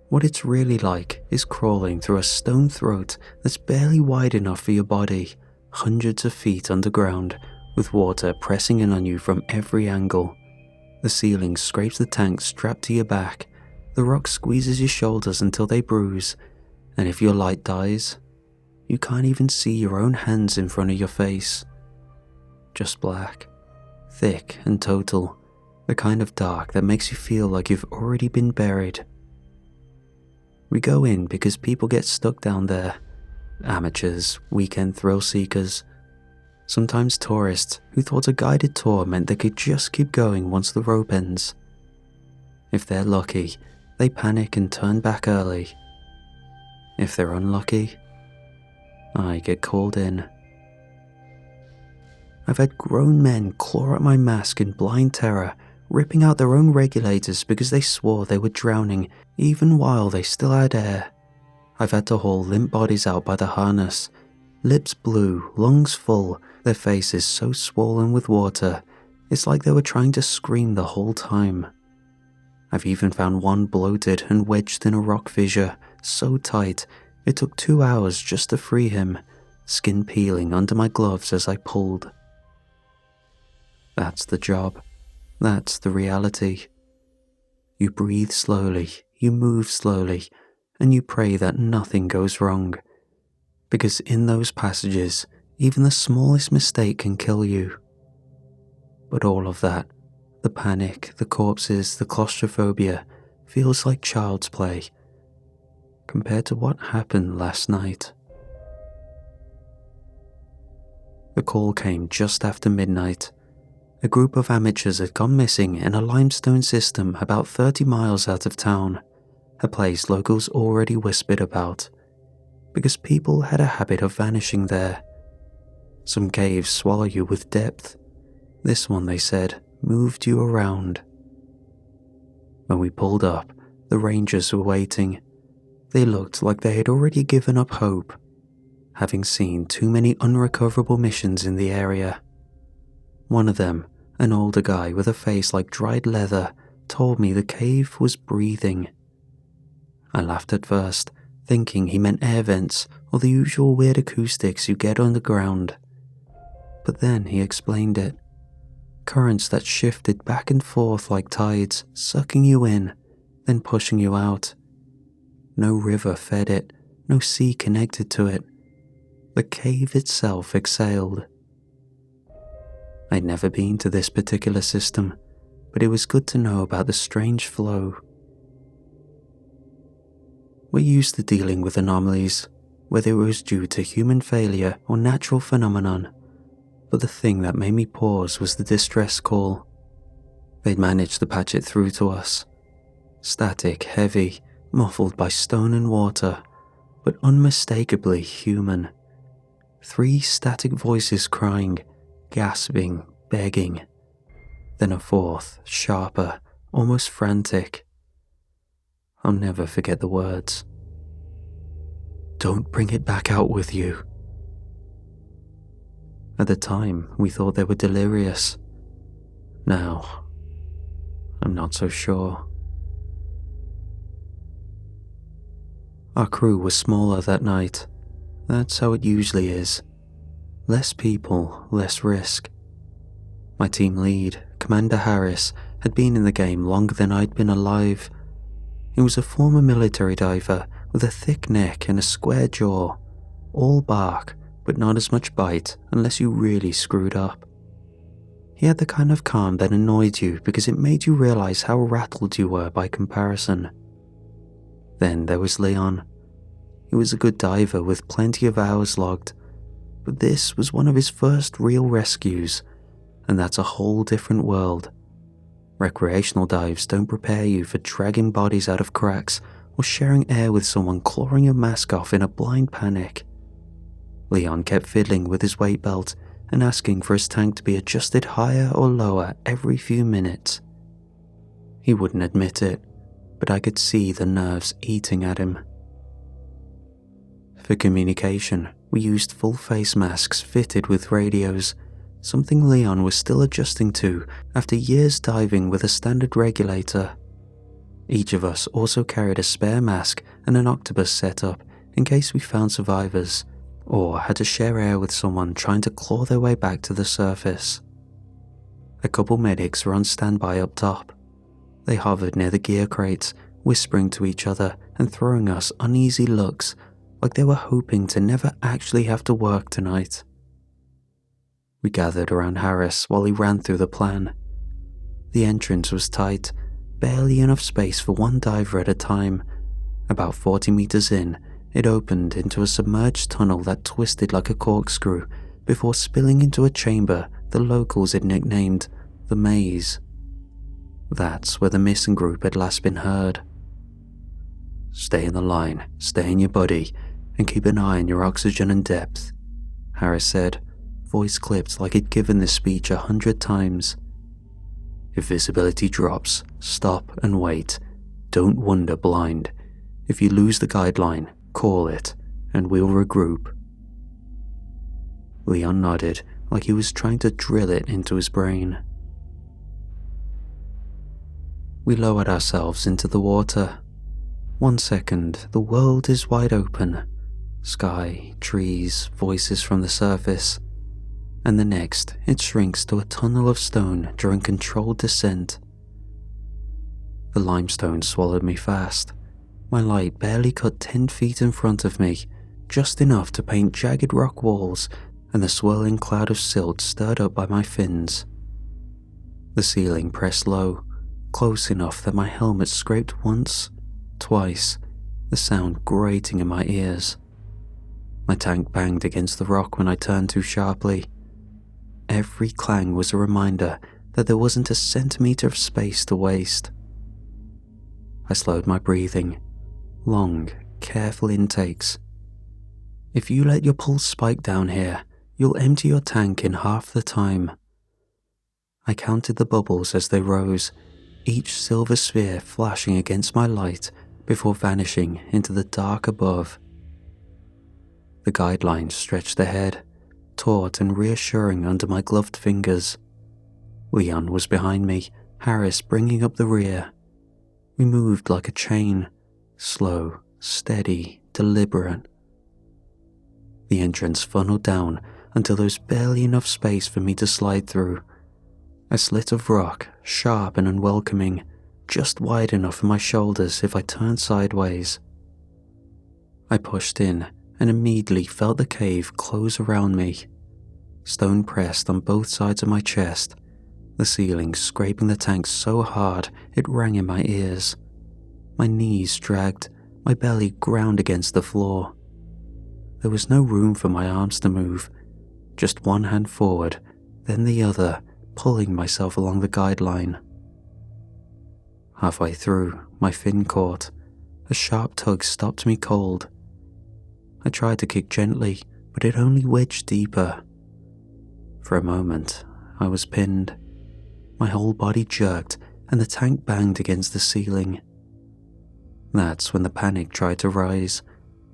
What it's really like is crawling through a stone throat that's barely wide enough for your body, hundreds of feet underground, with water pressing in on you from every angle. The ceiling scrapes the tank strapped to your back, the rock squeezes your shoulders until they bruise, and if your light dies, you can't even see your own hands in front of your face. Just black, thick and total, the kind of dark that makes you feel like you've already been buried. We go in because people get stuck down there. Amateurs, weekend thrill seekers, sometimes tourists who thought a guided tour meant they could just keep going once the rope ends. If they're lucky, they panic and turn back early. If they're unlucky, I get called in. I've had grown men claw at my mask in blind terror, ripping out their own regulators because they swore they were drowning even while they still had air. I've had to haul limp bodies out by the harness, lips blue, lungs full, their faces so swollen with water, it's like they were trying to scream the whole time. I've even found one bloated and wedged in a rock fissure, so tight it took 2 hours just to free him, skin peeling under my gloves as I pulled. That's the job. That's the reality. You breathe slowly, you move slowly, and you pray that nothing goes wrong. Because in those passages, even the smallest mistake can kill you. But all of that, the panic, the corpses, the claustrophobia, feels like child's play compared to what happened last night. The call came just after midnight. A group of amateurs had gone missing in a limestone system about 30 miles out of town, a place locals already whispered about, because people had a habit of vanishing there. Some caves swallow you with depth. This one, they said, moved you around. When we pulled up, the rangers were waiting. They looked like they had already given up hope, having seen too many unrecoverable missions in the area. One of them, an older guy with a face like dried leather, told me the cave was breathing. I laughed at first, thinking he meant air vents or the usual weird acoustics you get underground. But then he explained it. Currents that shifted back and forth like tides, sucking you in, then pushing you out. No river fed it, no sea connected to it. The cave itself exhaled. I'd never been to this particular system, but it was good to know about the strange flow. We're used to dealing with anomalies, whether it was due to human failure or natural phenomenon, but the thing that made me pause was the distress call. They'd managed to patch it through to us. Static, heavy, muffled by stone and water, but unmistakably human. 3 static voices crying, gasping, begging. Then a 4th, sharper, almost frantic. I'll never forget the words. "Don't bring it back out with you." At the time, we thought they were delirious. Now, I'm not so sure. Our crew was smaller that night. That's how it usually is. Less people, less risk. My team lead, Commander Harris, had been in the game longer than I'd been alive. He was a former military diver with a thick neck and a square jaw. All bark, but not as much bite unless you really screwed up. He had the kind of calm that annoyed you because it made you realize how rattled you were by comparison. Then there was Leon. He was a good diver with plenty of hours logged, but this was one of his first real rescues, and that's a whole different world. Recreational dives don't prepare you for dragging bodies out of cracks or sharing air with someone clawing your mask off in a blind panic. Leon kept fiddling with his weight belt and asking for his tank to be adjusted higher or lower every few minutes. He wouldn't admit it, but I could see the nerves eating at him. For communication, we used full face masks fitted with radios, something Leon was still adjusting to after years diving with a standard regulator. Each of us also carried a spare mask and an octopus setup in case we found survivors, or had to share air with someone trying to claw their way back to the surface. A couple medics were on standby up top. They hovered near the gear crates, whispering to each other and throwing us uneasy looks like they were hoping to never actually have to work tonight. We gathered around Harris while he ran through the plan. The entrance was tight, barely enough space for one diver at a time. About 40 meters in, it opened into a submerged tunnel that twisted like a corkscrew before spilling into a chamber the locals had nicknamed the Maze. That's where the missing group had last been heard. "Stay in the line, stay in your buddy, and keep an eye on your oxygen and depth," Harris said, voice clipped like he'd given this speech 100 times. "If visibility drops, stop and wait. Don't wander blind. If you lose the guideline, call it, and we'll regroup." Leon nodded like he was trying to drill it into his brain. We lowered ourselves into the water. 1 second, the world is wide open. Sky, trees, voices from the surface. And the next, it shrinks to a tunnel of stone during controlled descent. The limestone swallowed me fast. My light barely cut 10 feet in front of me, just enough to paint jagged rock walls and the swirling cloud of silt stirred up by my fins. The ceiling pressed low, close enough that my helmet scraped once, twice, the sound grating in my ears. My tank banged against the rock when I turned too sharply. Every clang was a reminder that there wasn't a centimeter of space to waste. I slowed my breathing. Long, careful intakes. If you let your pulse spike down here, you'll empty your tank in half the time. I counted the bubbles as they rose, each silver sphere flashing against my light before vanishing into the dark above. The guidelines stretched ahead, taut and reassuring under my gloved fingers. Leon was behind me, Harris bringing up the rear. We moved like a chain, slow, steady, deliberate. The entrance funneled down until there was barely enough space for me to slide through. A slit of rock, sharp and unwelcoming, just wide enough for my shoulders if I turned sideways. I pushed in and immediately felt the cave close around me. Stone pressed on both sides of my chest, the ceiling scraping the tank so hard it rang in my ears. My knees dragged, my belly ground against the floor. There was no room for my arms to move, just one hand forward, then the other, pulling myself along the guideline. Halfway through, my fin caught. A sharp tug stopped me cold. I tried to kick gently, but it only wedged deeper. For a moment, I was pinned. My whole body jerked, and the tank banged against the ceiling. That's when the panic tried to rise.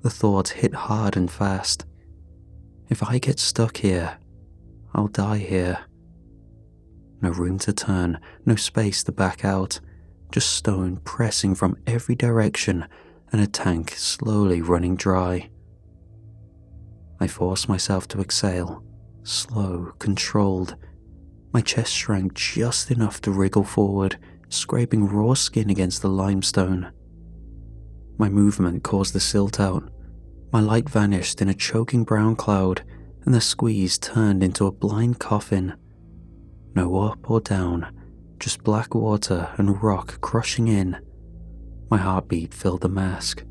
The thought hit hard and fast. If I get stuck here, I'll die here. No room to turn, no space to back out, just stone pressing from every direction and a tank slowly running dry. I forced myself to exhale, slow, controlled. My chest shrank just enough to wriggle forward, scraping raw skin against the limestone. My movement caused the silt out. My light vanished in a choking brown cloud, and the squeeze turned into a blind coffin. No up or down, just black water and rock crushing in. My heartbeat filled the mask.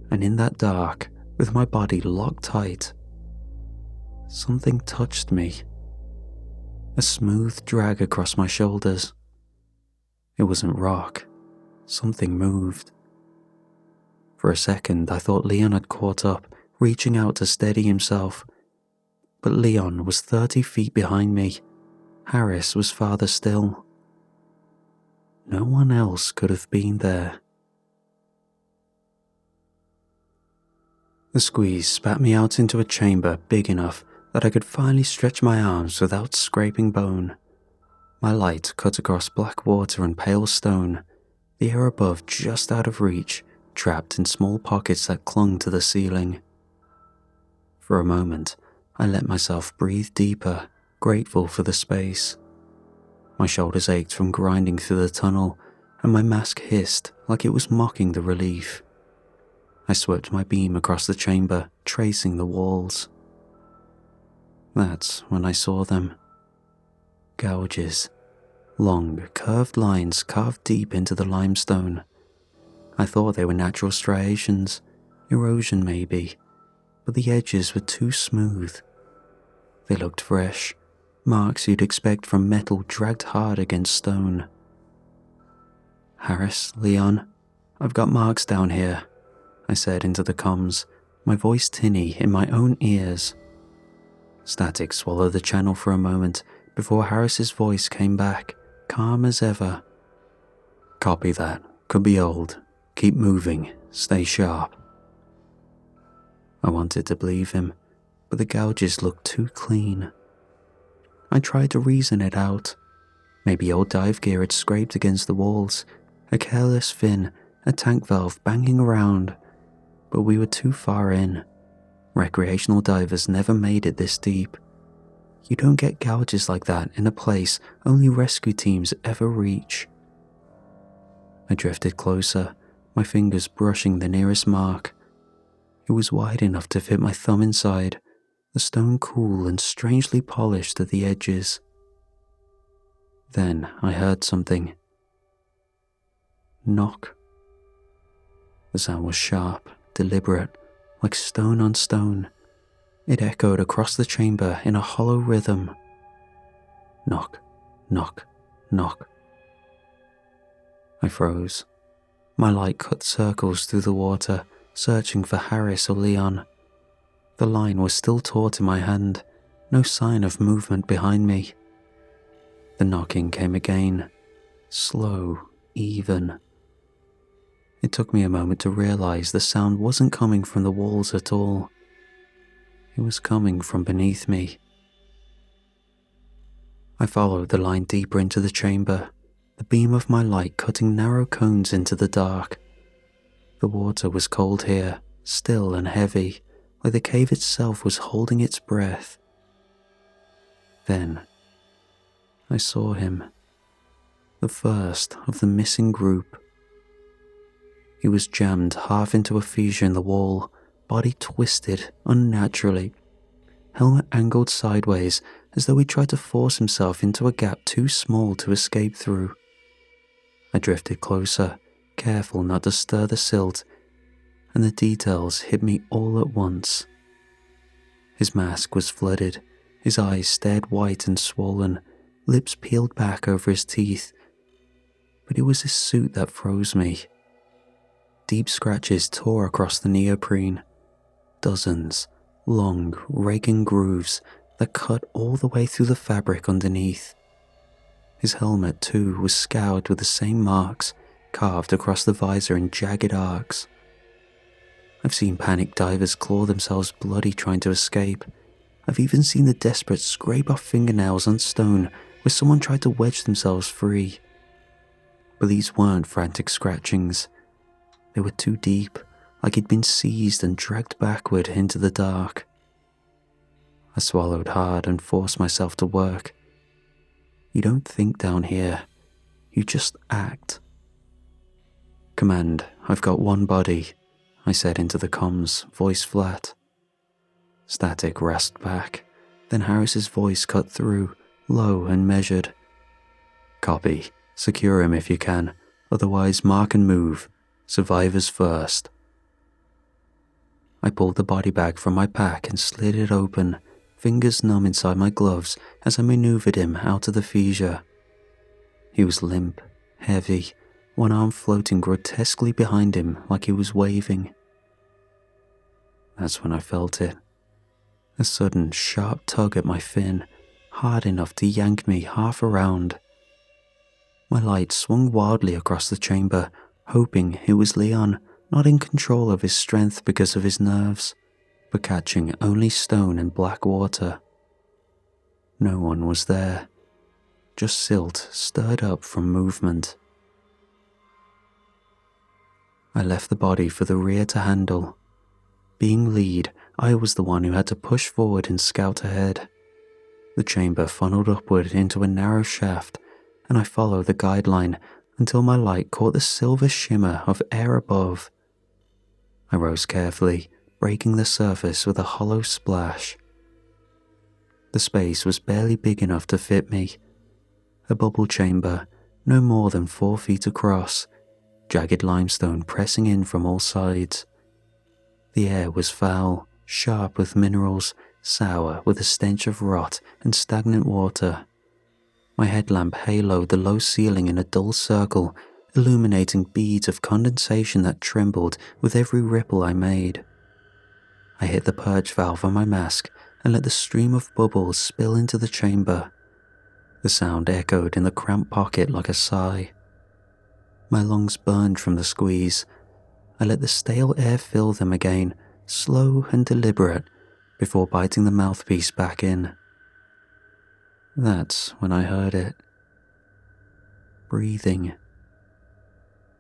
And in that dark, with my body locked tight, something touched me. A smooth drag across my shoulders. It wasn't rock. Something moved. For a second, I thought Leon had caught up, reaching out to steady himself. But Leon was 30 feet behind me. Harris was farther still. No one else could have been there. The squeeze spat me out into a chamber big enough that I could finally stretch my arms without scraping bone. My light cut across black water and pale stone, the air above just out of reach, trapped in small pockets that clung to the ceiling. For a moment, I let myself breathe deeper, grateful for the space. My shoulders ached from grinding through the tunnel, and my mask hissed like it was mocking the relief. I swept my beam across the chamber, tracing the walls. That's when I saw them. Gouges. Long, curved lines carved deep into the limestone. I thought they were natural striations, erosion maybe, but the edges were too smooth. They looked fresh, marks you'd expect from metal dragged hard against stone. "Harris, Leon, I've got marks down here," I said into the comms, my voice tinny in my own ears. Static swallowed the channel for a moment before Harris's voice came back, calm as ever. "Copy that. Could be old. Keep moving. Stay sharp." I wanted to believe him, but the gouges looked too clean. I tried to reason it out. Maybe old dive gear had scraped against the walls, a careless fin, a tank valve banging around, but we were too far in. Recreational divers never made it this deep. You don't get gouges like that in a place only rescue teams ever reach. I drifted closer, my fingers brushing the nearest mark. It was wide enough to fit my thumb inside, the stone cool and strangely polished at the edges. Then I heard something. Knock. The sound was sharp, deliberate, like stone on stone. It echoed across the chamber in a hollow rhythm. Knock, knock, knock. I froze. My light cut circles through the water, searching for Harris or Leon. The line was still taut in my hand, no sign of movement behind me. The knocking came again, slow, even. It took me a moment to realize the sound wasn't coming from the walls at all. It was coming from beneath me. I followed the line deeper into the chamber, the beam of my light cutting narrow cones into the dark. The water was cold here, still and heavy, like the cave itself was holding its breath. Then, I saw him, the first of the missing group. He was jammed half into a fissure in the wall, body twisted unnaturally, helmet angled sideways as though he tried to force himself into a gap too small to escape through. I drifted closer, careful not to stir the silt, and the details hit me all at once. His mask was flooded, his eyes stared white and swollen, lips peeled back over his teeth. But it was his suit that froze me. Deep scratches tore across the neoprene. Dozens, long, raking grooves that cut all the way through the fabric underneath. His helmet, too, was scoured with the same marks, carved across the visor in jagged arcs. I've seen panicked divers claw themselves bloody trying to escape. I've even seen the desperate scrape off fingernails on stone where someone tried to wedge themselves free. But these weren't frantic scratchings. They were too deep, like he'd been seized and dragged backward into the dark. I swallowed hard and forced myself to work. You don't think down here. You just act. "Command, I've got one body," I said into the comms, voice flat. Static rasped back, then Harris's voice cut through, low and measured. "Copy. Secure him if you can, otherwise mark and move. Survivors first." I pulled the body bag from my pack and slid it open, fingers numb inside my gloves as I maneuvered him out of the fissure. He was limp, heavy, one arm floating grotesquely behind him like he was waving. That's when I felt it. A sudden, sharp tug at my fin, hard enough to yank me half around. My light swung wildly across the chamber, hoping it was Leon, not in control of his strength because of his nerves, but catching only stone and black water. No one was there, just silt stirred up from movement. I left the body for the rear to handle. Being lead, I was the one who had to push forward and scout ahead. The chamber funneled upward into a narrow shaft, and I followed the guideline until my light caught the silver shimmer of air above. I rose carefully, breaking the surface with a hollow splash. The space was barely big enough to fit me. A bubble chamber, no more than 4 feet across, jagged limestone pressing in from all sides. The air was foul, sharp with minerals, sour with a stench of rot and stagnant water. My headlamp haloed the low ceiling in a dull circle, illuminating beads of condensation that trembled with every ripple I made. I hit the purge valve on my mask and let the stream of bubbles spill into the chamber. The sound echoed in the cramped pocket like a sigh. My lungs burned from the squeeze. I let the stale air fill them again, slow and deliberate, before biting the mouthpiece back in. That's when I heard it. Breathing.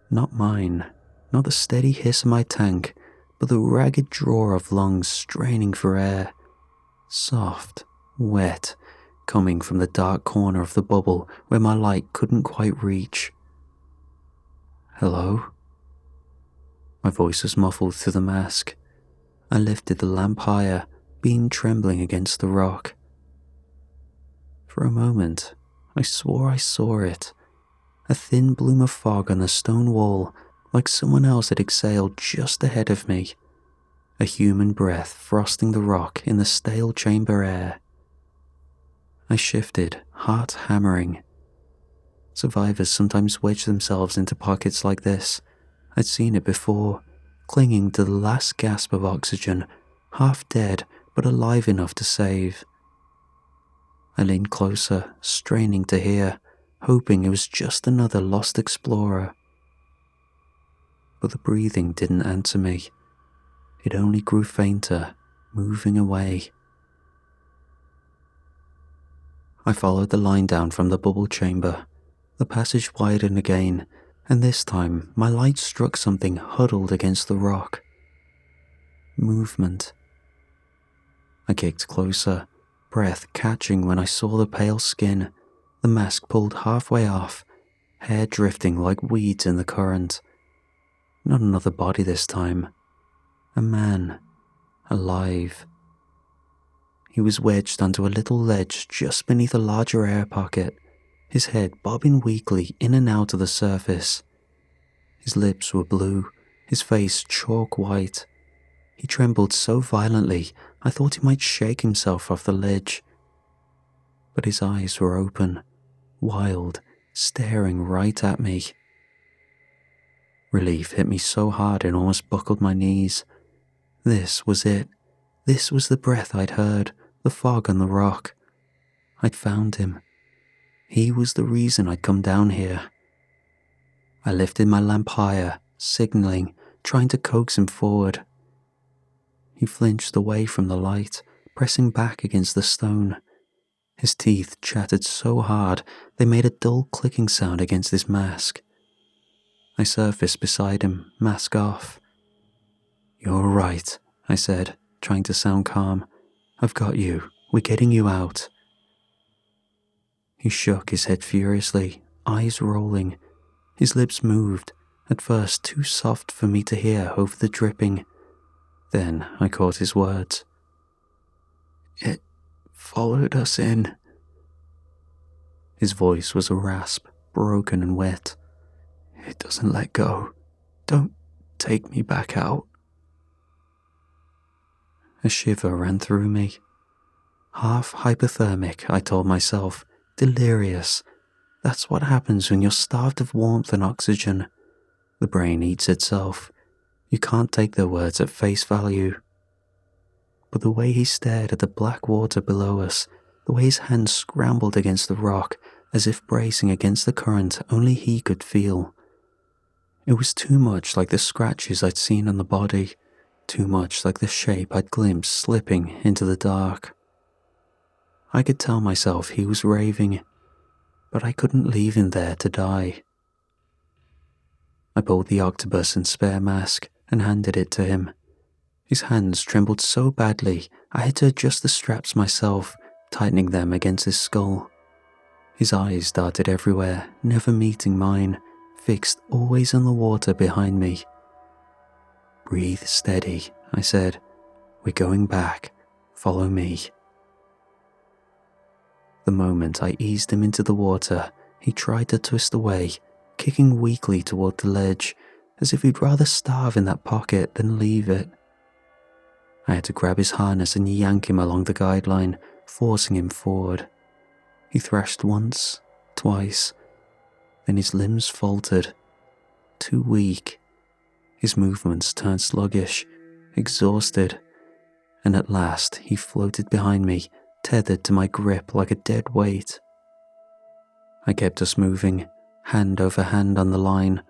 Not mine, not the steady hiss of my tank, but the ragged draw of lungs straining for air. Soft, wet, coming from the dark corner of the bubble where my light couldn't quite reach. Hello? My voice was muffled through the mask. I lifted the lamp higher, beam trembling against the rock. For a moment, I swore I saw it. A thin bloom of fog on the stone wall, like someone else had exhaled just ahead of me. A human breath frosting the rock in the stale chamber air. I shifted, heart hammering. Survivors sometimes wedge themselves into pockets like this. I'd seen it before, clinging to the last gasp of oxygen, half dead but alive enough to save. I leaned closer, straining to hear, hoping it was just another lost explorer. But the breathing didn't answer me. It only grew fainter, moving away. I followed the line down from the bubble chamber. The passage widened again, and this time my light struck something huddled against the rock. Movement. I kicked closer, breath catching when I saw the pale skin, the mask pulled halfway off, hair drifting like weeds in the current. Not another body this time. A man, alive. He was wedged onto a little ledge just beneath a larger air pocket, his head bobbing weakly in and out of the surface. His lips were blue, his face chalk white. He trembled so violently I thought he might shake himself off the ledge. But his eyes were open, wild, staring right at me. Relief hit me so hard it almost buckled my knees. This was it. This was the breath I'd heard, the fog on the rock. I'd found him. He was the reason I'd come down here. I lifted my lamp higher, signaling, trying to coax him forward. He flinched away from the light, pressing back against the stone. His teeth chattered so hard they made a dull clicking sound against his mask. I surfaced beside him, mask off. "You're right," I said, trying to sound calm. "I've got you. We're getting you out." He shook his head furiously, eyes rolling. His lips moved, at first too soft for me to hear over the dripping. Then I caught his words. "It followed us in." His voice was a rasp, broken and wet. "It doesn't let go. Don't take me back out." A shiver ran through me. Half hypothermic, I told myself, delirious. That's what happens when you're starved of warmth and oxygen. The brain eats itself. You can't take their words at face value. But the way he stared at the black water below us, the way his hands scrambled against the rock, as if bracing against the current only he could feel. It was too much like the scratches I'd seen on the body, too much like the shape I'd glimpsed slipping into the dark. I could tell myself he was raving, but I couldn't leave him there to die. I pulled the octopus and spare mask and handed it to him. His hands trembled so badly I had to adjust the straps myself, tightening them against his skull. His eyes darted everywhere, never meeting mine, fixed always on the water behind me. "Breathe steady," I said. "We're going back. Follow me." The moment I eased him into the water, he tried to twist away, kicking weakly toward the ledge, as if he'd rather starve in that pocket than leave it. I had to grab his harness and yank him along the guideline, forcing him forward. He thrashed once, twice, then his limbs faltered, too weak. His movements turned sluggish, exhausted, and at last he floated behind me, tethered to my grip like a dead weight. I kept us moving, hand over hand on the line,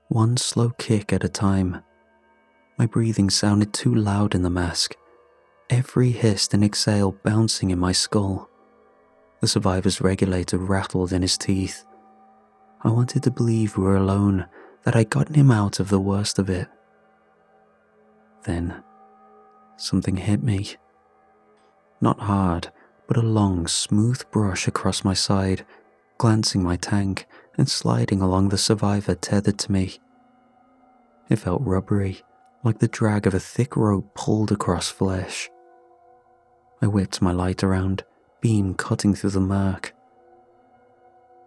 one slow kick at a time. My breathing sounded too loud in the mask, every hiss and exhale bouncing in my skull. The survivor's regulator rattled in his teeth. I wanted to believe we were alone, that I'd gotten him out of the worst of it. Then, something hit me. Not hard, but a long, smooth brush across my side, glancing my tank and sliding along the survivor tethered to me. It felt rubbery, like the drag of a thick rope pulled across flesh. I whipped my light around, beam cutting through the murk.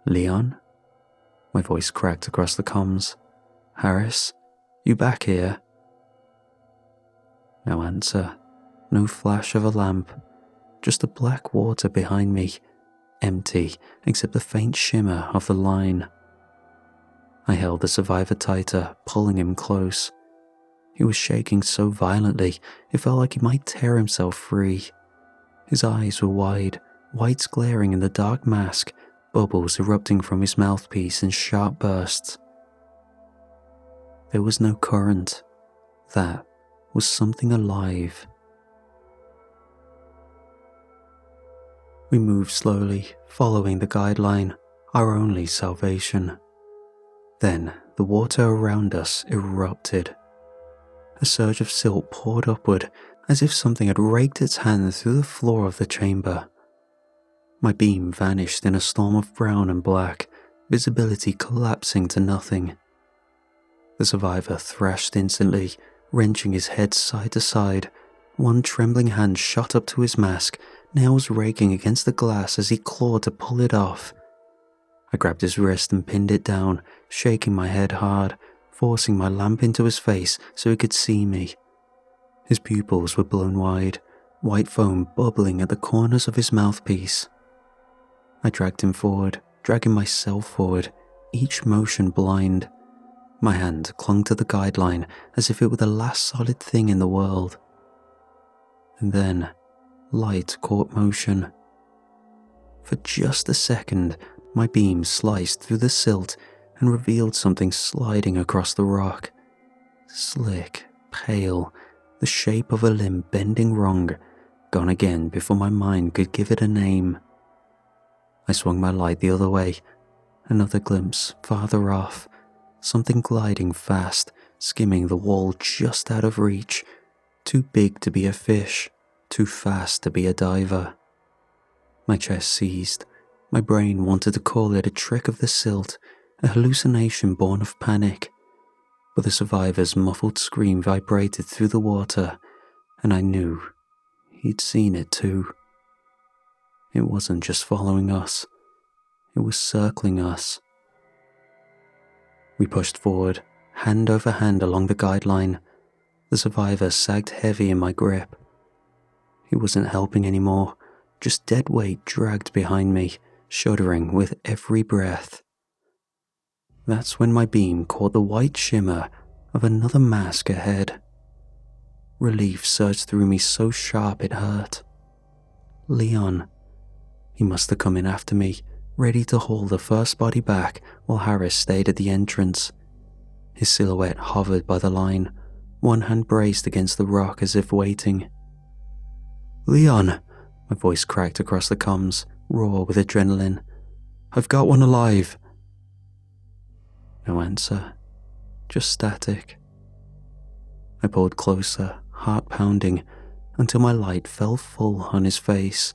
"Leon?" My voice cracked across the comms. "Harris? You back here?" No answer, no flash of a lamp, just the black water behind me, empty except the faint shimmer of the line. I held the survivor tighter, pulling him close. He was shaking so violently, it felt like he might tear himself free. His eyes were wide, whites glaring in the dark mask, bubbles erupting from his mouthpiece in sharp bursts. There was no current. That was something alive. We moved slowly, following the guideline, our only salvation. Then the water around us erupted. A surge of silt poured upward, as if something had raked its hand through the floor of the chamber. My beam vanished in a storm of brown and black, visibility collapsing to nothing. The survivor thrashed instantly, wrenching his head side to side. One trembling hand shot up to his mask, nails raking against the glass as he clawed to pull it off. I grabbed his wrist and pinned it down, shaking my head hard, forcing my lamp into his face so he could see me. His pupils were blown wide, white foam bubbling at the corners of his mouthpiece. I dragged him forward, dragging myself forward, each motion blind. My hand clung to the guideline as if it were the last solid thing in the world. And then, light caught motion. For just a second, my beam sliced through the silt and revealed something sliding across the rock. Slick, pale, the shape of a limb bending wrong, gone again before my mind could give it a name. I swung my light the other way, another glimpse farther off, something gliding fast, skimming the wall just out of reach, too big to be a fish, too fast to be a diver. My chest seized. My brain wanted to call it a trick of the silt, a hallucination born of panic. But the survivor's muffled scream vibrated through the water, and I knew he'd seen it too. It wasn't just following us, it was circling us. We pushed forward, hand over hand along the guideline. The survivor sagged heavy in my grip. He wasn't helping anymore, just dead weight dragged behind me, shuddering with every breath. That's when my beam caught the white shimmer of another mask ahead. Relief surged through me so sharp it hurt. Leon. He must have come in after me, ready to haul the first body back while Harris stayed at the entrance. His silhouette hovered by the line, one hand braced against the rock as if waiting. "Leon!" My voice cracked across the comms, raw with adrenaline. "I've got one alive!" No answer, just static. I pulled closer, heart pounding, until my light fell full on his face,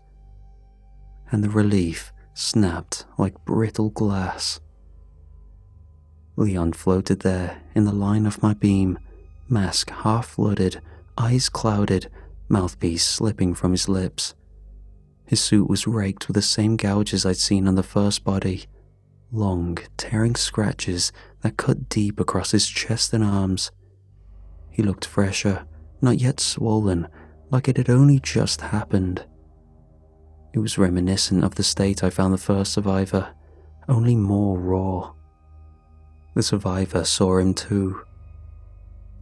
and the relief snapped like brittle glass. Leon floated there in the line of my beam, mask half-flooded, eyes clouded, mouthpiece slipping from his lips. His suit was raked with the same gouges I'd seen on the first body, long, tearing scratches that cut deep across his chest and arms. He looked fresher, not yet swollen, like it had only just happened. It was reminiscent of the state I found the first survivor, only more raw. The survivor saw him too.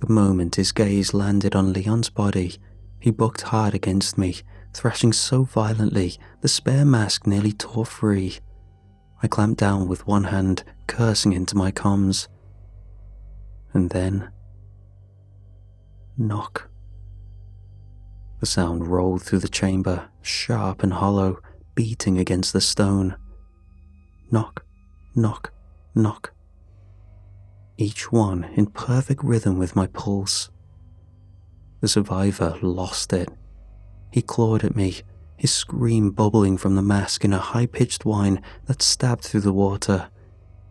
The moment his gaze landed on Leon's body, he bucked hard against me, thrashing so violently the spare mask nearly tore free. I clamped down with one hand, cursing into my comms. And then... knock. The sound rolled through the chamber, sharp and hollow, beating against the stone. Knock, knock, knock. Each one in perfect rhythm with my pulse. The survivor lost it. He clawed at me, his scream bubbling from the mask in a high-pitched whine that stabbed through the water.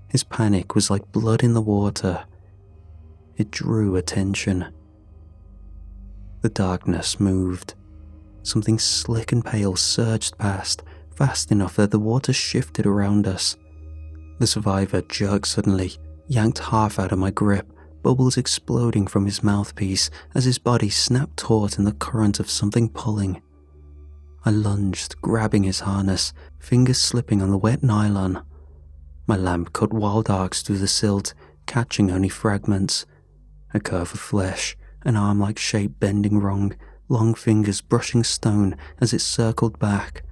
His panic was like blood in the water. It drew attention. The darkness moved. Something slick and pale surged past, fast enough that the water shifted around us. The survivor jerked suddenly, yanked half out of my grip, bubbles exploding from his mouthpiece as his body snapped taut in the current of something pulling. I lunged, grabbing his harness, fingers slipping on the wet nylon. My lamp cut wild arcs through the silt, catching only fragments. A curve of flesh, an arm-like shape bending wrong, long fingers brushing stone as it circled back.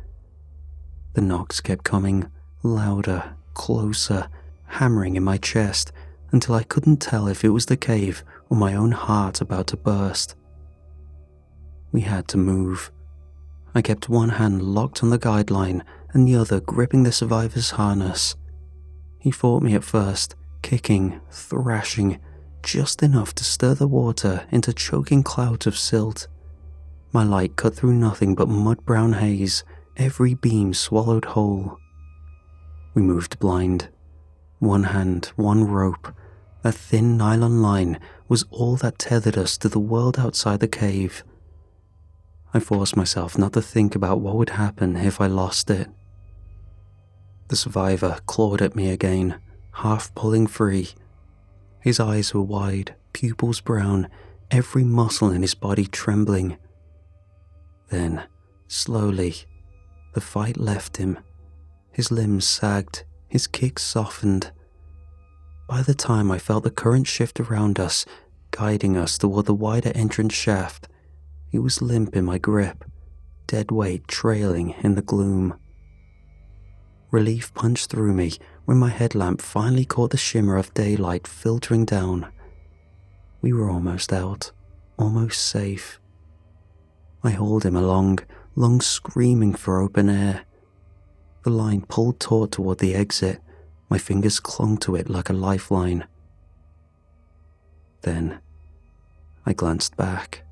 The knocks kept coming, louder, closer, hammering in my chest, until I couldn't tell if it was the cave or my own heart about to burst. We had to move. I kept one hand locked on the guideline and the other gripping the survivor's harness. He fought me at first, kicking, thrashing, just enough to stir the water into choking clouds of silt. My light cut through nothing but mud-brown haze, every beam swallowed whole. We moved blind. One hand, one rope. That thin nylon line was all that tethered us to the world outside the cave. I forced myself not to think about what would happen if I lost it. The survivor clawed at me again, half pulling free. His eyes were wide, pupils brown, every muscle in his body trembling. Then, slowly, the fight left him. His limbs sagged, his kicks softened. By the time I felt the current shift around us, guiding us toward the wider entrance shaft, he was limp in my grip, dead weight trailing in the gloom. Relief punched through me when my headlamp finally caught the shimmer of daylight filtering down. We were almost out, almost safe. I hauled him along, screaming for open air. The line pulled taut toward the exit. My fingers clung to it like a lifeline. Then, I glanced back.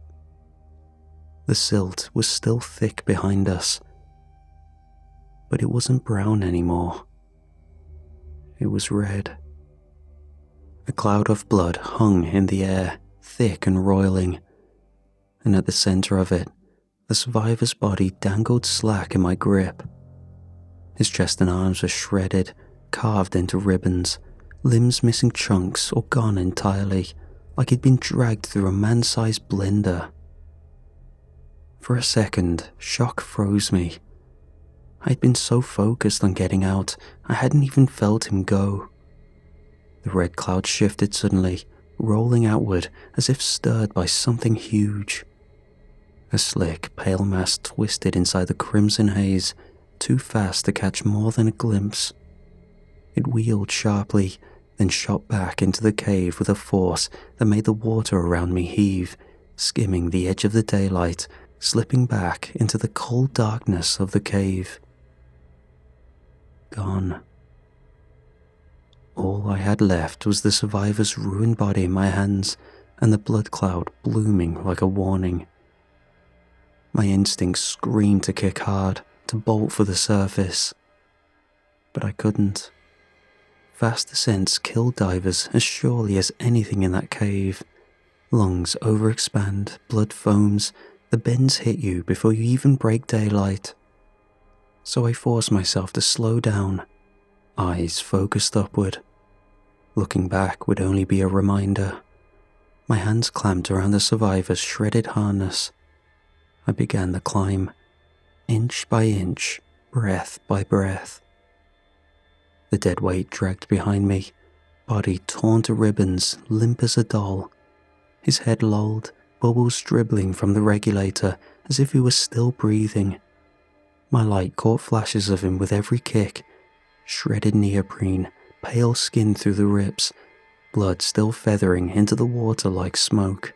The silt was still thick behind us, but it wasn't brown anymore. It was red. A cloud of blood hung in the air, thick and roiling, and at the center of it, the survivor's body dangled slack in my grip. His chest and arms were shredded, carved into ribbons, limbs missing chunks or gone entirely, like he'd been dragged through a man-sized blender. For a second, shock froze me. I'd been so focused on getting out, I hadn't even felt him go. The red cloud shifted suddenly, rolling outward as if stirred by something huge. A slick, pale mass twisted inside the crimson haze, too fast to catch more than a glimpse. It wheeled sharply, then shot back into the cave with a force that made the water around me heave, skimming the edge of the daylight, slipping back into the cold darkness of the cave. Gone. All I had left was the survivor's ruined body in my hands and the blood cloud blooming like a warning. My instincts screamed to kick hard, to bolt for the surface. But I couldn't. Fast descents killed divers as surely as anything in that cave. Lungs overexpand, blood foams, the bends hit you before you even break daylight. So I force myself to slow down, eyes focused upward. Looking back would only be a reminder. My hands clamped around the survivor's shredded harness. I began the climb, inch by inch, breath by breath. The dead weight dragged behind me, body torn to ribbons, limp as a doll. His head lolled, bubbles dribbling from the regulator as if he was still breathing. My light caught flashes of him with every kick. Shredded neoprene, pale skin through the rips, blood still feathering into the water like smoke.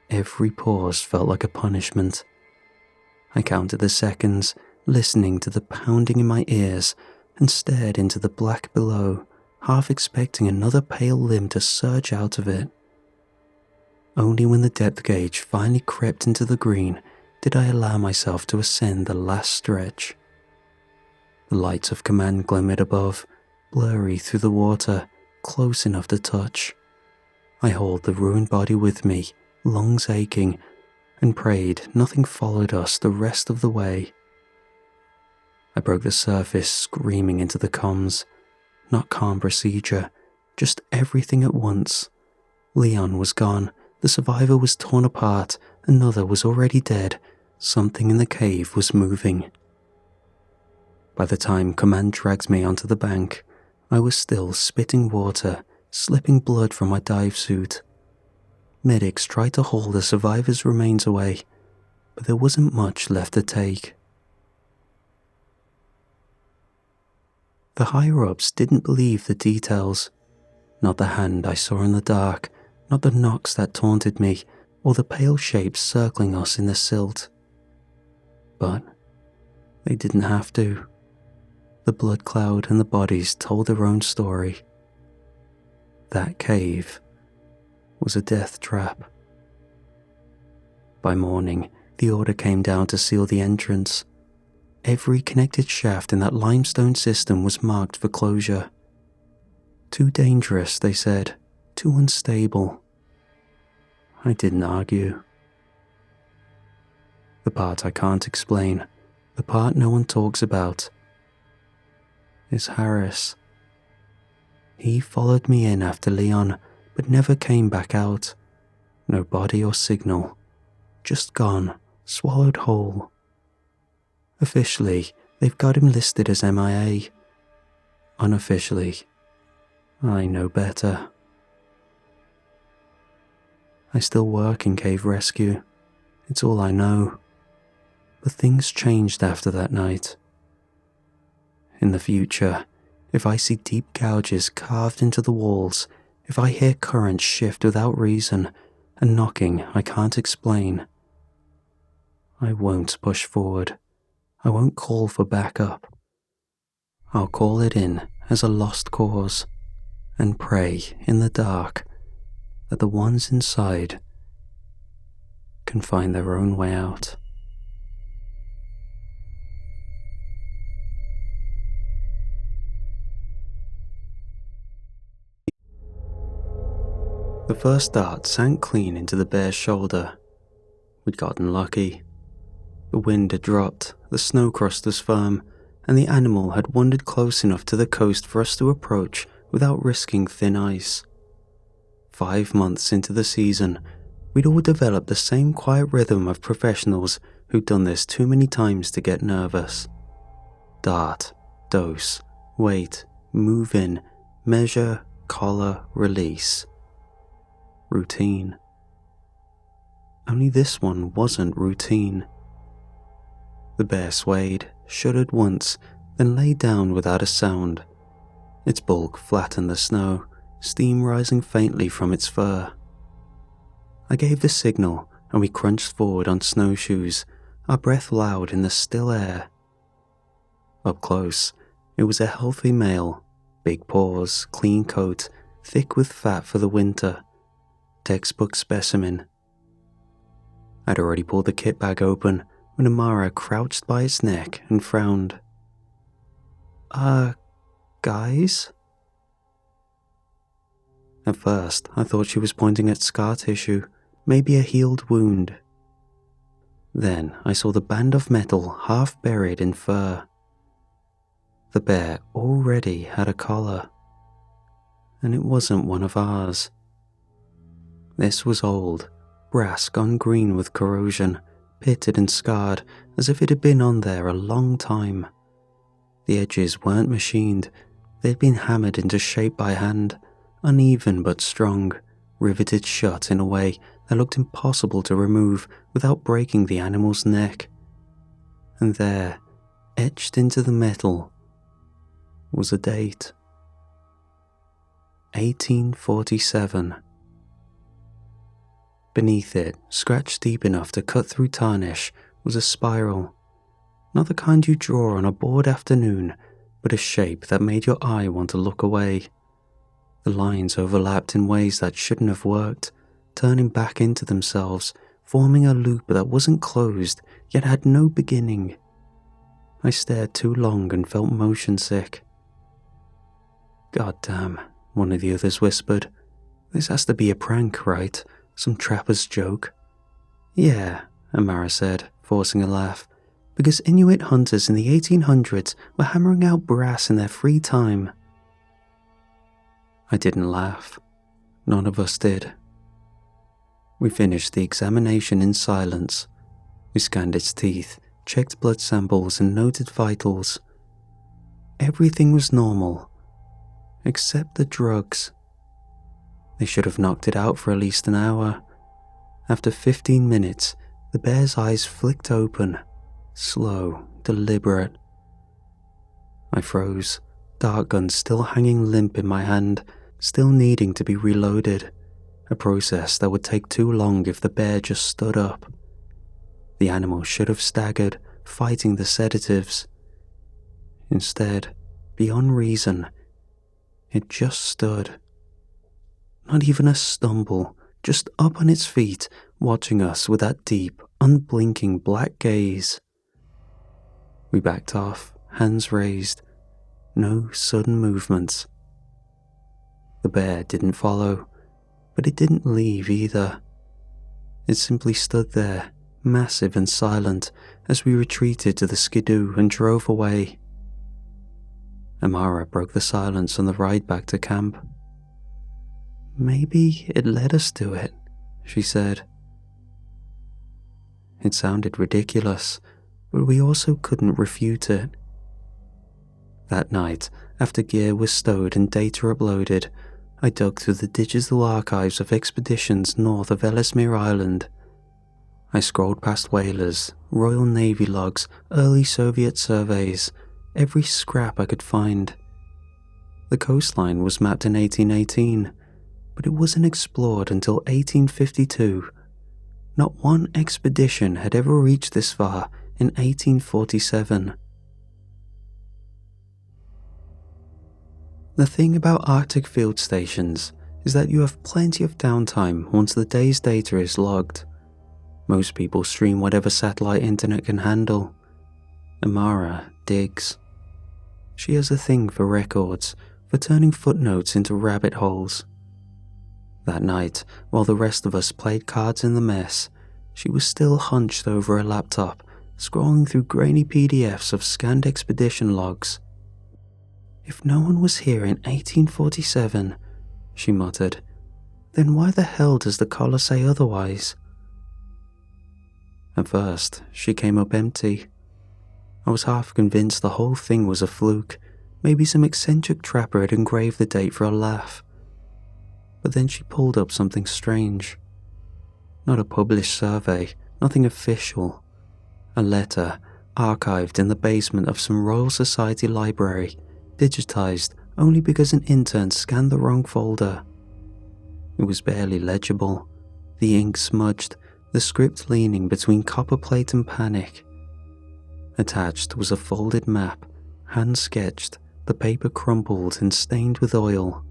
Every pause felt like a punishment. I counted the seconds, listening to the pounding in my ears, and stared into the black below, half expecting another pale limb to surge out of it. Only when the depth gauge finally crept into the green did I allow myself to ascend the last stretch. The lights of command glimmered above, blurry through the water, close enough to touch. I hauled the ruined body with me, lungs aching, and prayed nothing followed us the rest of the way. I broke the surface, screaming into the comms. Not calm procedure, just everything at once. Leon was gone, the survivor was torn apart, another was already dead, something in the cave was moving. By the time command dragged me onto the bank, I was still spitting water, slipping blood from my dive suit. Medics tried to haul the survivor's remains away, but there wasn't much left to take. The higher-ups didn't believe the details. Not the hand I saw in the dark, not the knocks that taunted me, or the pale shapes circling us in the silt. But they didn't have to. The blood cloud and the bodies told their own story. That cave was a death trap. By morning, the order came down to seal the entrance. Every connected shaft in that limestone system was marked for closure. Too dangerous, they said, too unstable. I didn't argue. The part I can't explain, the part no one talks about, is Harris. He followed me in after Leon, but never came back out. No body or signal. Just gone, swallowed whole. Officially, they've got him listed as MIA. Unofficially, I know better. I still work in cave rescue. It's all I know. But things changed after that night. In the future, if I see deep gouges carved into the walls, if I hear currents shift without reason, and knocking I can't explain, I won't push forward. I won't call for backup. I'll call it in as a lost cause, and pray in the dark that the ones inside can find their own way out. The first dart sank clean into the bear's shoulder. We'd gotten lucky. The wind had dropped, the snow crust was firm, and the animal had wandered close enough to the coast for us to approach without risking thin ice. 5 months into the season, we'd all developed the same quiet rhythm of professionals who'd done this too many times to get nervous. Dart, dose, wait, move in, measure, collar, release. Routine. Only this one wasn't routine. The bear swayed, shuddered once, then lay down without a sound. Its bulk flattened the snow, steam rising faintly from its fur. I gave the signal, and we crunched forward on snowshoes, our breath loud in the still air. Up close, it was a healthy male, big paws, clean coat, thick with fat for the winter. Textbook specimen. I'd already pulled the kit bag open when Amara crouched by its neck and frowned. Guys? At first, I thought she was pointing at scar tissue, maybe a healed wound. Then I saw the band of metal half buried in fur. The bear already had a collar, and it wasn't one of ours. This was old, brass gone green with corrosion, pitted and scarred as if it had been on there a long time. The edges weren't machined, they'd been hammered into shape by hand, uneven but strong, riveted shut in a way that looked impossible to remove without breaking the animal's neck. And there, etched into the metal, was a date. 1847. Beneath it, scratched deep enough to cut through tarnish, was a spiral. Not the kind you draw on a bored afternoon, but a shape that made your eye want to look away. The lines overlapped in ways that shouldn't have worked, turning back into themselves, forming a loop that wasn't closed, yet had no beginning. I stared too long and felt motion sick. "God damn," one of the others whispered. "This has to be a prank, right? Some trapper's joke." "Yeah," Amara said, forcing a laugh, "because Inuit hunters in the 1800s were hammering out brass in their free time." I didn't laugh. None of us did. We finished the examination in silence. We scanned its teeth, checked blood samples and noted vitals. Everything was normal, except the drugs. They should have knocked it out for at least an hour. After 15 minutes, the bear's eyes flicked open, slow, deliberate. I froze, dart gun still hanging limp in my hand, still needing to be reloaded, a process that would take too long if the bear just stood up. The animal should have staggered, fighting the sedatives. Instead, beyond reason, it just stood. Not even a stumble, just up on its feet, watching us with that deep, unblinking black gaze. We backed off, hands raised, no sudden movements. The bear didn't follow, but it didn't leave either. It simply stood there, massive and silent, as we retreated to the skidoo and drove away. Amara broke the silence on the ride back to camp. "Maybe it let us do it," she said. It sounded ridiculous, but we also couldn't refute it. That night, after gear was stowed and data uploaded, I dug through the digital archives of expeditions north of Ellesmere Island. I scrolled past whalers, Royal Navy logs, early Soviet surveys, every scrap I could find. The coastline was mapped in 1818, but it wasn't explored until 1852. Not one expedition had ever reached this far in 1847. The thing about Arctic field stations is that you have plenty of downtime once the day's data is logged. Most people stream whatever satellite internet can handle. Amara digs. She has a thing for records, for turning footnotes into rabbit holes. That night, while the rest of us played cards in the mess, she was still hunched over a laptop, scrolling through grainy PDFs of scanned expedition logs. "If no one was here in 1847, she muttered, "then why the hell does the collar say otherwise?" At first, she came up empty. I was half convinced the whole thing was a fluke, maybe some eccentric trapper had engraved the date for a laugh. But then she pulled up something strange. Not a published survey, nothing official. A letter, archived in the basement of some Royal Society library, digitized only because an intern scanned the wrong folder. It was barely legible, the ink smudged, the script leaning between copperplate and panic. Attached was a folded map, hand-sketched, the paper crumpled and stained with oil.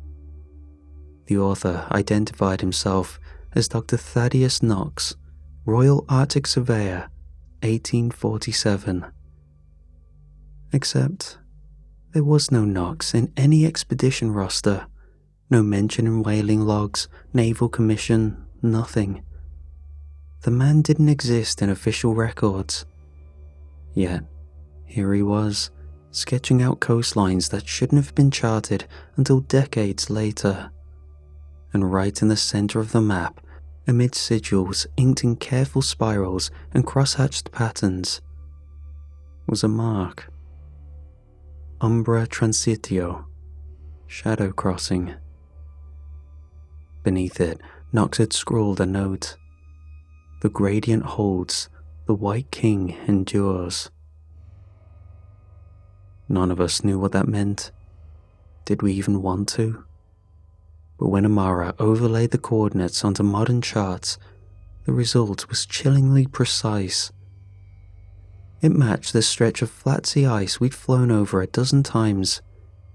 The author identified himself as Dr. Thaddeus Knox, Royal Arctic Surveyor, 1847. Except there was no Knox in any expedition roster, No mention in whaling logs, naval commission, nothing. The man didn't exist in official records. Yet, here he was, sketching out coastlines that shouldn't have been charted until decades later. And right in the center of the map, amid sigils inked in careful spirals and cross-hatched patterns, was a mark. Umbra Transitio, shadow crossing. Beneath it, Nox had scrawled a note. The gradient holds, the White King endures. None of us knew what that meant. Did we even want to? But when Amara overlaid the coordinates onto modern charts, the result was chillingly precise. It matched the stretch of flat sea ice we'd flown over a dozen times,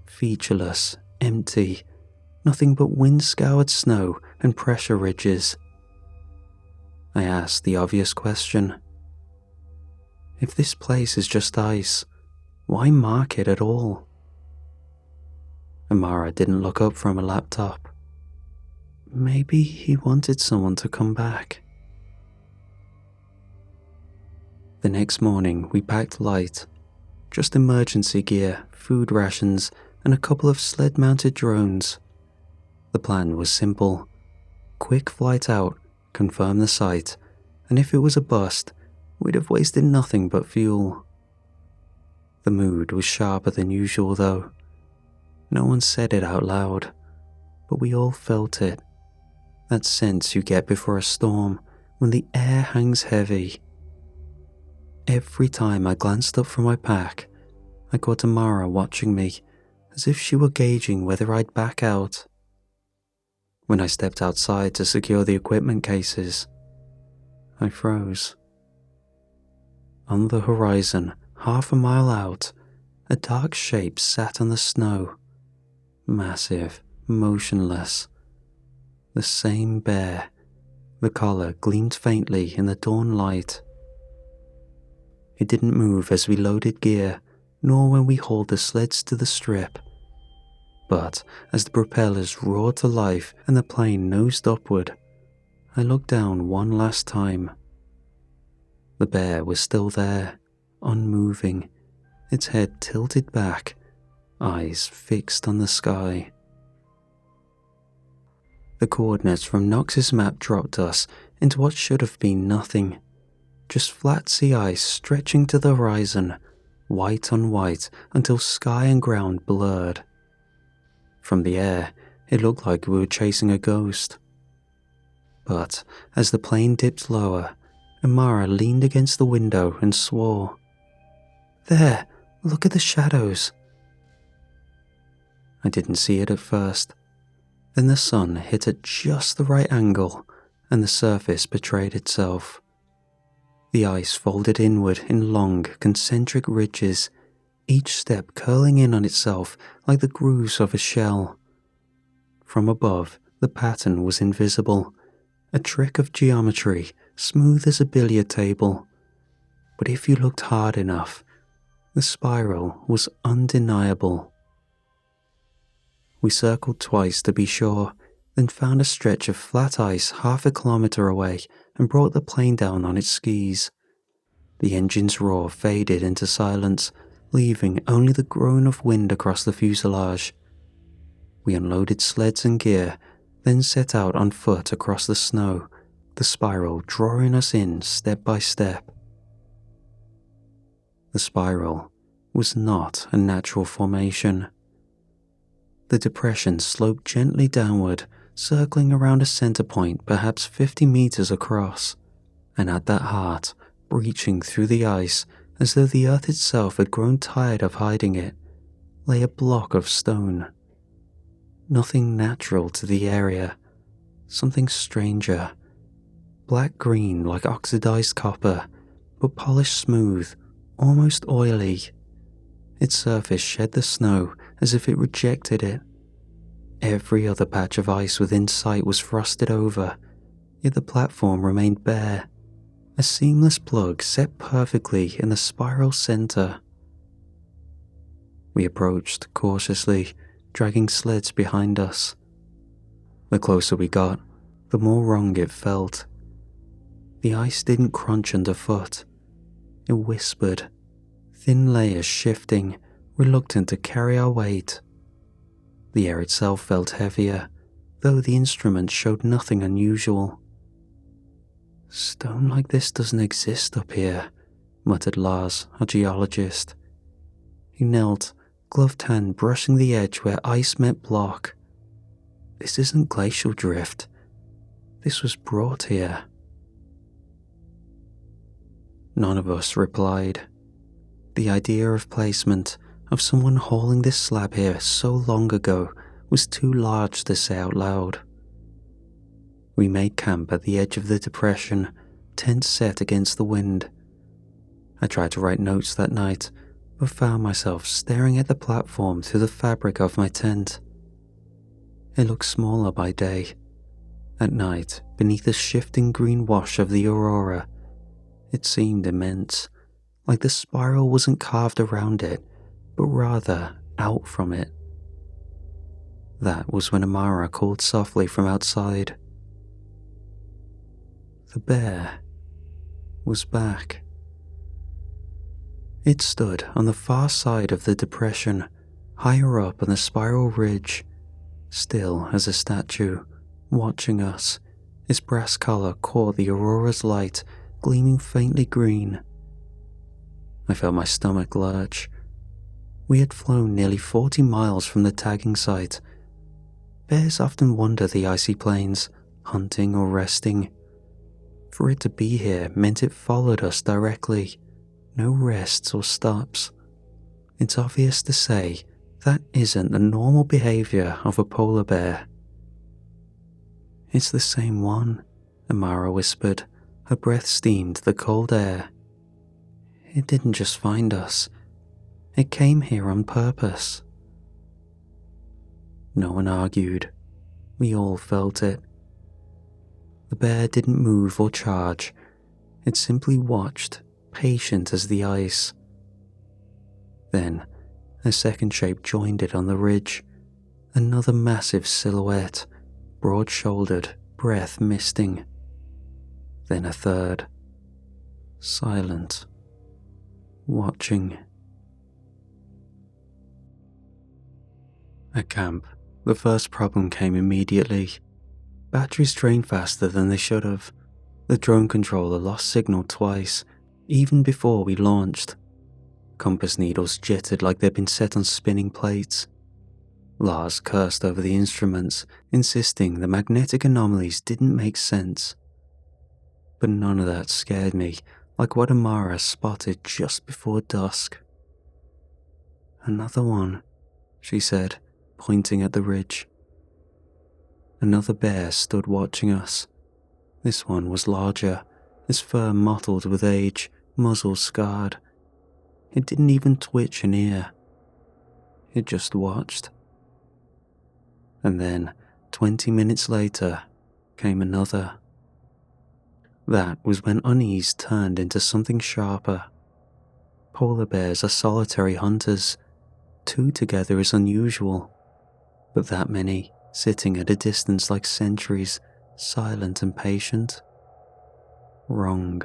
featureless, empty, nothing but wind-scoured snow and pressure ridges. I asked the obvious question. If this place is just ice, why mark it at all? Amara didn't look up from a laptop. Maybe he wanted someone to come back. The next morning we packed light, just emergency gear, food rations, and a couple of sled-mounted drones. The plan was simple. Quick flight out, confirm the site, and if it was a bust, we'd have wasted nothing but fuel. The mood was sharper than usual though. No one said it out loud, but we all felt it. That sense you get before a storm, when the air hangs heavy. Every time I glanced up from my pack, I caught Amara watching me, as if she were gauging whether I'd back out. When I stepped outside to secure the equipment cases, I froze. On the horizon, half a mile out, a dark shape sat on the snow. Massive, motionless. The same bear. The collar gleamed faintly in the dawn light. It didn't move as we loaded gear, nor when we hauled the sleds to the strip. But as the propellers roared to life and the plane nosed upward, I looked down one last time. The bear was still there, unmoving, its head tilted back, eyes fixed on the sky. The coordinates from Nox's map dropped us into what should have been nothing, just flat sea ice stretching to the horizon, white on white until sky and ground blurred. From the air, it looked like we were chasing a ghost. But as the plane dipped lower, Amara leaned against the window and swore. "There, look at the shadows." I didn't see it at first. Then the sun hit at just the right angle, and the surface betrayed itself. The ice folded inward in long, concentric ridges, each step curling in on itself like the grooves of a shell. From above, the pattern was invisible, a trick of geometry, smooth as a billiard table. But if you looked hard enough, the spiral was undeniable. We circled twice to be sure, then found a stretch of flat ice half a kilometer away and brought the plane down on its skis. The engine's roar faded into silence, leaving only the groan of wind across the fuselage. We unloaded sleds and gear, then set out on foot across the snow, the spiral drawing us in step by step. The spiral was not a natural formation. The depression sloped gently downward, circling around a center point perhaps 50 meters across, and at that heart, breaching through the ice as though the earth itself had grown tired of hiding it, lay a block of stone. Nothing natural to the area, something stranger. Black-green like oxidized copper, but polished smooth, almost oily. Its surface shed the snow as if it rejected it. Every other patch of ice within sight was frosted over, yet the platform remained bare, a seamless plug set perfectly in the spiral center. We approached cautiously, dragging sleds behind us. The closer we got, the more wrong it felt. The ice didn't crunch underfoot. It whispered, thin layers shifting, reluctant to carry our weight. The air itself felt heavier, though the instruments showed nothing unusual. "Stone like this doesn't exist up here," muttered Lars, our geologist. He knelt, gloved hand brushing the edge where ice met block. "This isn't glacial drift. This was brought here." None of us replied. The idea of placement, of someone hauling this slab here so long ago, was too large to say out loud. We made camp at the edge of the depression, tent set against the wind. I tried to write notes that night, but found myself staring at the platform through the fabric of my tent. It looked smaller by day. At night, beneath the shifting green wash of the aurora, it seemed immense, like the spiral wasn't carved around it, but rather out from it. That was when Amara called softly from outside. The bear was back. It stood on the far side of the depression, higher up on the spiral ridge, still as a statue, watching us. Its brass collar caught the aurora's light, gleaming faintly green. I felt my stomach lurch. We had flown nearly 40 miles from the tagging site. Bears often wander the icy plains, hunting or resting. For it to be here meant it followed us directly, no rests or stops. It's obvious to say that isn't the normal behavior of a polar bear. "It's the same one," Amara whispered. Her breath steamed the cold air. "It didn't just find us. It came here on purpose." No one argued. We all felt it. The bear didn't move or charge. It simply watched, patient as the ice. Then, a second shape joined it on the ridge. Another massive silhouette, broad-shouldered, breath misting. Then a third. Silent. Watching. At camp, the first problem came immediately. Batteries drained faster than they should have. The drone controller lost signal twice, even before we launched. Compass needles jittered like they'd been set on spinning plates. Lars cursed over the instruments, insisting the magnetic anomalies didn't make sense. But none of that scared me, like what Amara spotted just before dusk. "Another one," she said, pointing at the ridge. Another bear stood watching us. This one was larger, its fur mottled with age, muzzle scarred. It didn't even twitch an ear. It just watched. And then, 20 minutes later, came another. That was when unease turned into something sharper. Polar bears are solitary hunters. 2 together is unusual. But that many, sitting at a distance like sentries, silent and patient? Wrong.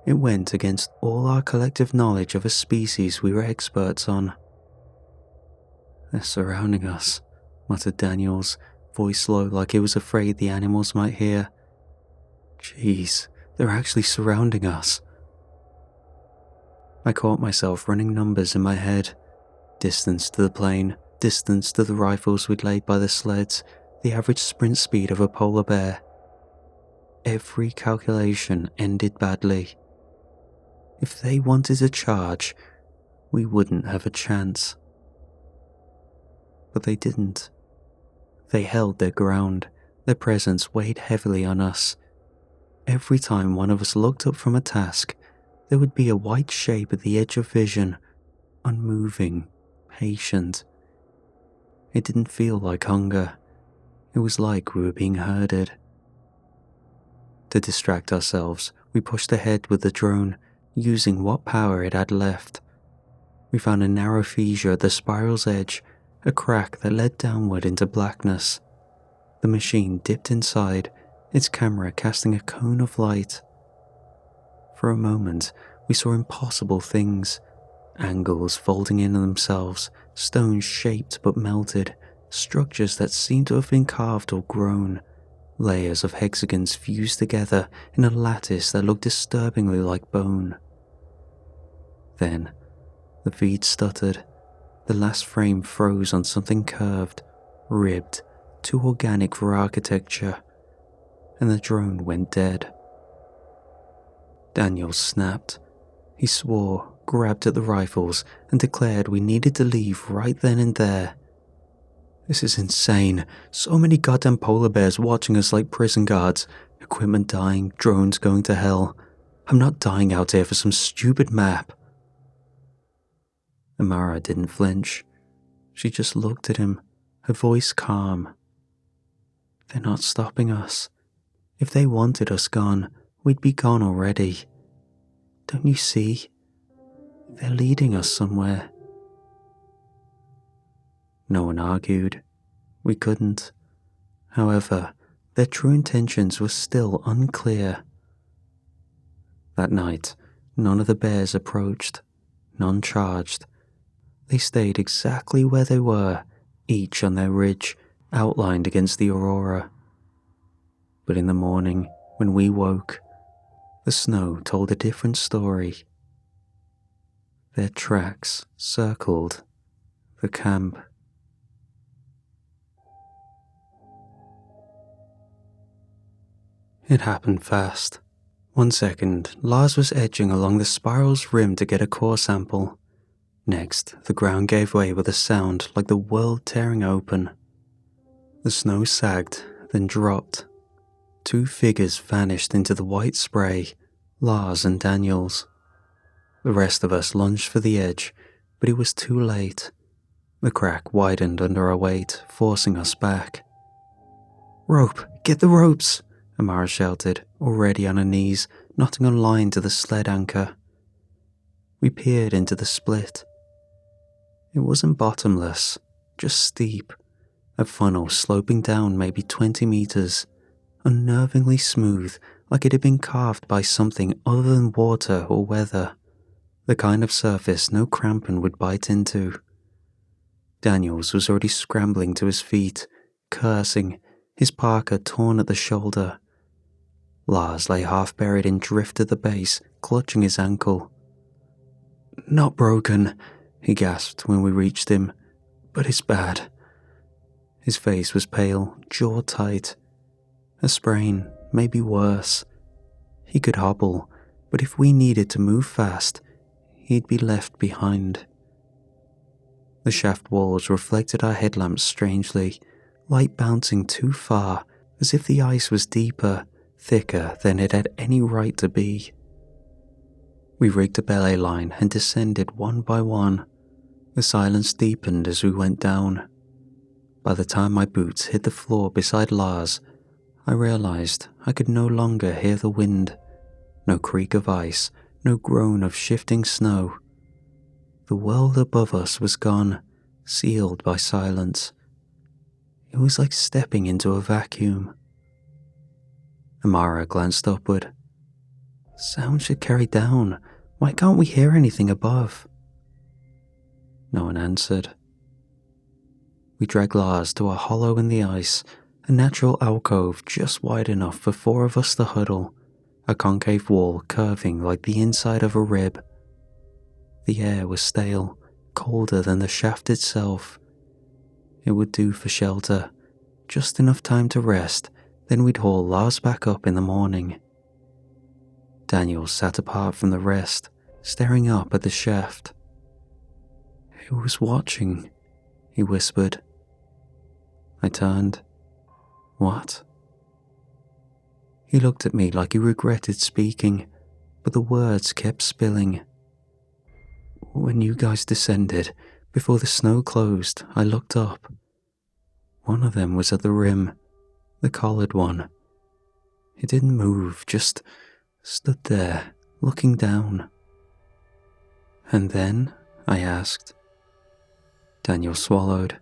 It went against all our collective knowledge of a species we were experts on. "They're surrounding us," muttered Daniels, voice low like he was afraid the animals might hear. "Jeez, they're actually surrounding us." I caught myself running numbers in my head. Distance to the plane, distance to the rifles we'd laid by the sleds, the average sprint speed of a polar bear. Every calculation ended badly. If they wanted to charge, we wouldn't have a chance. But they didn't. They held their ground. Their presence weighed heavily on us. Every time one of us looked up from a task, there would be a white shape at the edge of vision, unmoving, patient. It didn't feel like hunger. It was like we were being herded. To distract ourselves, we pushed ahead with the drone, using what power it had left. We found a narrow fissure at the spiral's edge, a crack that led downward into blackness. The machine dipped inside, its camera casting a cone of light. For a moment, we saw impossible things. Angles folding in on themselves, stones shaped but melted, structures that seemed to have been carved or grown, layers of hexagons fused together in a lattice that looked disturbingly like bone. Then, the feed stuttered. The last frame froze on something curved, ribbed, too organic for architecture, and the drone went dead. Daniel snapped. He swore, grabbed at the rifles, and declared we needed to leave right then and there. This is insane. So many goddamn polar bears watching us like prison guards. Equipment dying, drones going to hell. I'm not dying out here for some stupid map. Amara didn't flinch. She just looked at him, her voice calm. They're not stopping us. If they wanted us gone, we'd be gone already. Don't you see? They're leading us somewhere. No one argued. We couldn't. However, their true intentions were still unclear. That night, none of the bears approached, none charged. They stayed exactly where they were, each on their ridge, outlined against the aurora. But in the morning, when we woke, the snow told a different story. Their tracks circled the camp. It happened fast. 1 second, Lars was edging along the spiral's rim to get a core sample. Next, the ground gave way with a sound like the world tearing open. The snow sagged, then dropped. 2 figures vanished into the white spray, Lars and Daniels. The rest of us lunged for the edge, but it was too late. The crack widened under our weight, forcing us back. "Rope! Get the ropes!" Amara shouted, already on her knees, knotting a line to the sled anchor. We peered into the split. It wasn't bottomless, just steep, a funnel sloping down maybe 20 meters, unnervingly smooth, like it had been carved by something other than water or weather, the kind of surface no crampon would bite into. Daniels was already scrambling to his feet, cursing, his parka torn at the shoulder. Lars lay half buried in drift at the base, clutching his ankle. "Not broken," he gasped when we reached him, "but it's bad." His face was pale, jaw tight. A sprain, maybe worse. He could hobble, but if we needed to move fast, he'd be left behind. The shaft walls reflected our headlamps strangely, light bouncing too far, as if the ice was deeper, thicker than it had any right to be. We rigged a belay line and descended one by one. The silence deepened as we went down. By the time my boots hit the floor beside Lars, I realized I could no longer hear the wind. No creak of ice, no groan of shifting snow. The world above us was gone, sealed by silence. It was like stepping into a vacuum. Amara glanced upward. "Sound should carry down. Why can't we hear anything above?" No one answered. We dragged Lars to a hollow in the ice, a natural alcove just wide enough for 4 of us to huddle, a concave wall curving like the inside of a rib. The air was stale, colder than the shaft itself. It would do for shelter, just enough time to rest, then we'd haul Lars back up in the morning. Daniel sat apart from the rest, staring up at the shaft. "It was watching," he whispered. I turned. "What?" He looked at me like he regretted speaking, but the words kept spilling. "When you guys descended, before the snow closed, I looked up. One of them was at the rim, the collared one. It didn't move, just stood there, looking down." "And then?" I asked. Daniel swallowed.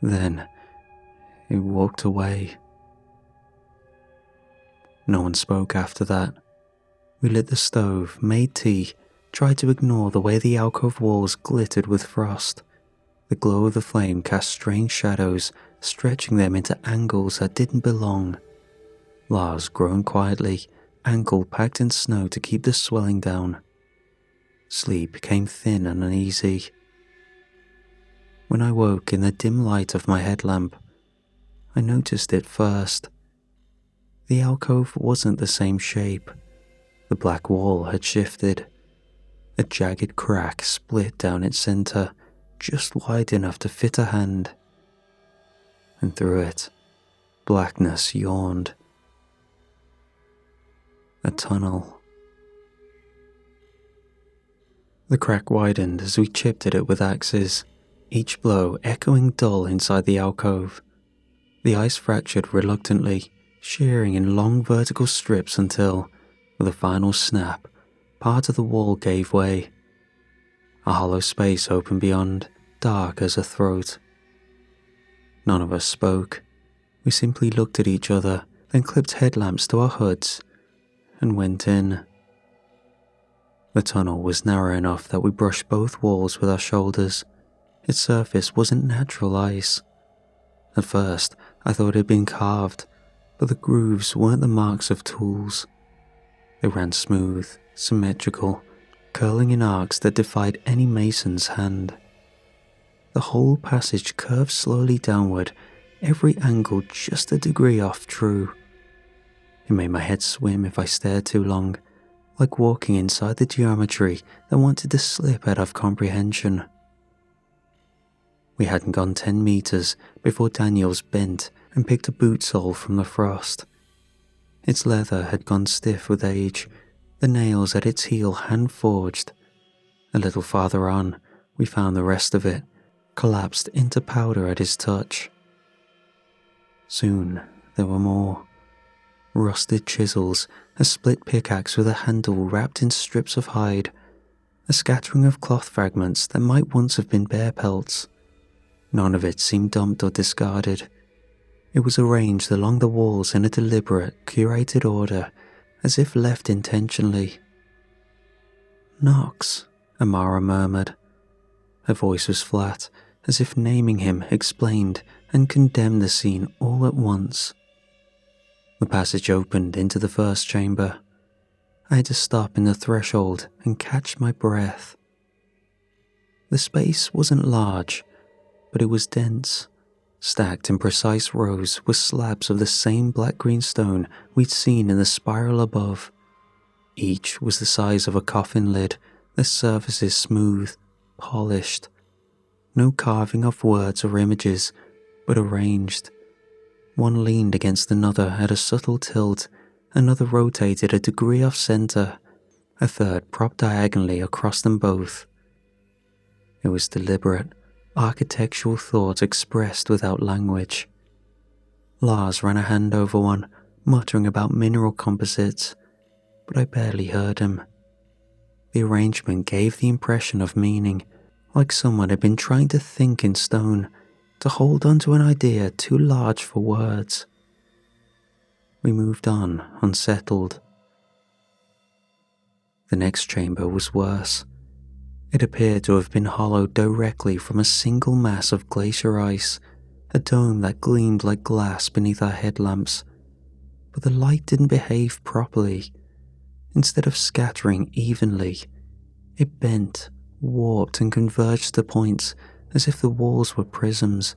"Then, it walked away. No one spoke after that. We lit the stove, made tea, tried to ignore the way the alcove walls glittered with frost. The glow of the flame cast strange shadows, stretching them into angles that didn't belong. Lars groaned quietly, ankle packed in snow to keep the swelling down. Sleep came thin and uneasy. When I woke in the dim light of my headlamp, I noticed it first. The alcove wasn't the same shape. The black wall had shifted. A jagged crack split down its center, just wide enough to fit a hand. And through it, blackness yawned. A tunnel. The crack widened as we chipped at it with axes, each blow echoing dull inside the alcove. The ice fractured reluctantly, shearing in long vertical strips until, with a final snap, part of the wall gave way. A hollow space opened beyond, dark as a throat. None of us spoke. We simply looked at each other, then clipped headlamps to our hoods, and went in. The tunnel was narrow enough that we brushed both walls with our shoulders. Its surface wasn't natural ice. At first, I thought it had been carved, but the grooves weren't the marks of tools. They ran smooth, symmetrical, curling in arcs that defied any mason's hand. The whole passage curved slowly downward, every angle just a degree off true. It made my head swim if I stared too long, like walking inside the geometry that wanted to slip out of comprehension. We hadn't gone 10 meters before Daniels bent and picked a boot sole from the frost. Its leather had gone stiff with age, the nails at its heel hand-forged. A little farther on, we found the rest of it, collapsed into powder at his touch. Soon, there were more. Rusted chisels, a split pickaxe with a handle wrapped in strips of hide, a scattering of cloth fragments that might once have been bear pelts. None of it seemed dumped or discarded. It was arranged along the walls in a deliberate, curated order, as if left intentionally. "Knox," Amara murmured. Her voice was flat, as if naming him explained and condemned the scene all at once. The passage opened into the first chamber. I had to stop in the threshold and catch my breath. The space wasn't large, but it was dense. Stacked in precise rows were slabs of the same black-green stone we'd seen in the spiral above. Each was the size of a coffin lid, their surfaces smooth, polished. No carving of words or images, but arranged. One leaned against another at a subtle tilt, another rotated a degree off center, a third propped diagonally across them both. It was deliberate, architectural thought expressed without language. Lars ran a hand over one, muttering about mineral composites, but I barely heard him. The arrangement gave the impression of meaning, like someone had been trying to think in stone, to hold on to an idea too large for words. We moved on, unsettled. The next chamber was worse. It appeared to have been hollowed directly from a single mass of glacier ice, a dome that gleamed like glass beneath our headlamps. But the light didn't behave properly. Instead of scattering evenly, it bent, warped and converged to points as if the walls were prisms,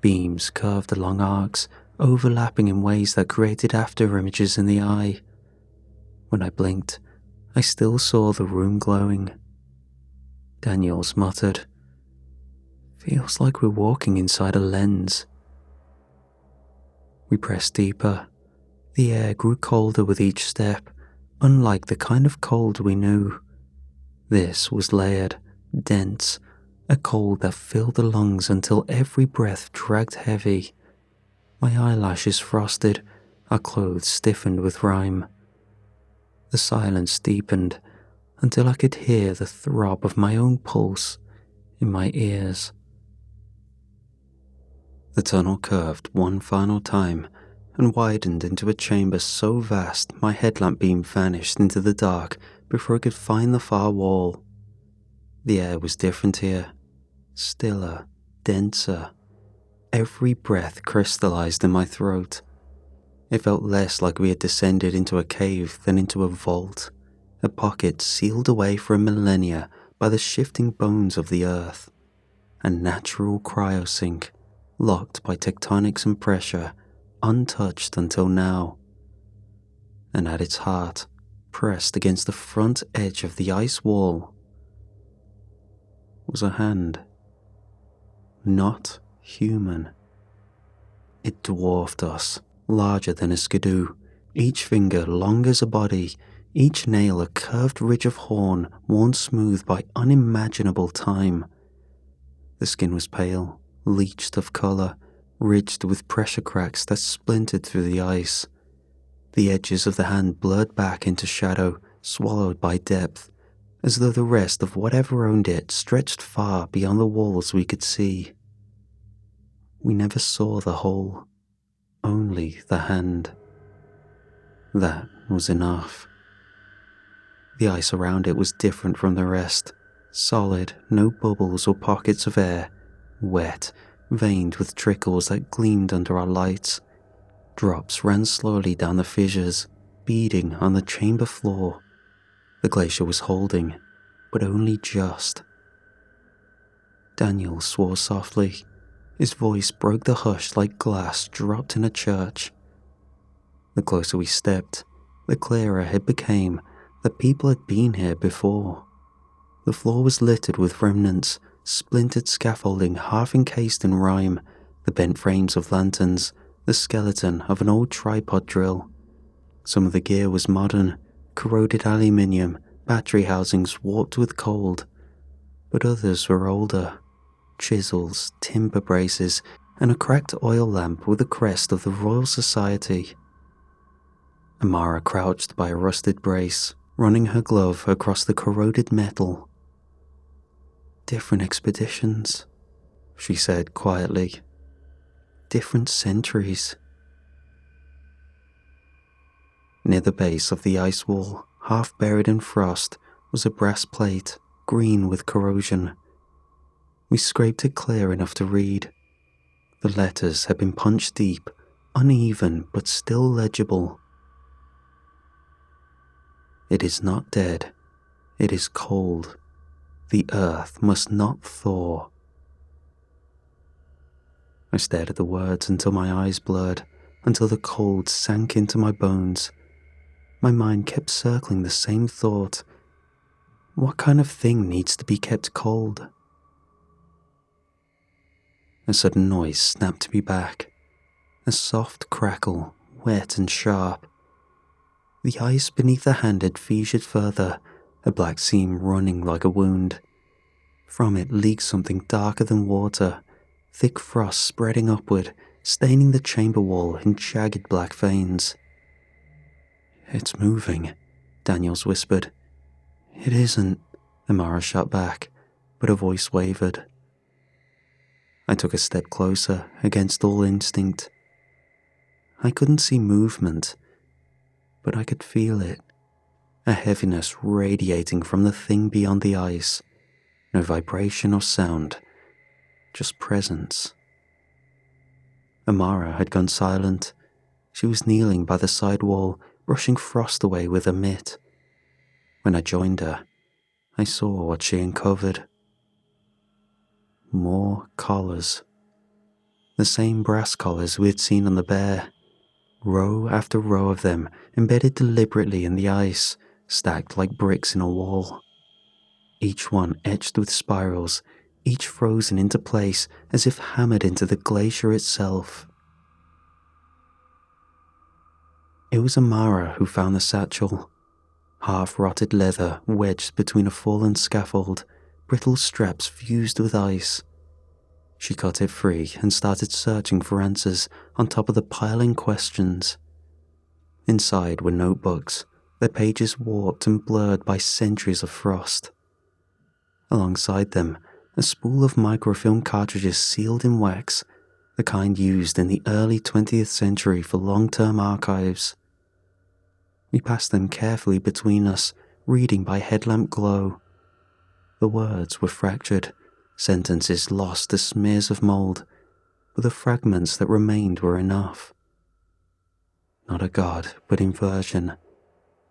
beams curved along arcs, overlapping in ways that created after-images in the eye. When I blinked, I still saw the room glowing. Daniels muttered, "Feels like we're walking inside a lens." We pressed deeper. The air grew colder with each step, unlike the kind of cold we knew. This was layered, dense, a cold that filled the lungs until every breath dragged heavy. My eyelashes frosted, our clothes stiffened with rime. The silence deepened until I could hear the throb of my own pulse in my ears. The tunnel curved one final time and widened into a chamber so vast my headlamp beam vanished into the dark before I could find the far wall. The air was different here, stiller, denser. Every breath crystallized in my throat. It felt less like we had descended into a cave than into a vault, a pocket sealed away for millennia by the shifting bones of the earth, a natural cryosync, locked by tectonics and pressure, untouched until now. And at its heart, pressed against the front edge of the ice wall, was a hand. Not human. It dwarfed us, larger than a skidoo, each finger long as a body, each nail a curved ridge of horn worn smooth by unimaginable time. The skin was pale, leached of color, ridged with pressure cracks that splintered through the ice. The edges of the hand blurred back into shadow, swallowed by depth, as though the rest of whatever owned it stretched far beyond the walls we could see. We never saw the hole, only the hand. That was enough. The ice around it was different from the rest, solid, no bubbles or pockets of air, wet, veined with trickles that gleamed under our lights. Drops ran slowly down the fissures, beading on the chamber floor. The glacier was holding, but only just. Daniel swore softly. His voice broke the hush like glass dropped in a church. The closer we stepped, the clearer it became that people had been here before. The floor was littered with remnants, splintered scaffolding half encased in rime, the bent frames of lanterns, the skeleton of an old tripod drill. Some of the gear was modern, corroded aluminium, battery housings warped with cold, but others were older. Chisels, timber braces, and a cracked oil lamp with the crest of the Royal Society. Amara crouched by a rusted brace, running her glove across the corroded metal. "Different expeditions," she said quietly. "Different centuries." Near the base of the ice wall, half buried in frost, was a brass plate, green with corrosion. We scraped it clear enough to read. The letters had been punched deep, uneven but still legible. "It is not dead. It is cold. The earth must not thaw." I stared at the words until my eyes blurred, until the cold sank into my bones. My mind kept circling the same thought. What kind of thing needs to be kept cold? A sudden noise snapped me back. A soft crackle, wet and sharp. The ice beneath the hand had fissured further, a black seam running like a wound. From it leaked something darker than water, thick frost spreading upward, staining the chamber wall in jagged black veins. "It's moving," Daniels whispered. "It isn't," Amara shot back, but her voice wavered. I took a step closer, against all instinct. I couldn't see movement, but I could feel it. A heaviness radiating from the thing beyond the ice. No vibration or sound, just presence. Amara had gone silent. She was kneeling by the side wall, brushing frost away with a mitt. When I joined her, I saw what she uncovered. More collars. The same brass collars we had seen on the bear. Row after row of them, embedded deliberately in the ice, stacked like bricks in a wall. Each one etched with spirals, each frozen into place as if hammered into the glacier itself. It was Amara who found the satchel. Half-rotted leather wedged between a fallen scaffold, brittle straps fused with ice. She cut it free and started searching for answers on top of the piling questions. Inside were notebooks, their pages warped and blurred by centuries of frost. Alongside them, a spool of microfilm cartridges sealed in wax, the kind used in the early 20th century for long-term archives. We passed them carefully between us, reading by headlamp glow. The words were fractured, sentences lost as smears of mold, but the fragments that remained were enough. Not a god, but inversion.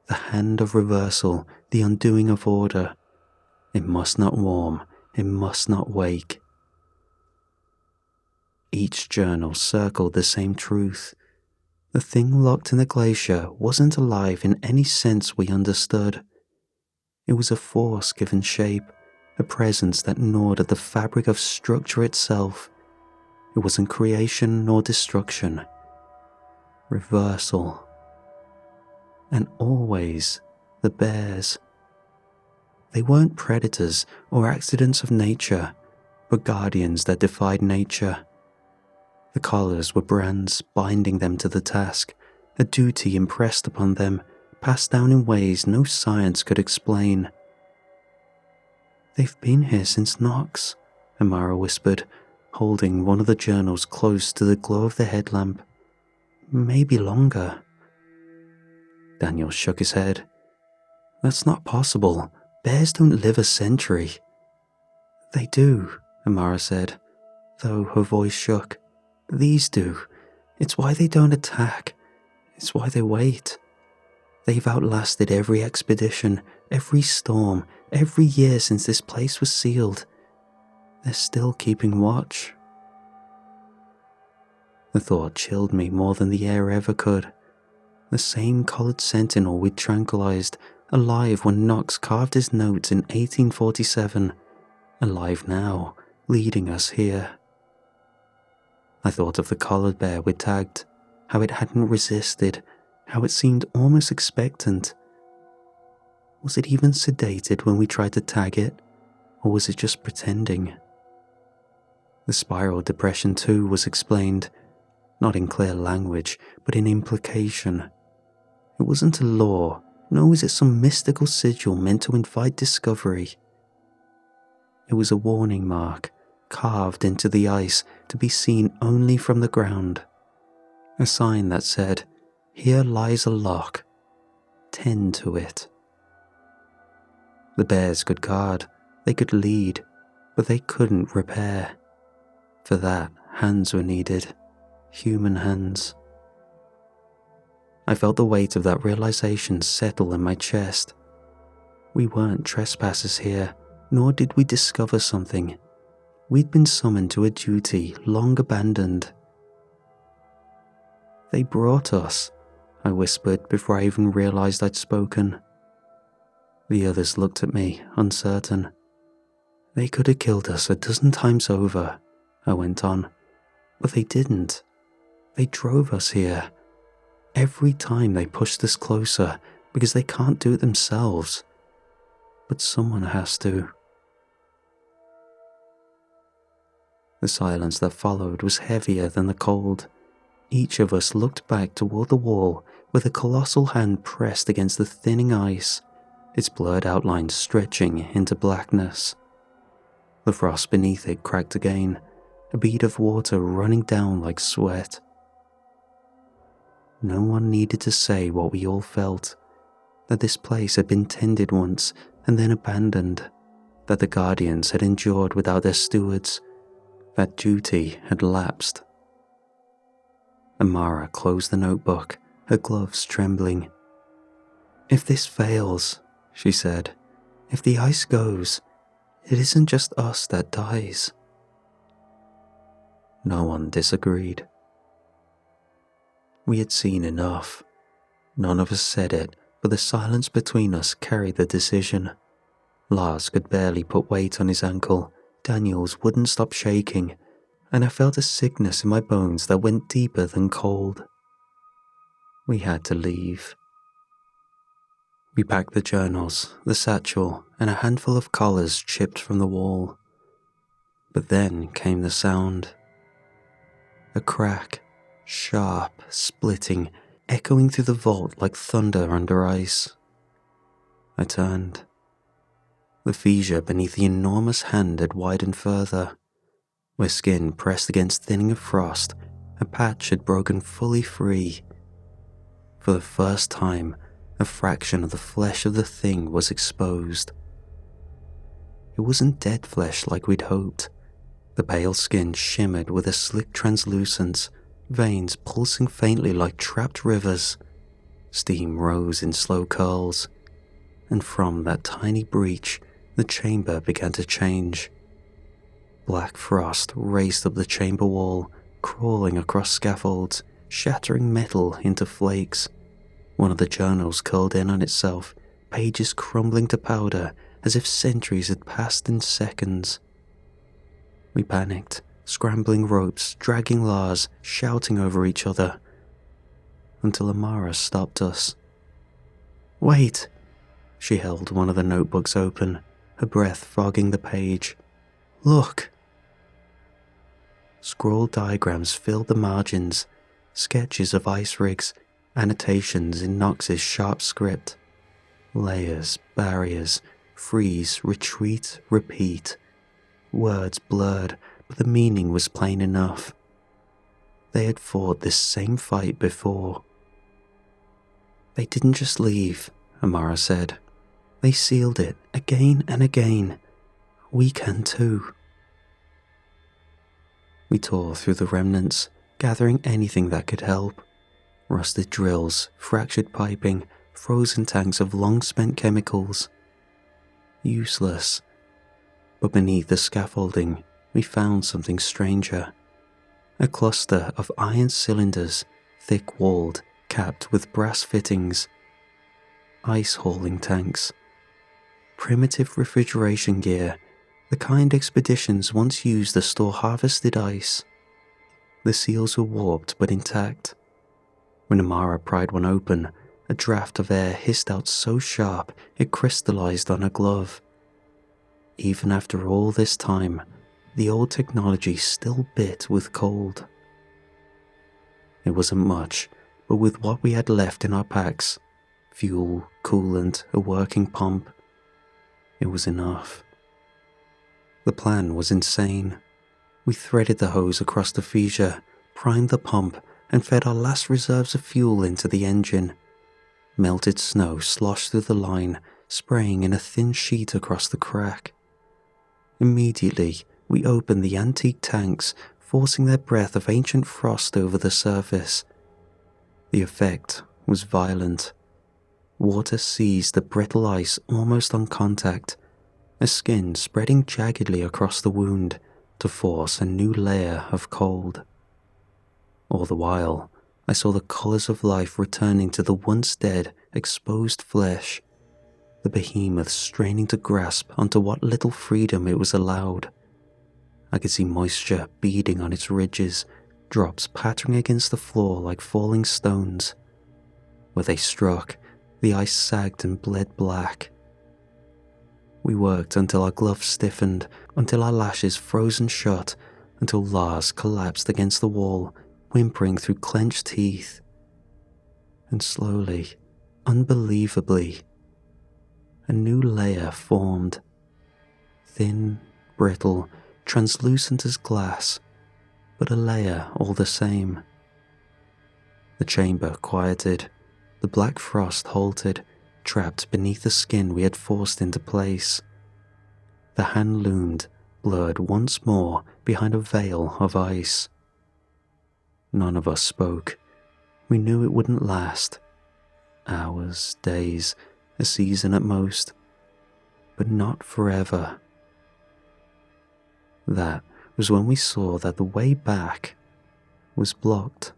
The hand of reversal, the undoing of order. It must not warm, it must not wake. Each journal circled the same truth. The thing locked in the glacier wasn't alive in any sense we understood. It was a force given shape, a presence that gnawed at the fabric of structure itself. It wasn't creation nor destruction. Reversal. And always the bears. They weren't predators or accidents of nature, but guardians that defied nature. The collars were brands binding them to the task, a duty impressed upon them, passed down in ways no science could explain. "They've been here since Knox," Amara whispered, holding one of the journals close to the glow of the headlamp. "Maybe longer." Daniel shook his head. "That's not possible. Bears don't live a century." "They do," Amara said, though her voice shook. "These do. It's why they don't attack. It's why they wait. They've outlasted every expedition, every storm, every year since this place was sealed. They're still keeping watch." The thought chilled me more than the air ever could. The same coloured sentinel we'd tranquilized, alive when Knox carved his notes in 1847, alive now, leading us here. I thought of the collared bear we'd tagged, how it hadn't resisted, how it seemed almost expectant. Was it even sedated when we tried to tag it, or was it just pretending? The spiral depression too was explained, not in clear language, but in implication. It wasn't a law, nor was it some mystical sigil meant to invite discovery. It was a warning mark, carved into the ice to be seen only from the ground. A sign that said, "Here lies a lock. Tend to it." The bears could guard, they could lead, but they couldn't repair. For that, hands were needed, human hands. I felt the weight of that realization settle in my chest. We weren't trespassers here, nor did we discover something. We'd been summoned to a duty long abandoned. "They brought us," I whispered before I even realized I'd spoken. The others looked at me, uncertain. "They could have killed us a dozen times over," I went on, "but they didn't. They drove us here. Every time they pushed us closer because they can't do it themselves. But someone has to." The silence that followed was heavier than the cold. Each of us looked back toward the wall where the colossal hand pressed against the thinning ice, its blurred outlines stretching into blackness. The frost beneath it cracked again, a bead of water running down like sweat. No one needed to say what we all felt, that this place had been tended once and then abandoned, that the guardians had endured without their stewards, that duty had lapsed. Amara closed the notebook, her gloves trembling. "If this fails," she said, "if the ice goes, it isn't just us that dies." No one disagreed. We had seen enough. None of us said it, but the silence between us carried the decision. Lars could barely put weight on his ankle, Daniel's wouldn't stop shaking, and I felt a sickness in my bones that went deeper than cold. We had to leave. We packed the journals, the satchel, and a handful of collars chipped from the wall. But then came the sound. A crack, sharp, splitting, echoing through the vault like thunder under ice. I turned. The fissure beneath the enormous hand had widened further. Where skin pressed against thinning of frost, a patch had broken fully free. For the first time, a fraction of the flesh of the thing was exposed. It wasn't dead flesh like we'd hoped. The pale skin shimmered with a slick translucence, veins pulsing faintly like trapped rivers. Steam rose in slow curls, and from that tiny breach, the chamber began to change. Black frost raced up the chamber wall, crawling across scaffolds, shattering metal into flakes. One of the journals curled in on itself, pages crumbling to powder as if centuries had passed in seconds. We panicked, scrambling ropes, dragging Lars, shouting over each other, until Amara stopped us. "Wait!" She held one of the notebooks open, her breath fogging the page. "Look!" Scrawled diagrams filled the margins, sketches of ice rigs, annotations in Nox's sharp script. Layers, barriers, freeze, retreat, repeat. Words blurred, but the meaning was plain enough. They had fought this same fight before. "They didn't just leave," Amara said. "They sealed it again and again. We can too." We tore through the remnants, gathering anything that could help. Rusted drills, fractured piping, frozen tanks of long-spent chemicals. Useless. But beneath the scaffolding, we found something stranger. A cluster of iron cylinders, thick-walled, capped with brass fittings. Ice-hauling tanks. Primitive refrigeration gear, the kind expeditions once used to store harvested ice. The seals were warped but intact. When Amara pried one open, a draft of air hissed out so sharp it crystallized on her glove. Even after all this time, the old technology still bit with cold. It wasn't much, but with what we had left in our packs, fuel, coolant, a working pump, it was enough. The plan was insane. We threaded the hose across the fissure, primed the pump, and fed our last reserves of fuel into the engine. Melted snow sloshed through the line, spraying in a thin sheet across the crack. Immediately, we opened the antique tanks, forcing their breath of ancient frost over the surface. The effect was violent. Water seized the brittle ice almost on contact, a skin spreading jaggedly across the wound to force a new layer of cold. All the while, I saw the colors of life returning to the once dead, exposed flesh, the behemoth straining to grasp onto what little freedom it was allowed. I could see moisture beading on its ridges, drops pattering against the floor like falling stones. Where they struck, the ice sagged and bled black. We worked until our gloves stiffened, until our lashes frozen shut, until Lars collapsed against the wall, whimpering through clenched teeth. And slowly, unbelievably, a new layer formed. Thin, brittle, translucent as glass, but a layer all the same. The chamber quieted, the black frost halted, trapped beneath the skin we had forced into place. The hand loomed, blurred once more behind a veil of ice. None of us spoke. We knew it wouldn't last. Hours, days, a season at most. But not forever. That was when we saw that the way back was blocked.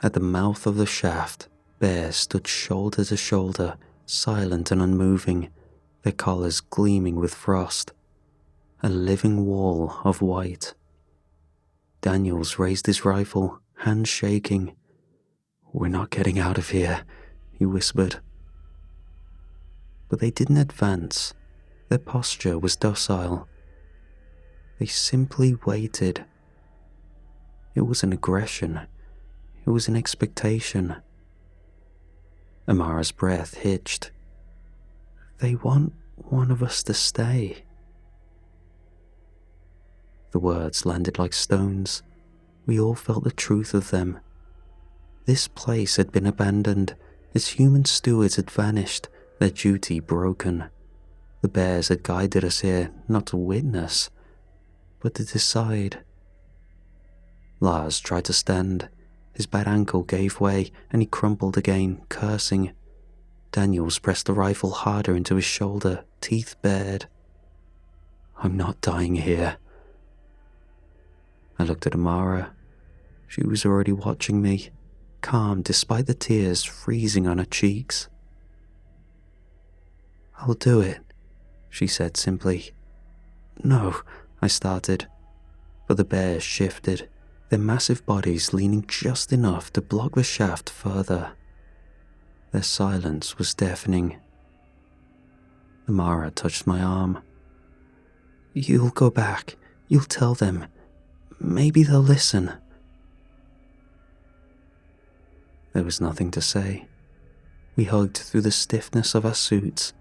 At the mouth of the shaft, bears stood shoulder to shoulder, silent and unmoving, their collars gleaming with frost. A living wall of white. Daniels raised his rifle, hands shaking. "We're not getting out of here," he whispered. But they didn't advance. Their posture was docile. They simply waited. It was an aggression. It was an expectation. Amara's breath hitched. "They want one of us to stay." The words landed like stones. We all felt the truth of them. This place had been abandoned. Its human stewards had vanished, their duty broken. The bears had guided us here not to witness, but to decide. Lars tried to stand. His bad ankle gave way and he crumpled again, cursing. Daniels pressed the rifle harder into his shoulder, teeth bared. I'm not dying here. I looked at Amara. She was already watching me, calm despite the tears freezing on her cheeks. I'll do it, she said simply. No, I started, but the bears shifted, their massive bodies leaning just enough to block the shaft further. Their silence was deafening. Amara touched my arm. You'll go back. You'll tell them. Maybe they'll listen. There was nothing to say. We hugged through the stiffness of our suits.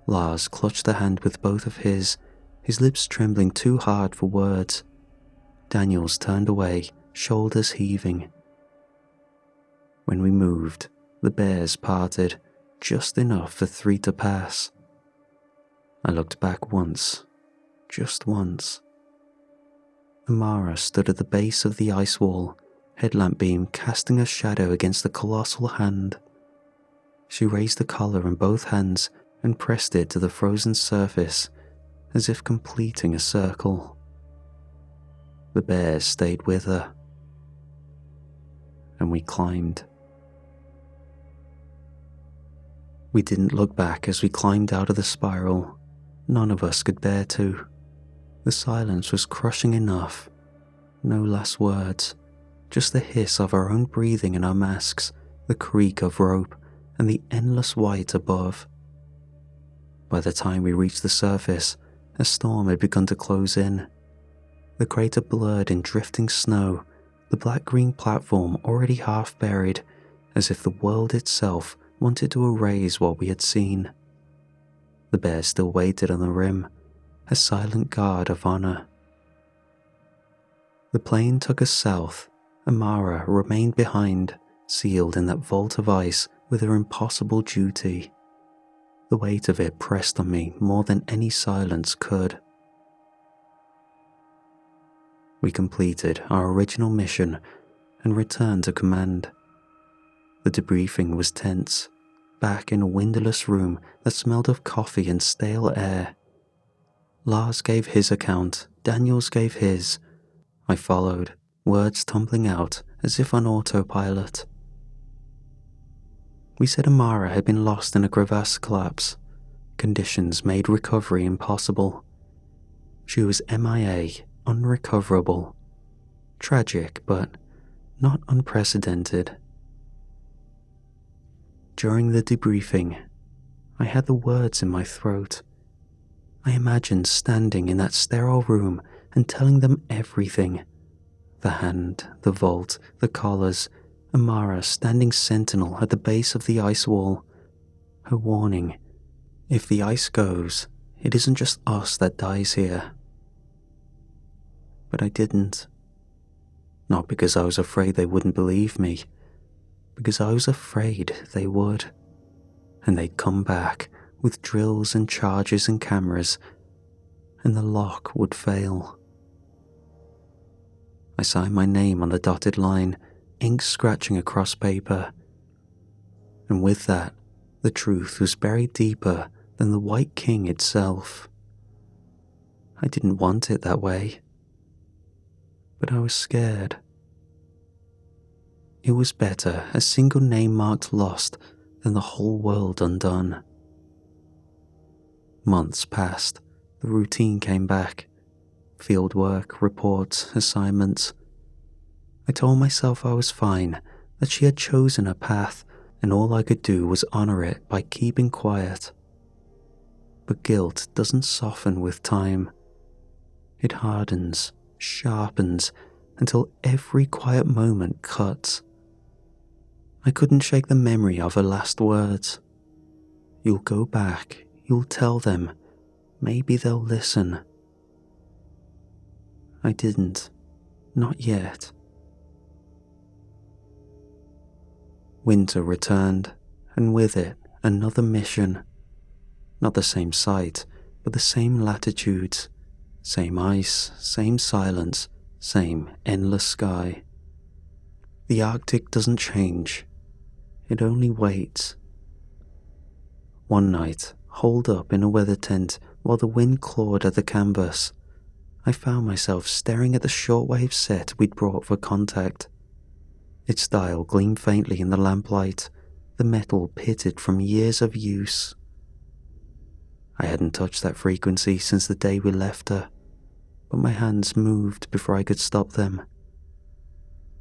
Lars clutched the hand with both of his lips trembling too hard for words. Daniels turned away, shoulders heaving. When we moved, the bears parted, just enough for 3 to pass. I looked back once, just once. Amara stood at the base of the ice wall, headlamp beam casting a shadow against the colossal hand. She raised the collar in both hands and pressed it to the frozen surface, as if completing a circle. The bears stayed with her, and we climbed. We didn't look back as we climbed out of the spiral. None of us could bear to. The silence was crushing enough. No last words, just the hiss of our own breathing in our masks, the creak of rope, and the endless white above. By the time we reached the surface, a storm had begun to close in. The crater blurred in drifting snow, the black-green platform already half buried, as if the world itself wanted to erase what we had seen. The bear still waited on the rim, a silent guard of honor. The plane took us south. Amara remained behind, sealed in that vault of ice with her impossible duty. The weight of it pressed on me more than any silence could. We completed our original mission and returned to command. The debriefing was tense, back in a windowless room that smelled of coffee and stale air. Lars gave his account, Daniels gave his. I followed, words tumbling out as if on autopilot. We said Amara had been lost in a crevasse collapse. Conditions made recovery impossible. She was MIA, unrecoverable. Tragic, but not unprecedented. During the debriefing, I had the words in my throat. I imagined standing in that sterile room and telling them everything. The hand, the vault, the collars, Amara standing sentinel at the base of the ice wall. Her warning, if the ice goes, it isn't just us that dies here. But I didn't. Not because I was afraid they wouldn't believe me, because I was afraid they would. And they'd come back with drills and charges and cameras, and the lock would fail. I signed my name on the dotted line, ink scratching across paper. And with that, the truth was buried deeper than the White King itself. I didn't want it that way, but I was scared. It was better a single name marked lost than the whole world undone. Months passed, the routine came back. Field work, reports, assignments. I told myself I was fine, that she had chosen a path, and all I could do was honor it by keeping quiet. But guilt doesn't soften with time. It hardens, sharpens, until every quiet moment cuts. I couldn't shake the memory of her last words. You'll go back, you'll tell them, maybe they'll listen. I didn't. Not yet. Winter returned, and with it, another mission. Not the same site, but the same latitudes, same ice, same silence, same endless sky. The Arctic doesn't change. It only waits. One night, holed up in a weather tent while the wind clawed at the canvas, I found myself staring at the shortwave set we'd brought for contact. Its dial gleamed faintly in the lamplight, the metal pitted from years of use. I hadn't touched that frequency since the day we left her, but my hands moved before I could stop them.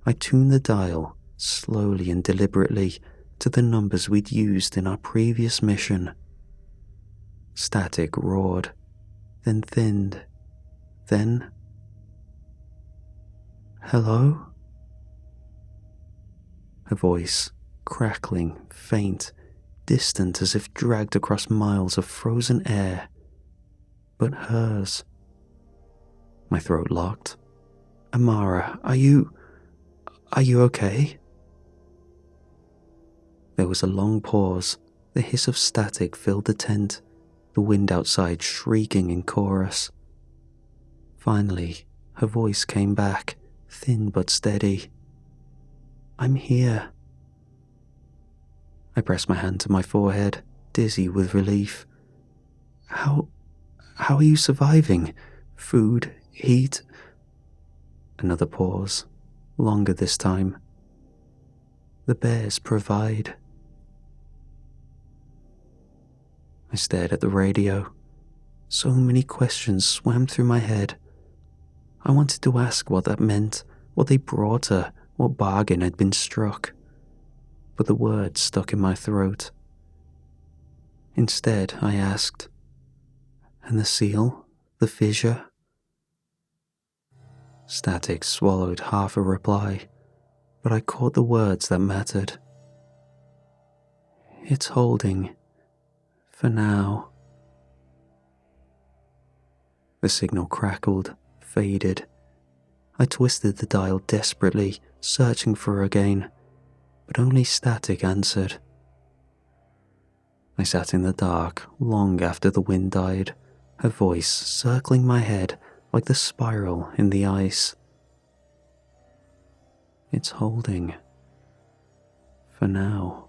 I tuned the dial, slowly and deliberately, to the numbers we'd used in our previous mission. Static roared, then thinned, then... Hello? Her voice, crackling, faint, distant as if dragged across miles of frozen air. But hers. My throat locked. Amara, are you okay? There was a long pause. The hiss of static filled the tent, the wind outside shrieking in chorus. Finally, her voice came back, thin but steady. I'm here. I pressed my hand to my forehead, dizzy with relief. How are you surviving? Food, heat? Another pause, longer this time. The bears provide. I stared at the radio. So many questions swam through my head. I wanted to ask what that meant, what they brought her, what bargain had been struck. But the words stuck in my throat. Instead, I asked, and the seal, the fissure? Static swallowed half a reply, but I caught the words that mattered. It's holding. For now. The signal crackled, faded. I twisted the dial desperately, searching for her again, but only static answered. I sat in the dark long after the wind died, her voice circling my head like the spiral in the ice. It's holding. For now.